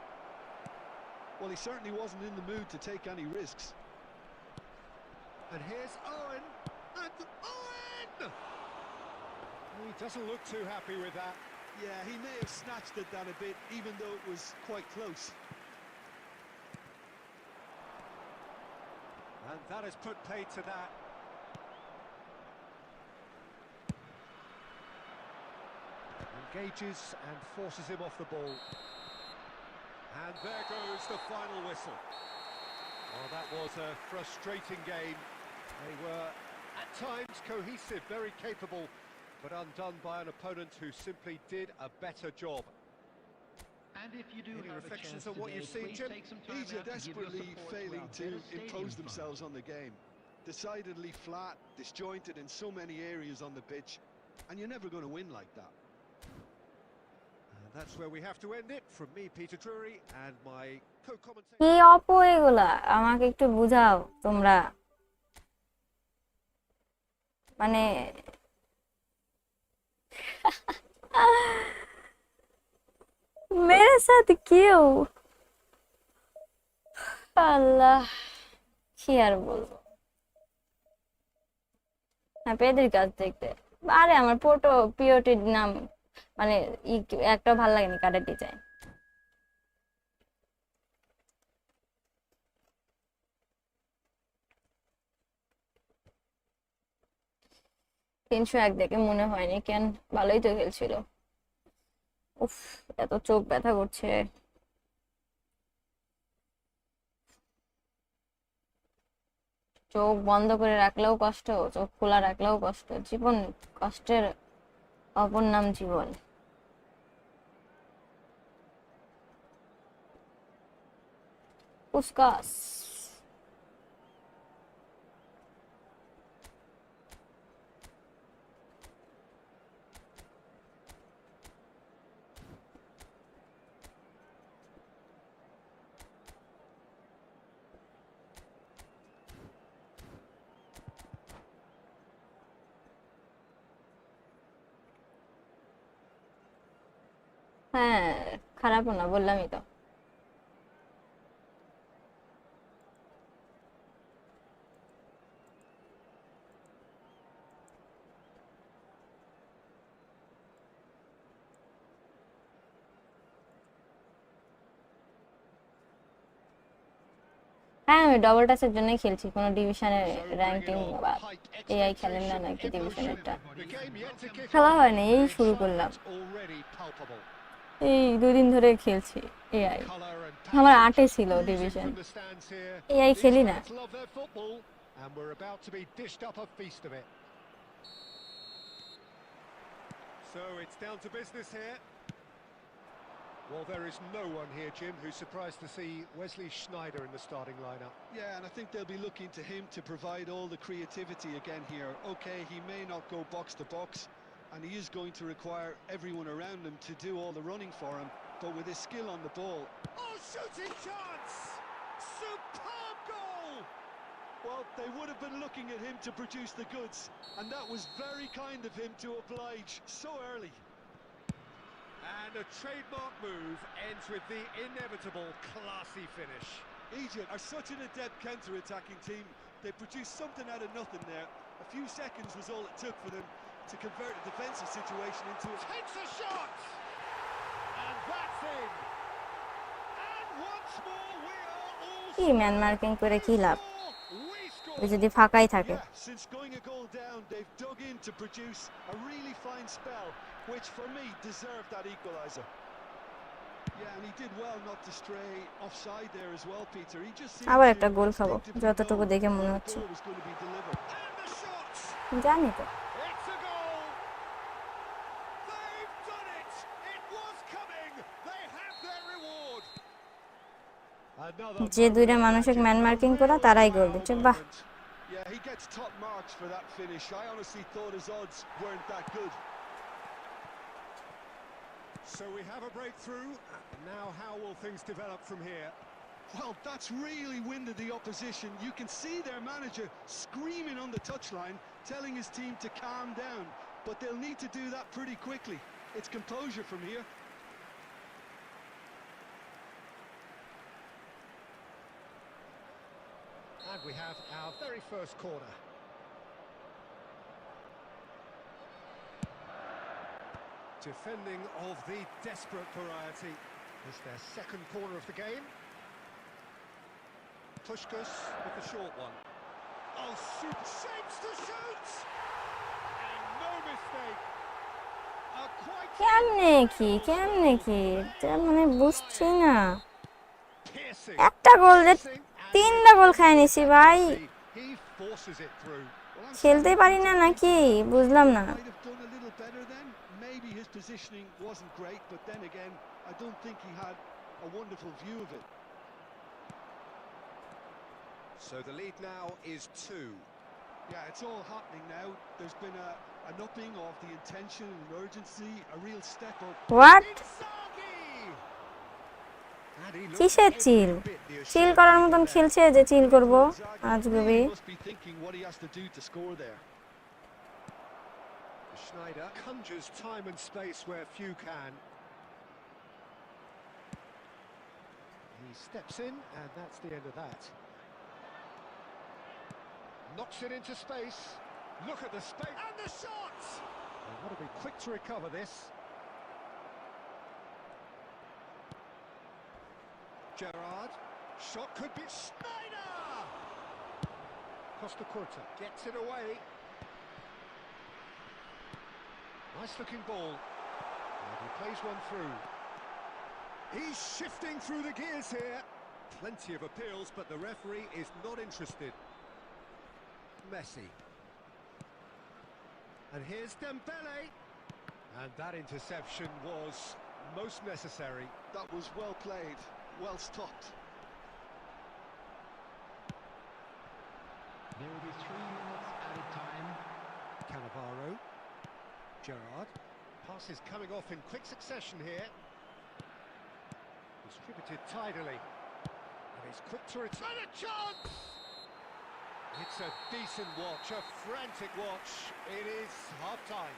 Well, he certainly wasn't in the mood to take any risks. And here's Owen. And Owen! He doesn't look too happy with that. Yeah, he may have snatched at that a bit, even though it was quite close. And that has put paid to that. Engages and forces him off the ball. And there goes the final whistle. Well, that was a frustrating game. They were, at times, cohesive, very capable, but undone by an opponent who simply did a better job. And if you do Any have a reflections chance on what today, you've seen, please Jim? take some time Egypt out to give your desperately support failing our to better stadium impose fund. themselves on the game. Decidedly flat, disjointed in so many areas on the pitch, and you're never going to win like that. And that's where we have to end it. From me, Peter Drury, and my co-commentator... কি Oppo এগুলা আমাকে একটু বুঝাও তোমরা মানে मेरे साथ क्यों আল্লাহ কি আর বলবো হ্যাঁ পেদের কাজ দেখতে আরে আমার ফটো পিওটির নাম মানে একটা ভালো লাগেনি কার্ডের ডিজাইন তিনশো এক দেখে মনে হয়নি কেন ভালোই তো খেলছিল উফ এত চোখ ব্যথা করছে চোখ বন্ধ করে রাখলেও কষ্ট চোখ খোলা রাখলেও কষ্ট জীবন কষ্টের অপর নাম জীবন পুস্কাস হ্যাঁ খারাপও না বললামই তো হ্যাঁ আমি ডবল টাচের জন্যই খেলছি কোনো ডিভিশনের র্যাঙ্কিং বা এআই খেলেন না নাকি ডিভিশনেরটা খেলা হয়নি এই শুরু করলাম এই দুদিন ধরে খেলছি এআই আমার 8-এ ছিল ডিভিশন এআই খেলি না So it's down to business here. Well, there is no one here, Jim, who's surprised to see Wesley Sneijder in the starting lineup. Yeah, and I think they'll be looking to him to provide all the creativity again here. Okay, he may not go box to box, and he is going to require everyone around him to do all the running for him, but with his skill on the ball... Oh, shooting chance! Superb goal! Well, they would have been looking at him to produce the goods, and that was very kind of him to oblige so early. And a trademark move ends with the inevitable classy finish. Egypt are such an adept counter-attacking team. They produced something out of nothing there. A few seconds was all it took for them to convert a defensive situation into a... Takes a shot! And that's in! And once more we are all... কি man marking করে কি লাভ We score! ওই যদি ফাঁকাই থাকে Yeah, since going a goal down, they've dug in to produce a really fine spell, which for me deserved that equaliser. Yeah, and he did well not to stray offside there as well, Peter. He just seemed আবার to একটা গোল খাবো instinctively যতটুকু know দেখে when মনে the হচ্ছে ball was going to be delivered. And the shot! জানি তো It's a goal! They've done it! It was coming! They have their reward! Another যে দুইটা moment of মানুষকে magic, ম্যান a মার্কিং করা real তারাই গোল wow দিচ্ছে। বাহ, moment. Yeah, he gets top marks for that finish. I honestly thought his odds weren't that good. So we have a breakthrough. Now how will things develop from here? Well, that's really winded the opposition. You can see their manager screaming on the touchline, telling his team to calm down. But they'll need to do that pretty quickly. It's composure from here. And we have our very first corner. Defending of the desperate variety. It's their second corner of the game. Pushkas with the short one. Oh, super shapes to shoot! And no mistake. A quite কেমনে কি এটা মানে বুঝছি না। piercing. একটা গোল যে Piercing and তিনটা গোল with খায় নিছি ভাই, He forces it through. Well, I'm খেলতে sorry, পারি না Peter, নাকি Peter, বুঝলাম না। might have done a little better then. Maybe his positioning wasn't great, but then again, I don't think he had a wonderful view of it. So the lead now is 2. Yeah, it's all happening now. There's been an upping of the intention and urgency, a real step up. What, Inzaghi! And he looks কিসের every চিল? bit the চিল assured করার leader মতন there. খেলছে যে চিল করব Inzaghi আজগবি। really must be thinking what he has to do to score there. Schneider conjures time and space where few can. He steps in, and that's the end of that. Knocks it into space. Look at the space and the shot! They've got to be quick to recover this. Gerrard, shot could be Schneider! Costa Curta gets it away. Nice looking ball. And he plays one through. He's shifting through the gears here. Plenty of appeals, but the referee is not interested. Messi. And here's Dembele. And that interception was most necessary. That was well played, well stopped. There will be 3 minutes added time. Cannavaro. Gerrard. Passes coming off in quick succession here. Distributed tidily. And he's quick to return. A chance! It's a decent watch, a frantic watch. It is half-time.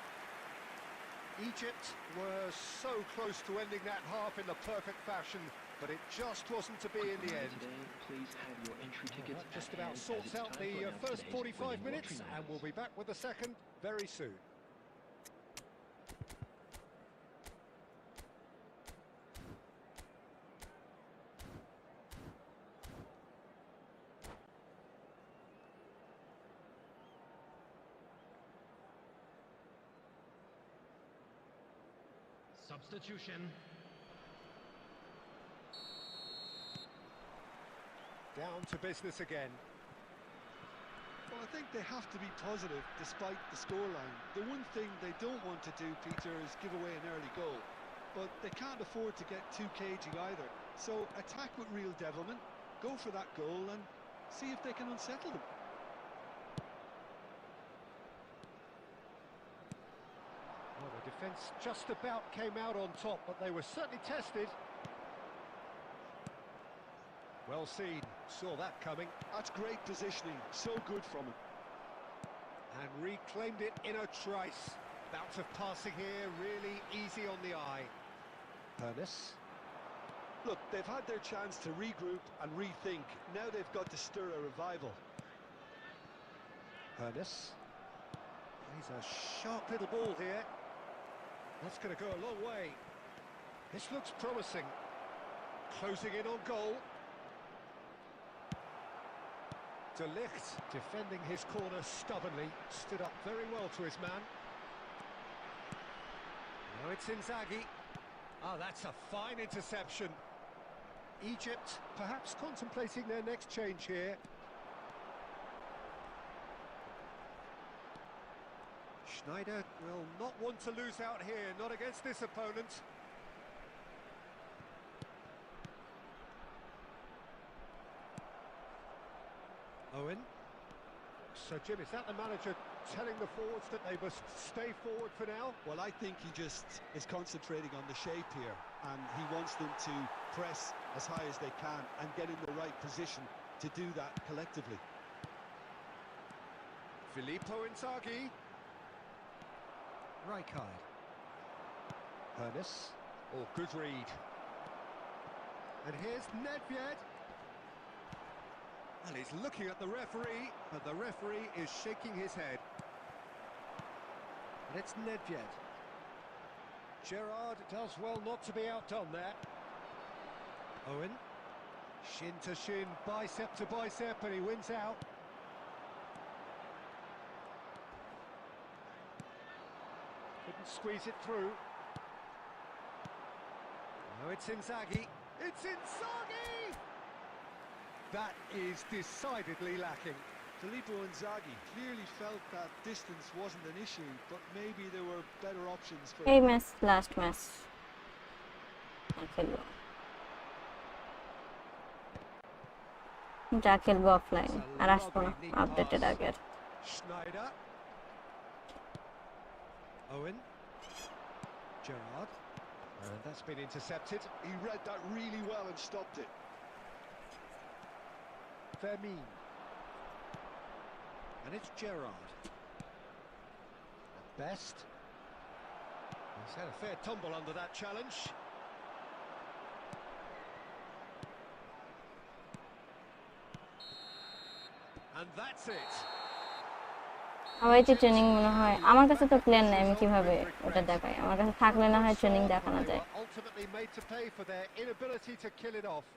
Egypt were so close to ending that half in the perfect fashion, but it just wasn't to be in the end. Today, please have your entry tickets That just at about hand, as sorts it's out time the to announce first today's 45 winning minutes, lottery and we'll be back with the second very soon. Substitution. Down to business again. Well, I think they have to be positive despite the scoreline. The one thing they don't want to do, Peter, is give away an early goal. But they can't afford to get too cagey either. So attack with real devilment, go for that goal and see if they can unsettle them. Well, the defence just about came out on top, but they were certainly tested. Well seen, saw that coming. That's great positioning, so good from him. And reclaimed it in a trice. Bout of passing here, really easy on the eye. Pernis. Look, they've had their chance to regroup and rethink. Now they've got to stir a revival. Pernis. He's a sharp little ball here. That's going to go a long way. This looks promising. Closing in on goal. De Ligt defending his corner stubbornly. Stood up very well to his man. Now it's Inzaghi. Ah, that's a fine interception. Egypt perhaps contemplating their next change here. Schneider will not want to lose out here, not against this opponent. Owen. So, Jim, is that the manager telling the forwards that they must stay forward for now? Well, I think he just is concentrating on the shape here, and he wants them to press as high as they can and get in the right position to do that collectively. Filippo Inzaghi. Rijkaard. Hernes. Oh, good read. And here's Nedved. And he's looking at the referee, but the referee is shaking his head. And it's Nedved. Gerrard does well not to be outdone there. Owen. Shin to shin, bicep to bicep, and he wins out. Couldn't squeeze it through. No, it's Inzaghi. It's Inzaghi! That is decidedly lacking. Filippo Inzaghi clearly felt that distance wasn't an issue, but maybe there were better options for এই match last match খেলবো, যা খেলবো offline, আর আসবো না আপডেটের আগে। Schneider. Owen. Gerrard. And that's been intercepted. He read that really well and stopped it. Vermeer. And it's Gerrard. At best. He's had a fair tumble under that challenge. And that's it. সবাইতে training মনে হয়, আমার কাছে তো plan নাই, আমি কিভাবে ওটা দেখাই? আমার কাছে থাকলে না হয় ট্রেনিং দেখানো যায়। Ultimately made to pay for their inability to kill it off.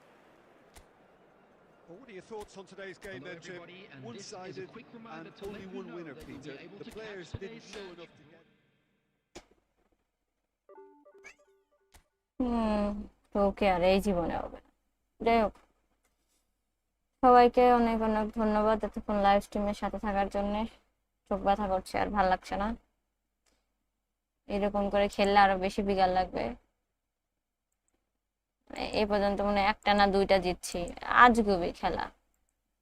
Well, what are your thoughts on today's game Hello then, Jim? everybody, and this is a One-sided quick and reminder to only let you one know winner, that you'll Peter. be able The to players catch didn't today's show match. enough to get. ওকে, আর এই জীবনে হবে না। যাই হোক, সবাইকে অনেক অনেক ধন্যবাদ এতক্ষণ লাইভ স্ট্রিমের সাথে থাকার জন্য। চোখ ব্যথা করছে, আর ভাল লাগছে না। এরকম করে খেললে আরো বেশি বিগার লাগবে। এই পর্যন্ত মনে হয় একটা না দুইটা জিতছি, আজগুবি খেলা।